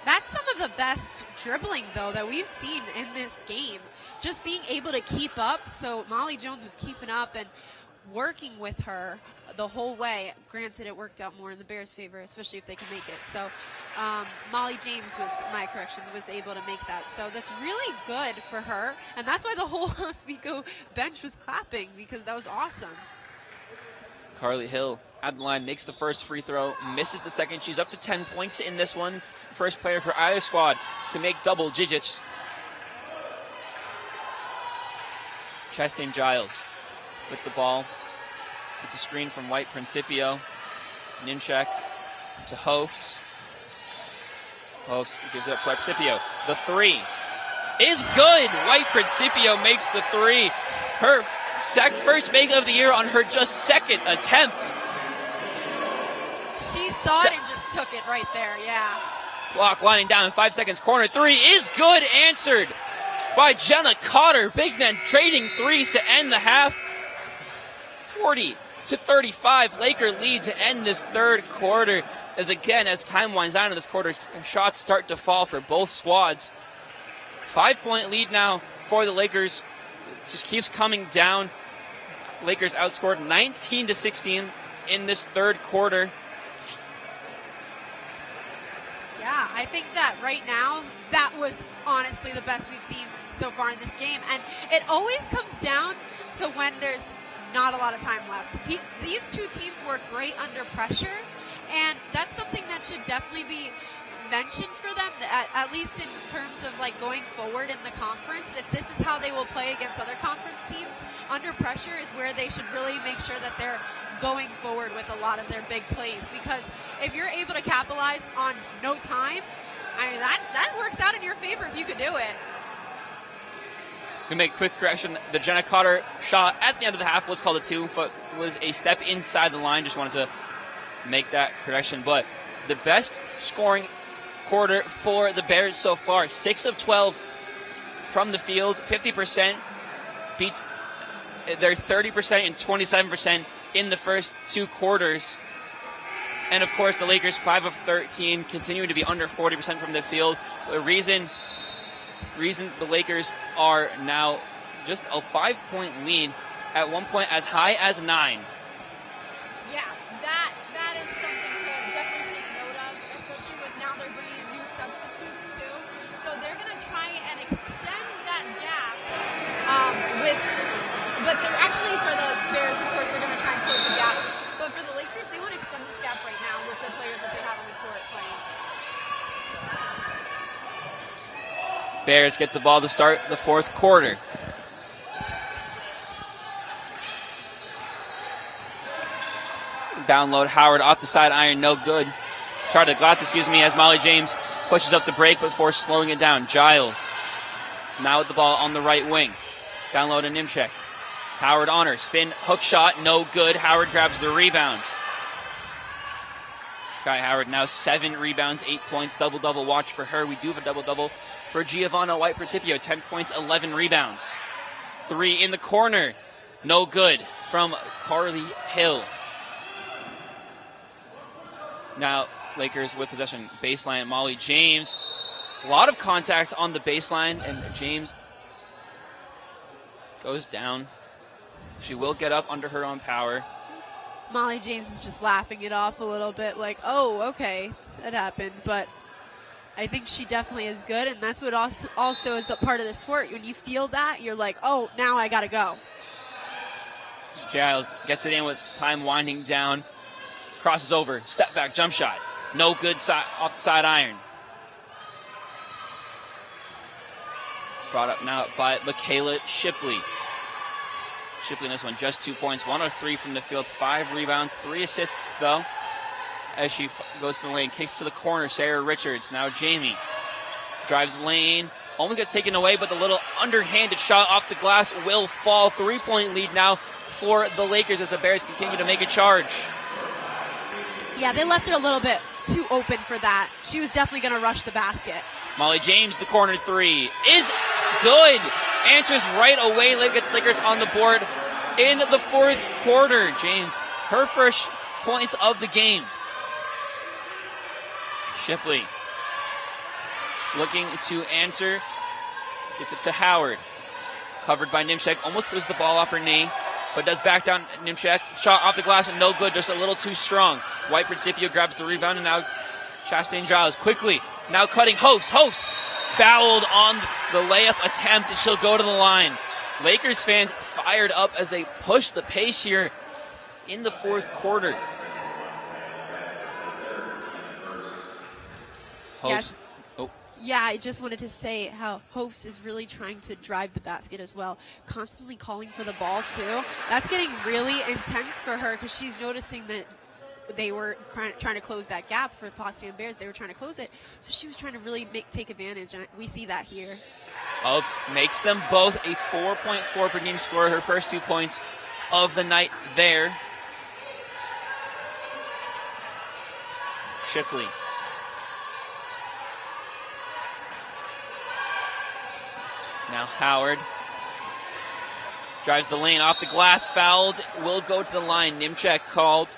Speaker 13: That's some of the best dribbling, though, that we've seen in this game. Just being able to keep up. So Molly Jones was keeping up and working with her the whole way. Granted, it worked out more in the Bears' favor, especially if they can make it. So Molly James was able to make that. So that's really good for her. And that's why the whole Oswego bench was clapping, because that was awesome.
Speaker 12: Carly Hill at the line, makes the first free throw, misses the second. She's up to 10 points in this one. First player for either squad to make double digits. Chastain Giles with the ball. It's a screen from White Principio. Nimchek to Hofs. Hofs gives it up to White Principio. The 3 is good. White Principio makes the 3. Her first make of the year on her just second attempt.
Speaker 13: She saw it and just took it right there, yeah.
Speaker 12: Clock winding down, 5 seconds. Corner three is good, answered by Jenna Cotter. Big men trading threes to end the half. 40-35, Laker lead to end this third quarter. As time winds down in this quarter, shots start to fall for both squads. 5-point lead now for the Lakers. Just keeps coming down. Lakers outscored 19-16 in this third quarter.
Speaker 13: Yeah, I think that right now, that was honestly the best we've seen so far in this game. And it always comes down to when there's not a lot of time left. These two teams work great under pressure, and that's something that should definitely be mentioned for them, at least in terms of like going forward in the conference. If this is how they will play against other conference teams, under pressure is where they should really make sure that they're going forward with a lot of their big plays, because if you're able to capitalize on no time, I mean, that works out in your favor if you could do it.
Speaker 12: We make quick correction. The Jenna Cotter shot at the end of the half was called a 2-foot, was a step inside the line. Just wanted to make that correction. But the best scoring quarter for the Bears so far, 6 of 12 from the field, 50%, beats their 30% and 27% in the first two quarters. And of course, the Lakers 5 of 13, continuing to be under 40% from the field. The reason the Lakers are now just a 5-point lead, at one point as high as 9.
Speaker 13: Yeah, that is something to definitely take note of, especially with now they're bringing in new substitutes too. So they're going to try and extend that gap but they're actually, for the Bears, of course, they're going to try and close the gap. But for the Lakers, they want to extend this gap right now with the players that they have on the court playing.
Speaker 12: Bears get the ball to start the fourth quarter. Download Howard off the side iron, no good. Shot to the glass, as Molly James pushes up the break before slowing it down. Giles now with the ball on the right wing. Download to Nimchek. Howard on her, spin, hook shot, no good. Howard grabs the rebound. Sky Howard now 7 rebounds, 8 points, double-double watch for her. We do have a double-double for Giovanna White-Percipio, 10 points, 11 rebounds. 3 in the corner, no good from Carly Hill. Now Lakers with possession, baseline, Molly James. A lot of contact on the baseline, and James goes down. She will get up under her own power.
Speaker 13: Molly James is just laughing it off a little bit, like, oh, okay, that happened. But I think she definitely is good, and that's what also is a part of the sport. When you feel that, you're like, oh, now I got to go.
Speaker 12: Giles gets it in with time winding down. Crosses over, step back, jump shot. No good, off the side iron. Brought up now by Michaela Shipley. Shipley in this one, just 2 points, 1 of 3 from the field, 5 rebounds, 3 assists though. As she goes to the lane, kicks to the corner, Sarah Richards. Now Jamie drives the lane, almost got taken away, but the little underhanded shot off the glass will fall. 3-point lead now for the Lakers as the Bears continue to make a charge.
Speaker 13: Yeah, they left her a little bit too open for that. She was definitely going to rush the basket.
Speaker 12: Molly James, the corner 3 is good. Answers right away. Lakers on the board in the fourth quarter. James, her first points of the game. Shipley looking to answer. Gets it to Howard. Covered by Nimchek. Almost puts the ball off her knee, but does back down Nimchek. Shot off the glass and no good. Just a little too strong. White-Percipio grabs the rebound, and now Chastain Giles quickly. Now cutting Host fouled on the layup attempt, and she'll go to the line. Lakers fans fired up as they push the pace here in the fourth quarter. Host.
Speaker 13: Yes.
Speaker 12: Oh.
Speaker 13: Yeah, I just wanted to say how Host is really trying to drive the basket as well, constantly calling for the ball too. That's getting really intense for her because she's noticing that they were trying to close that gap for Potsdam Bears. They were trying to close it, so she was trying to really take advantage, and we see that here.
Speaker 12: Oaks makes them both a 4.4 per game score, her first 2 points of the night there. Shipley Now Howard drives the lane off the glass, fouled, will go to the line. Nimchek called.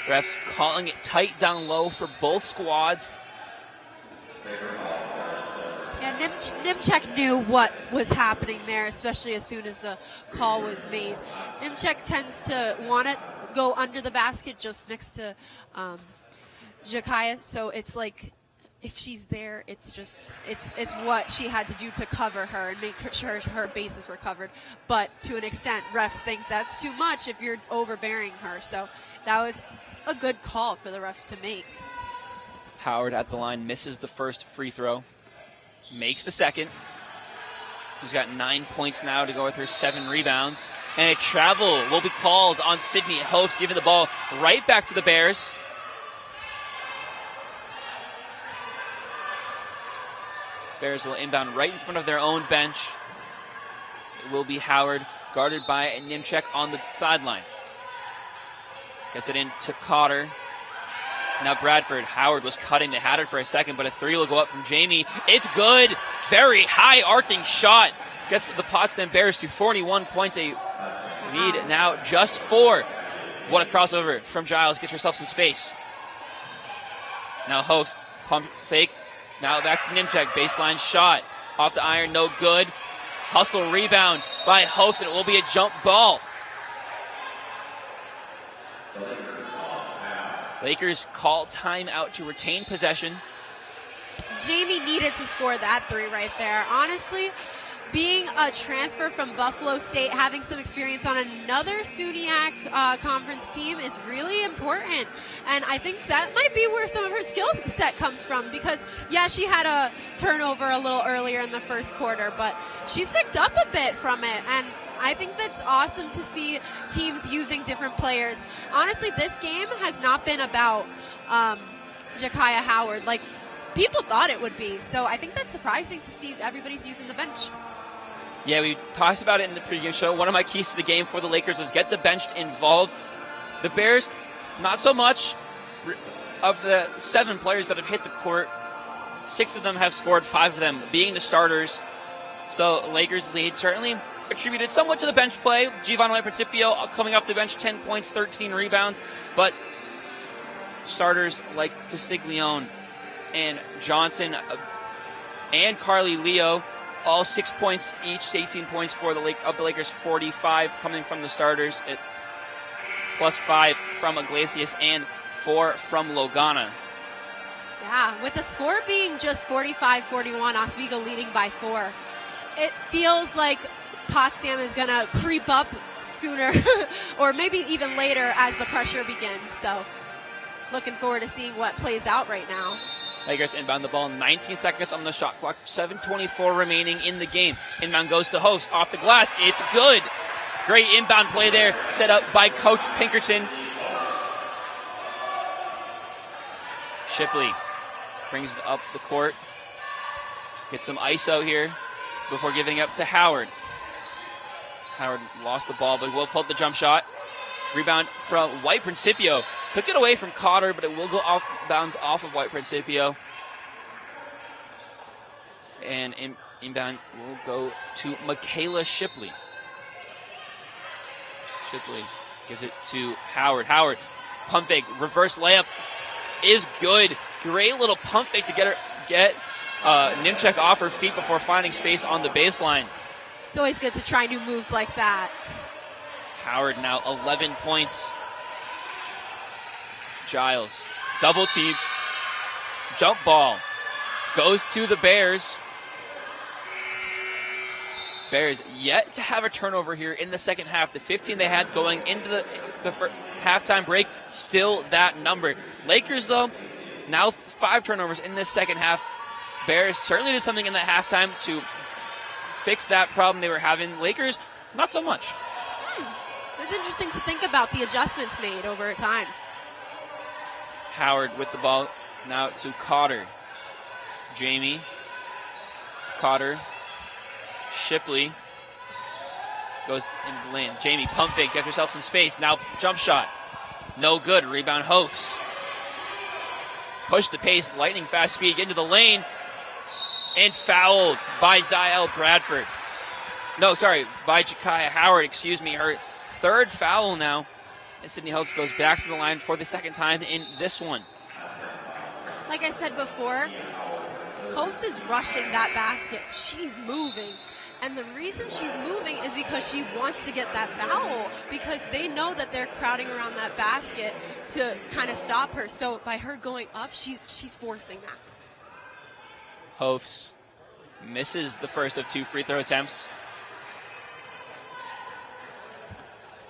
Speaker 12: Refs calling it tight down low for both squads.
Speaker 13: Yeah, Nimchek knew what was happening there, especially as soon as the call was made. Nimchek tends to want to go under the basket just next to Jakaya, so it's like if she's there, it's what she had to do to cover her and make sure her bases were covered. But to an extent, refs think that's too much if you're overbearing her. So that was a good call for the refs to make.
Speaker 12: Howard at the line misses the first free throw, makes the second. She's got 9 points now to go with her 7 rebounds. And a travel will be called on Sydney Host, giving the ball right back to the Bears. Bears will inbound right in front of their own bench. It will be Howard, guarded by Nimchek on the sideline. Gets it in to Cotter. Now Bradford. Howard was cutting. They had it for a second, but a 3 will go up from Jamie. It's good. Very high arcing shot. Gets the Potsdam Bears to 41 points. A lead now just 4. What a crossover from Giles. Gets herself some space. Now Host. Pump fake. Now back to Nimchek. Baseline shot. Off the iron. No good. Hustle rebound by Host, and it will be a jump ball. Lakers call timeout to retain possession.
Speaker 13: Jamie needed to score that 3 right there. Honestly, being a transfer from Buffalo State, having some experience on another SUNY conference team is really important. And I think that might be where some of her skill set comes from because, yeah, she had a turnover a little earlier in the first quarter, but she's picked up a bit from it. And I think that's awesome to see teams using different players. Honestly, this game has not been about Jakaya Howard like people thought it would be. So I think that's surprising to see everybody's using the bench.
Speaker 12: Yeah, we talked about it in the pregame show. One of my keys to the game for the Lakers was get the bench involved. The Bears, not so much. Of the 7 players that have hit the court, 6 of them have scored, 5 of them being the starters. So Lakers lead certainly attributed somewhat to the bench play. Giovanni Principio coming off the bench, 10 points, 13 rebounds. But starters like Castiglione and Johnson and Carly Leo, all 6 points each, 18 points for the Lakers, 45 coming from the starters, plus 5 from Iglesias and 4 from Logana.
Speaker 13: Yeah, with the score being just 45-41, Oswego leading by 4, it feels like Potsdam is going to creep up sooner or maybe even later as the pressure begins. So looking forward to seeing what plays out right now.
Speaker 12: Lakers inbound the ball, 19 seconds on the shot clock, 7:24 remaining in the game. Inbound goes to Host, off the glass, it's good. Great inbound play there, set up by Coach Pinkerton. Shipley brings it up the court, gets some ISO here before giving up to Howard. Howard lost the ball, but will pull the jump shot. Rebound from White Principio. Took it away from Cotter, but it will go off bounds off of White Principio. And inbound will go to Michaela Shipley. Shipley gives it to Howard. Howard, pump fake, reverse layup is good. Great little pump fake to get Nimchek off her feet before finding space on the baseline.
Speaker 13: It's always good to try new moves like that.
Speaker 12: Howard now 11 points. Giles, double teamed. Jump ball goes to the Bears. Bears yet to have a turnover here in the second half. The 15 they had going into the halftime break, still that number. Lakers, though, now 5 turnovers in this second half. Bears certainly did something in that halftime to fix that problem they were having. Lakers, not so much.
Speaker 13: It's interesting to think about the adjustments made over time.
Speaker 12: Howard with the ball now to Cotter. Jamie, Cotter, Shipley goes into the lane. Jamie, pump fake, gets herself some space. Now jump shot, no good. Rebound Hosts. Push the pace, lightning fast speed into the lane. and fouled by Zyel Bradford. No, sorry, by Jakaya Howard, excuse me. Her third foul now. And Sydney Hopes goes back to the line for the second time in this one.
Speaker 13: Like I said before, Hopes is rushing that basket. She's moving. And the reason she's moving is because she wants to get that foul, because they know that they're crowding around that basket to kind of stop her. So by her going up, she's forcing that.
Speaker 12: Hopes misses the first of 2 free throw attempts.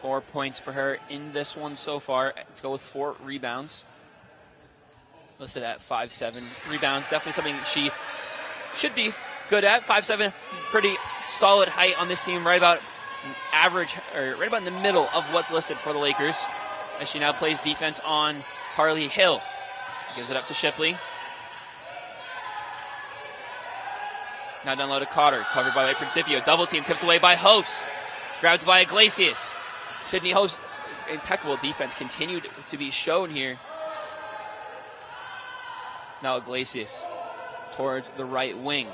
Speaker 12: 4 points for her in this one so far. To go with 4 rebounds. Listed at 5'7". Rebounds, definitely something she should be good at. 5'7", pretty solid height on this team, right about average, or right about in the middle of what's listed for the Lakers. As she now plays defense on Carly Hill. Gives it up to Shipley. Now down low to Cotter, covered by Principio. Double team, tipped away by Hopes. Grabbed by Iglesias. Sydney Hopes, impeccable defense continued to be shown here. Now Iglesias towards the right wing.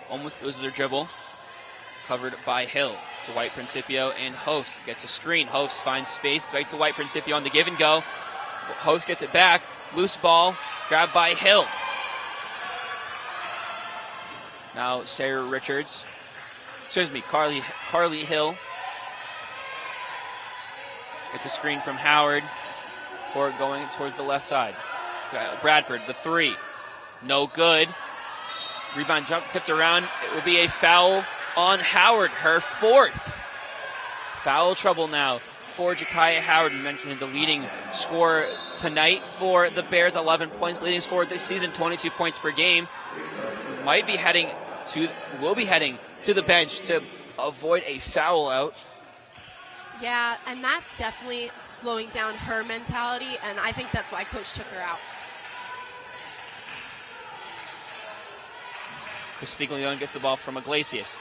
Speaker 12: Almost loses her dribble. Covered by Hill to White Principio, and Hopes gets a screen. Hopes finds space right to White Principio on the give and go. Hopes gets it back. Loose ball, grabbed by Hill. Now Sarah Richards. Excuse me, Carly Hill. It's a screen from Howard for going towards the left side. Bradford, the 3. No good. Rebound jump tipped around. It will be a foul on Howard, her 4th. Foul trouble now for Jakaya Howard. We mentioned the leading scorer tonight for the Bears, 11 points. Leading scorer this season, 22 points per game. Will be heading to the bench to avoid a foul out.
Speaker 13: Yeah, and that's definitely slowing down her mentality, and I think that's why Coach took her out.
Speaker 12: Castiglione gets the ball from Iglesias.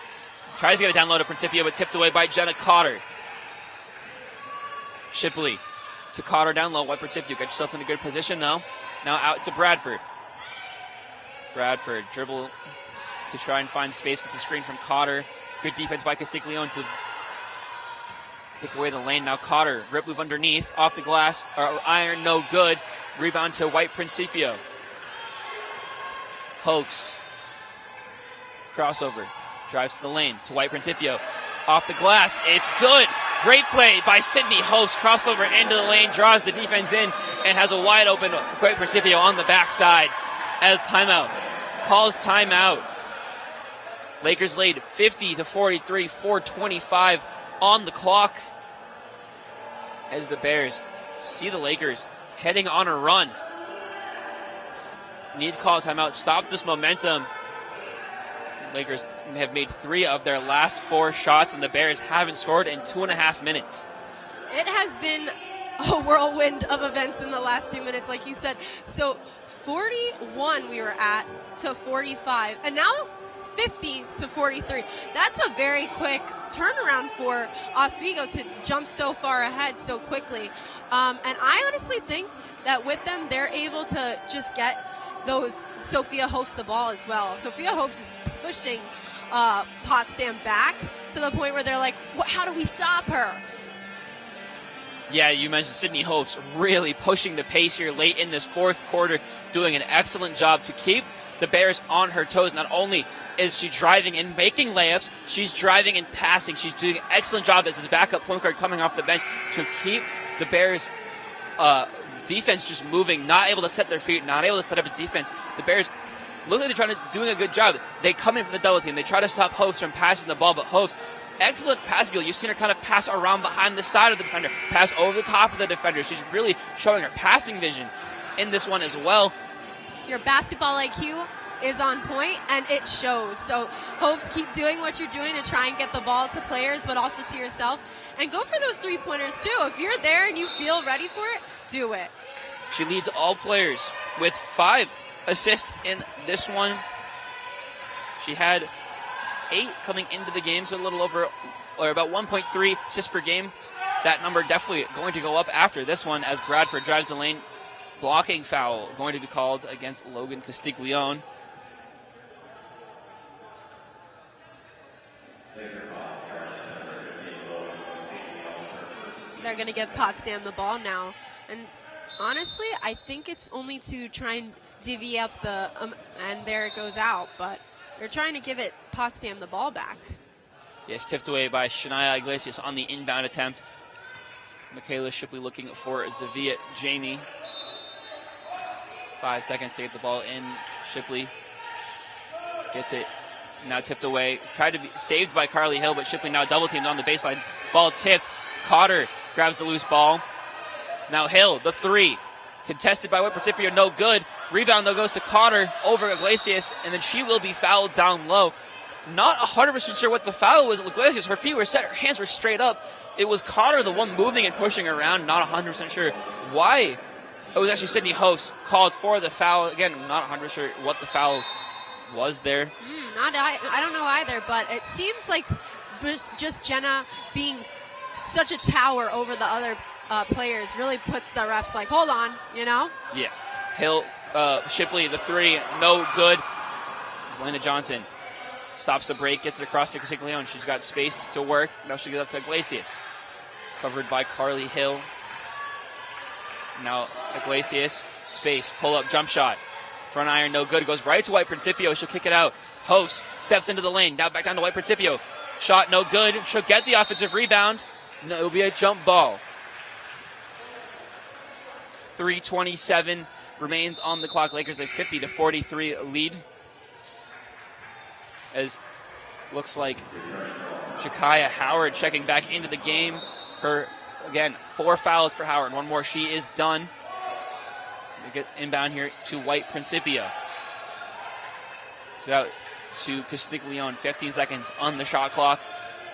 Speaker 12: Tries to get it down low to Principio, but tipped away by Jenna Cotter. Shipley to Cotter down low. White Principio, got yourself in a good position though. Now out to Bradford. Bradford dribble to try and find space, gets a screen from Cotter. Good defense by Castiglione to take away the lane. Now Cotter, grip move underneath, off the glass, or iron, no good. Rebound to White Principio. Hopes. Crossover, drives to the lane to White Principio. Off the glass, it's good. Great play by Sydney Hopes. Crossover into the lane, draws the defense in, and has a wide open White Principio on the backside. As timeout, calls timeout. Lakers lead 50-43, 4:25 on the clock. As the Bears see the Lakers heading on a run. Need to call a timeout, stop this momentum. Lakers have made 3 of their last 4 shots, and the Bears haven't scored in 2.5 minutes.
Speaker 13: It has been a whirlwind of events in the last 2 minutes, like you said. So 41 we were at to 45, and now 50 to 43. That's a very quick turnaround for Oswego to jump so far ahead so quickly. And I honestly think that with them, they're able to just get those Sophia Hopes the ball as well. Sophia Hopes is pushing Potsdam back to the point where they're like, how do we stop her?
Speaker 12: Yeah, you mentioned Sydney Hopes really pushing the pace here late in this 4th quarter, doing an excellent job to keep the Bears on her toes. Not only is she driving and making layups, she's driving and passing. She's doing an excellent job as his backup point guard coming off the bench to keep the Bears defense just moving, not able to set their feet, not able to set up a defense. The Bears look like they're doing a good job. They come in from the double team. They try to stop Hopes from passing the ball, but Hopes, excellent pass skill. You've seen her kind of pass around behind the side of the defender, pass over the top of the defender. She's really showing her passing vision in this one as well.
Speaker 13: Your basketball IQ is on point, and it shows. So Hopes, keep doing what you're doing to try and get the ball to players, but also to yourself. And go for those 3-pointers too. If you're there and you feel ready for it, do it.
Speaker 12: She leads all players with 5 assists in this one. She had 8 coming into the game, so a little over, or about 1.3 assists per game. That number definitely going to go up after this one as Bradford drives the lane. Blocking foul going to be called against Logan Castiglione.
Speaker 13: are going to give Potsdam the ball now. And honestly, I think it's only to try and divvy up the, and there it goes out. But they're trying to give it Potsdam the ball back.
Speaker 12: Yes, tipped away by Shania Iglesias on the inbound attempt. Michaela Shipley looking for Zavia Jamie. 5 seconds to get the ball in. Shipley gets it. Now tipped away. Tried to be saved by Carly Hill, but Shipley now double teamed on the baseline. Ball tipped. Cotter grabs the loose ball. Now Hill, the three. Contested by Whit Principio, no good. Rebound, though, goes to Cotter over Iglesias, and then she will be fouled down low. Not 100% sure what the foul was. Iglesias, her feet were set, her hands were straight up. It was Cotter, the one moving and pushing around. Not 100% sure why. It was actually Sydney Host called for the foul. Again, not 100% sure what the foul was there.
Speaker 13: I don't know either, but it seems like just Jenna being such a tower over the other players really puts the refs like, hold on, you know?
Speaker 12: Yeah. Hill, Shipley, the three, no good. Elena Johnson stops the break, gets it across to Castiglione. She's got space to work. Now she gets up to Iglesias. Covered by Carly Hill. Now Iglesias, space, pull up, jump shot. Front iron, no good. Goes right to White Principio. She'll kick it out. Host steps into the lane. Now back down to White Principio. Shot, no good. She'll get the offensive rebound. No, it'll be a jump ball. 3:27 remains on the clock. Lakers a 50-43 lead. As looks like Jakaya Howard checking back into the game. Her, again, 4 fouls for Howard. One more, she is done. We get inbound here to White Principio. It's out to Castiglione. 15 seconds on the shot clock.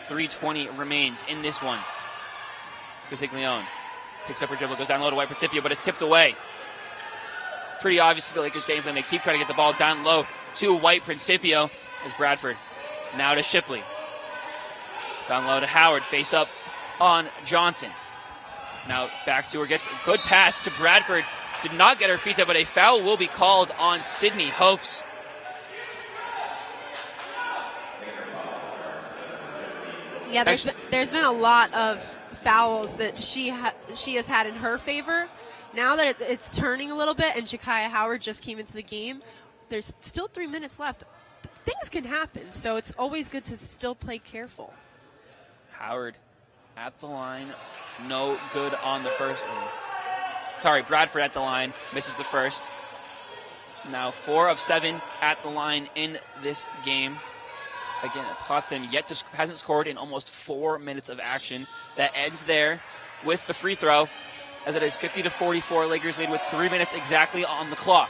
Speaker 12: 3:20 remains in this one. Castiglione picks up her dribble, goes down low to White Principio, but it's tipped away. Pretty obviously the Lakers game plan. They keep trying to get the ball down low to White Principio as Bradford. Now to Shipley. Down low to Howard. Face up on Johnson. Now back to her. Gets a good pass to Bradford. Did not get her feet up, but a foul will be called on Sydney Hopes.
Speaker 13: Yeah, there's been a lot of fouls that she has had in her favor. Now that it's turning a little bit and Jakaya Howard just came into the game, there's still 3 minutes left. Things can happen, so it's always good to still play careful.
Speaker 12: Howard at the line. No good on the first one. Sorry, Bradford at the line. Misses the first. Now 4 of 7 at the line in this game. Again, Potsdam hasn't scored in almost 4 minutes of action. That ends there with the free throw, as it is 50-44. Lakers lead with 3 minutes exactly on the clock.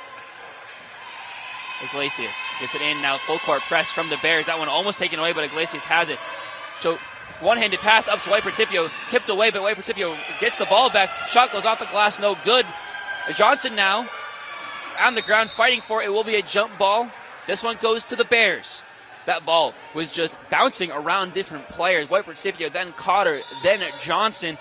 Speaker 12: Iglesias gets it in now. Full court press from the Bears. That one almost taken away, but Iglesias has it. So one-handed pass up to White Principio. Tipped away, but White Principio gets the ball back. Shot goes off the glass. No good. Johnson now on the ground fighting for it. It will be a jump ball. This one goes to the Bears. That ball was just bouncing around different players. White Principio, then Cotter, then Johnson.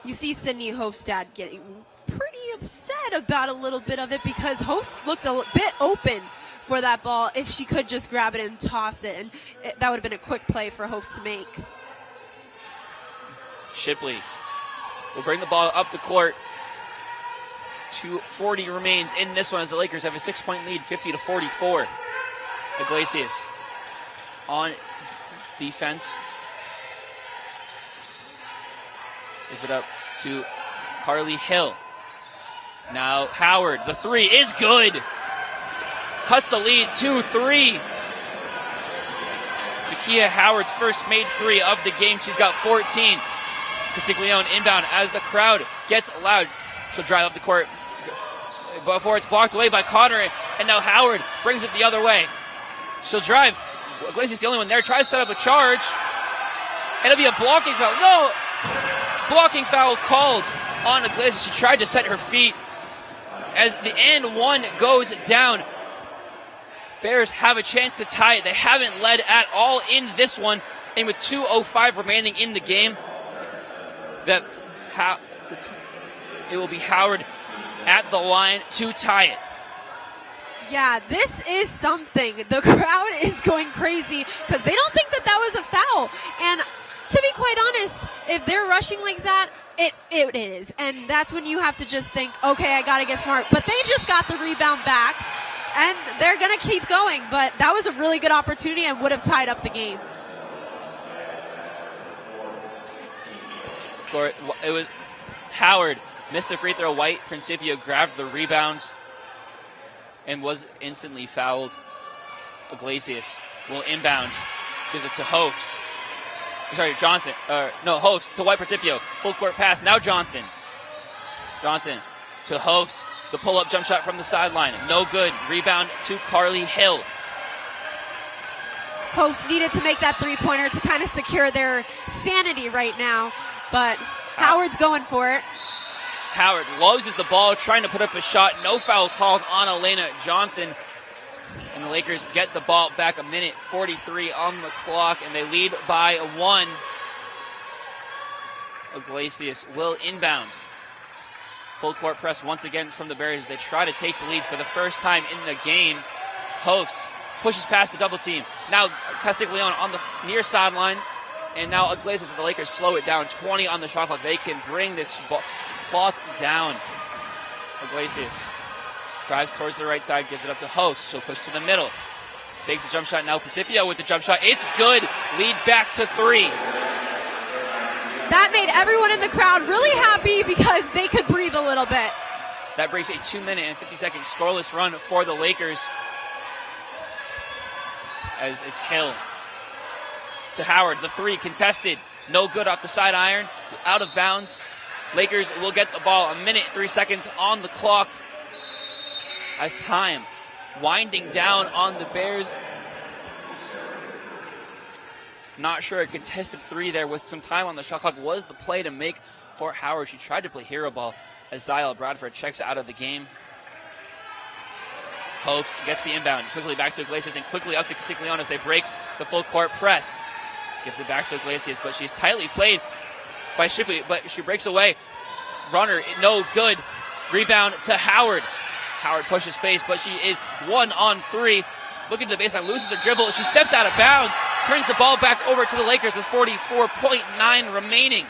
Speaker 13: You see Sydney Hofstad getting pretty upset about a little bit of it because Host looked a bit open for that ball if she could just grab it and toss it. And that would have been a quick play for Host to make.
Speaker 12: Shipley will bring the ball up the court. 2:40 remains in this one as the Lakers have a 6-point lead, 50-44. Iglesias on defense. Gives it up to Carly Hill. Now Howard, the three is good. Cuts the lead, 2-3. Jakia Howard's first made three of the game. She's got 14. Castiglione inbound as the crowd gets loud. She'll drive up the court before it's blocked away by Cotter. And now Howard brings it the other way. She'll drive. Iglesias the only one there. Tries to set up a charge. And it'll be a blocking foul. No! Blocking foul called on Iglesias. She tried to set her feet. As the and one goes down, Bears have a chance to tie it. They haven't led at all in this one. And with 2:05 remaining in the game, it will be Howard at the line to tie it.
Speaker 13: Yeah, this is something. The crowd is going crazy because they don't think that was a foul. And to be quite honest, if they're rushing like that, it is. And that's when you have to just think, okay, I got to get smart. But they just got the rebound back, and they're going to keep going. But that was a really good opportunity and would have tied up the game.
Speaker 12: It was Howard missed the free throw. White Principio grabbed the rebound and was instantly fouled. Iglesias will inbound, gives it to Hofs. Sorry, Johnson. Hofs to White Principio. Full court pass. Now Johnson. Johnson to Hofs. The pull-up jump shot from the sideline. No good. Rebound to Carly Hill.
Speaker 13: Hofs needed to make that three-pointer to kind of secure their sanity right now, but Howard's going for it.
Speaker 12: Howard loses the ball, trying to put up a shot. No foul called on Elena Johnson. And the Lakers get the ball back. 1:43 on the clock, and they lead by 1. Iglesias will inbound. Full court press once again from the Bears. They try to take the lead for the first time in the game. Hofs pushes past the double team. Now Castiglione on the near sideline. And now Iglesias and the Lakers slow it down. 20 on the shot clock. They can bring this clock down. Iglesias drives towards the right side, gives it up to Hofs. She'll push to the middle. Fakes the jump shot. Now Principio with the jump shot. It's good. Lead back to 3.
Speaker 13: That made everyone in the crowd really happy because they could breathe a little bit.
Speaker 12: That breaks a 2-minute and 50-second scoreless run for the Lakers. As it's Hill to Howard. The 3 contested. No good off the side iron. Out of bounds. Lakers will get the ball. 1:03 on the clock. As time winding down on the Bears. Not sure a contested 3 there with some time on the shot clock was the play to make for Howard. She tried to play hero ball as Zyle Bradford checks out of the game. Hofs gets the inbound. Quickly back to Iglesias and quickly up to Castiglione as they break the full court press. Gives it back to Iglesias, but she's tightly played by Shipley, but she breaks away. Runner, no good. Rebound to Howard. Howard pushes space, but she is 1 on 3. Looking to the baseline, loses her dribble. She steps out of bounds, turns the ball back over to the Lakers with 44.9 remaining.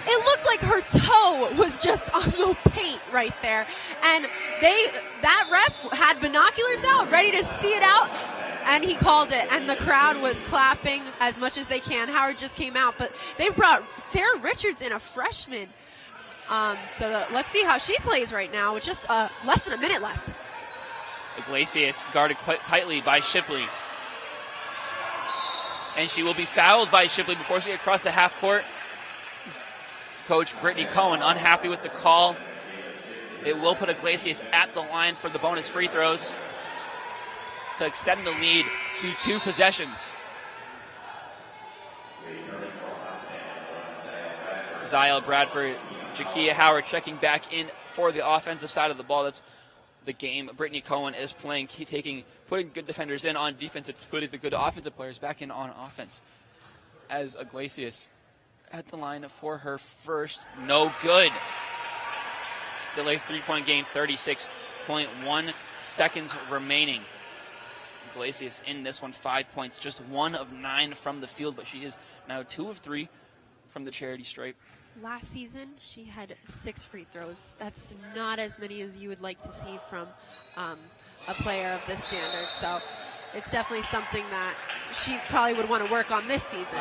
Speaker 13: It looked like her toe was just on the paint right there. And that ref had binoculars out, ready to see it out, and he called it. And the crowd was clapping as much as they can. Howard just came out, but they brought Sarah Richards in, a freshman. Let's see how she plays right now with just less than a minute left.
Speaker 12: Iglesias guarded quite tightly by Shipley. And she will be fouled by Shipley before she gets across the half court. Coach Brittany Cohen unhappy with the call. It will put Iglesias at the line for the bonus free throws to extend the lead to 2 possessions. Zyle Bradford, Jakia Howard checking back in for the offensive side of the ball. That's the game Brittany Cohen is playing, putting good defenders in on defense and putting the good offensive players back in on offense. As Iglesias at the line for her first, no good. Still a 3-point game, 36.1 seconds remaining. Iglesias in this one, 5 points, just 1 of 9 from the field, but she is now 2 of 3 from the charity stripe.
Speaker 13: Last season, she had 6 free throws. That's not as many as you would like to see from a player of this standard. So it's definitely something that she probably would want to work on this season.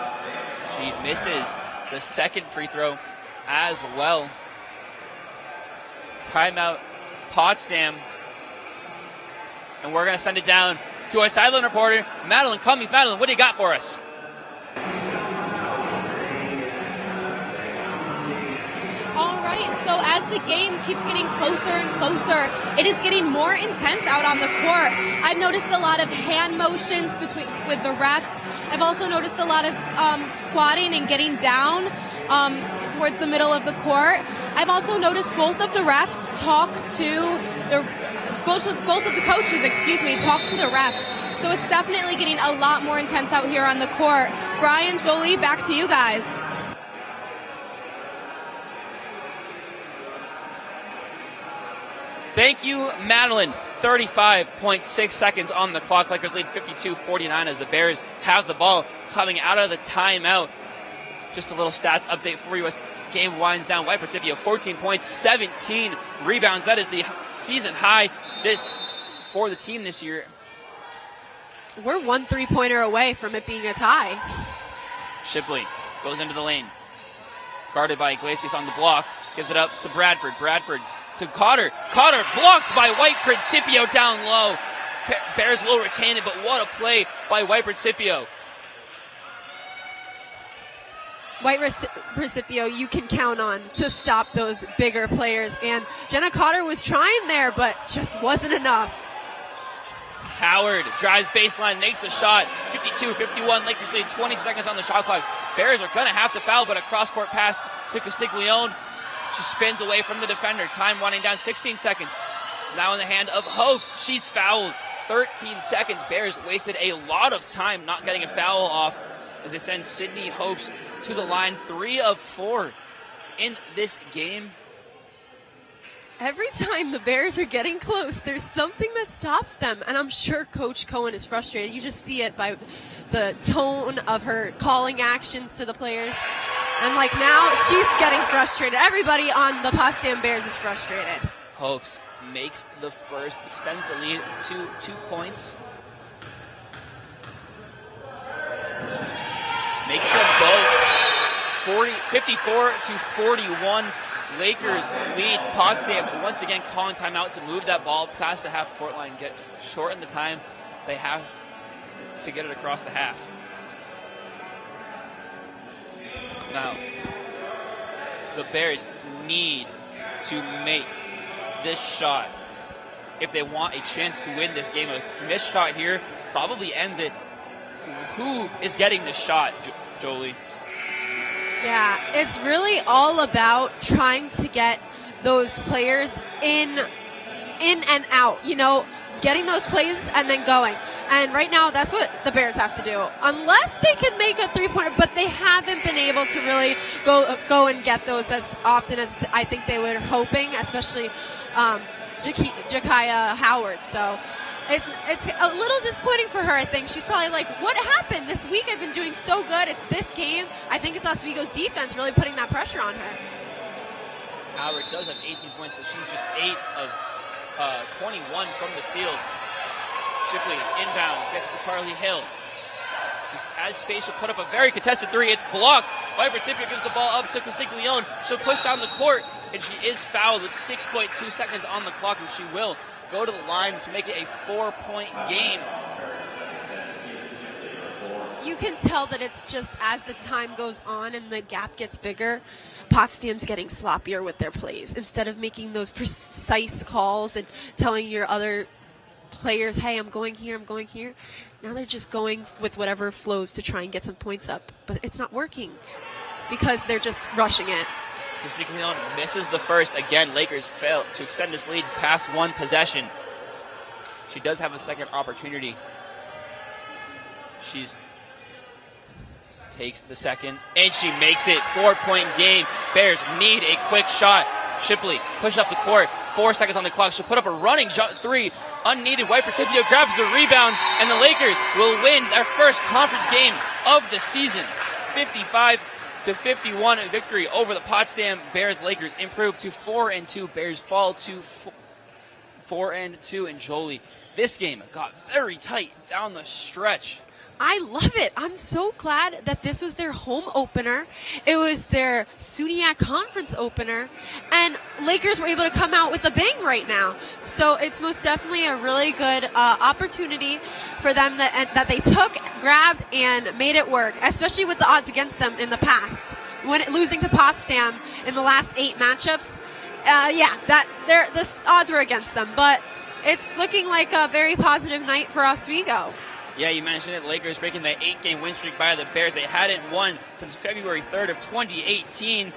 Speaker 12: She misses the second free throw as well. Timeout, Potsdam. And we're going to send it down to our sideline reporter, Madeline Cummings. Madeline, what do you got for us?
Speaker 18: So as the game keeps getting closer and closer, it is getting more intense out on the court. I've noticed a lot of hand motions with the refs. I've also noticed a lot of squatting and getting down towards the middle of the court. I've also noticed both of the refs talk to both of the coaches, talk to the refs. So it's definitely getting a lot more intense out here on the court. Brian, Jolie, back to you guys.
Speaker 12: Thank you, Madeline. 35.6 seconds on the clock. Lakers lead 52-49 as the Bears have the ball coming out of the timeout. Just a little stats update for you as game winds down. White Precipio, 14 points, 17 rebounds. That is the season high for the team this year.
Speaker 13: We're 1 3-pointer away from it being a tie.
Speaker 12: Shipley goes into the lane. Guarded by Iglesias on the block. Gives it up to Bradford. Bradford to Cotter. Cotter blocked by White Principio down low. Bears will retain it, but what a play by White Principio.
Speaker 13: White Principio you can count on to stop those bigger players. And Jenna Cotter was trying there, but just wasn't enough.
Speaker 12: Howard drives baseline, makes the shot. 52-51, Lakers lead, 20 seconds on the shot clock. Bears are going to have to foul, but a cross-court pass to Castiglione. She spins away from the defender. Time winding down, 16 seconds. Now in the hand of Hofs. She's fouled, 13 seconds. Bears wasted a lot of time not getting a foul off as they send Sydney Hofs to the line. 3 of 4 in this game.
Speaker 13: Every time the Bears are getting close, there's something that stops them. And I'm sure Coach Cohen is frustrated. You just see it by the tone of her calling actions to the players. And like now, she's getting frustrated. Everybody on the Potsdam Bears is frustrated.
Speaker 12: Hofs makes the first, extends the lead to 2 points. Makes them both 54-41. Lakers lead. Potsdam once again calling timeout to move that ball past the half-court line, shorten the time they have to get it across the half. Now, the Bears need to make this shot if they want a chance to win this game. A missed shot here probably ends it. Who is getting the shot, Jolie?
Speaker 13: Yeah, it's really all about trying to get those players in and out, you know, getting those plays and then going. And right now, that's what the Bears have to do. Unless they can make a three-pointer, but they haven't been able to really go and get those as often as I think they were hoping, especially Jakaya Howard. So it's a little disappointing for her, I think. She's probably like, what happened? This week I've been doing so good. It's this game. I think it's Oswego's defense really putting that pressure on her.
Speaker 12: Howard does have 18 points, but she's just 8 of 21 from the field. Shipley inbound, gets to Carly Hill. She has space, she'll put up a very contested 3. It's blocked. White Principio gives the ball up to Castiglione. She'll push down the court, and she is fouled with 6.2 seconds on the clock, and she will go to the line to make it a 4-point game.
Speaker 13: You can tell that it's just as the time goes on and the gap gets bigger, Potsdam's getting sloppier with their plays. Instead of making those precise calls and telling your other players, hey, I'm going here, now they're just going with whatever flows to try and get some points up. But it's not working because they're just rushing it.
Speaker 12: Castiglione misses the first. Again, Lakers fail to extend this lead past 1 possession. She does have a second opportunity. She's takes the second, and she makes it. 4-point game. Bears need a quick shot. Shipley pushes up the court. 4 seconds on the clock. She'll put up a running 3. Unneeded. White Principio grabs the rebound, and the Lakers will win their first conference game of the season. 55-51 victory over the Potsdam Bears. Lakers improve to 4-2. Bears fall to 4-2. And Jolie, this game got very tight down the stretch.
Speaker 13: I love it. I'm so glad that this was their home opener. It was their SUNY conference opener, and Lakers were able to come out with a bang right now. So it's most definitely a really good opportunity for them that they took, grabbed, and made it work, especially with the odds against them in the past. When losing to Potsdam in the last 8 matchups, the odds were against them. But it's looking like a very positive night for Oswego.
Speaker 12: Yeah, you mentioned it. Lakers breaking the 8-game win streak by the Bears. They hadn't won since February 3rd of 2018.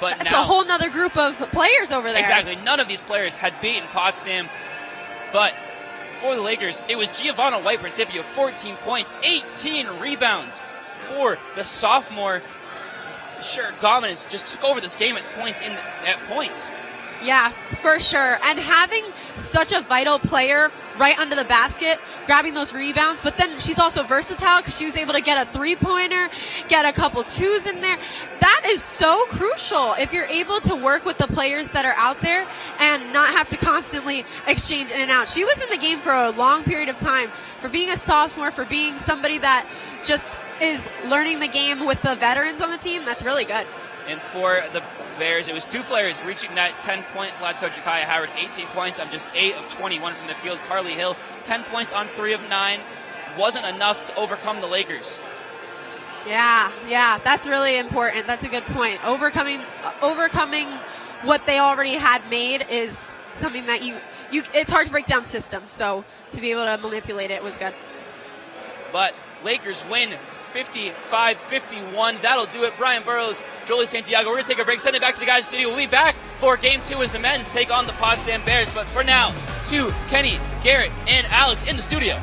Speaker 12: But
Speaker 13: That's
Speaker 12: now,
Speaker 13: a whole nother group of players over there.
Speaker 12: Exactly. None of these players had beaten Potsdam. But for the Lakers, it was Giovanna White Principio, 14 points, 18 rebounds for the sophomore. Sure, dominance just took over this game at points. Yeah,
Speaker 13: for sure. And having such a vital player right under the basket, grabbing those rebounds. But then she's also versatile because she was able to get a three-pointer, get a couple twos in there. That is so crucial if you're able to work with the players that are out there and not have to constantly exchange in and out. She was in the game for a long period of time. For being a sophomore, for being somebody that just is learning the game with the veterans on the team, that's really good.
Speaker 12: And for the Bears, it was 2 players reaching that 10-point plateau. Jakaya Howard, 18 points on just 8 of 21 from the field. Carly Hill, 10 points on 3 of 9. Wasn't enough to overcome the Lakers.
Speaker 13: Yeah, that's really important. That's a good point. Overcoming what they already had made is something that you it's hard to break down systems. So to be able to manipulate it was good.
Speaker 12: But Lakers win 55-51. That'll do it. Brian Burrows, Jolie Santiago. We're going to take a break. Send it back to the guys in the studio. We'll be back for Game 2 as the men's take on the Potsdam Bears. But for now, to Kenny, Garrett, and Alex in the studio.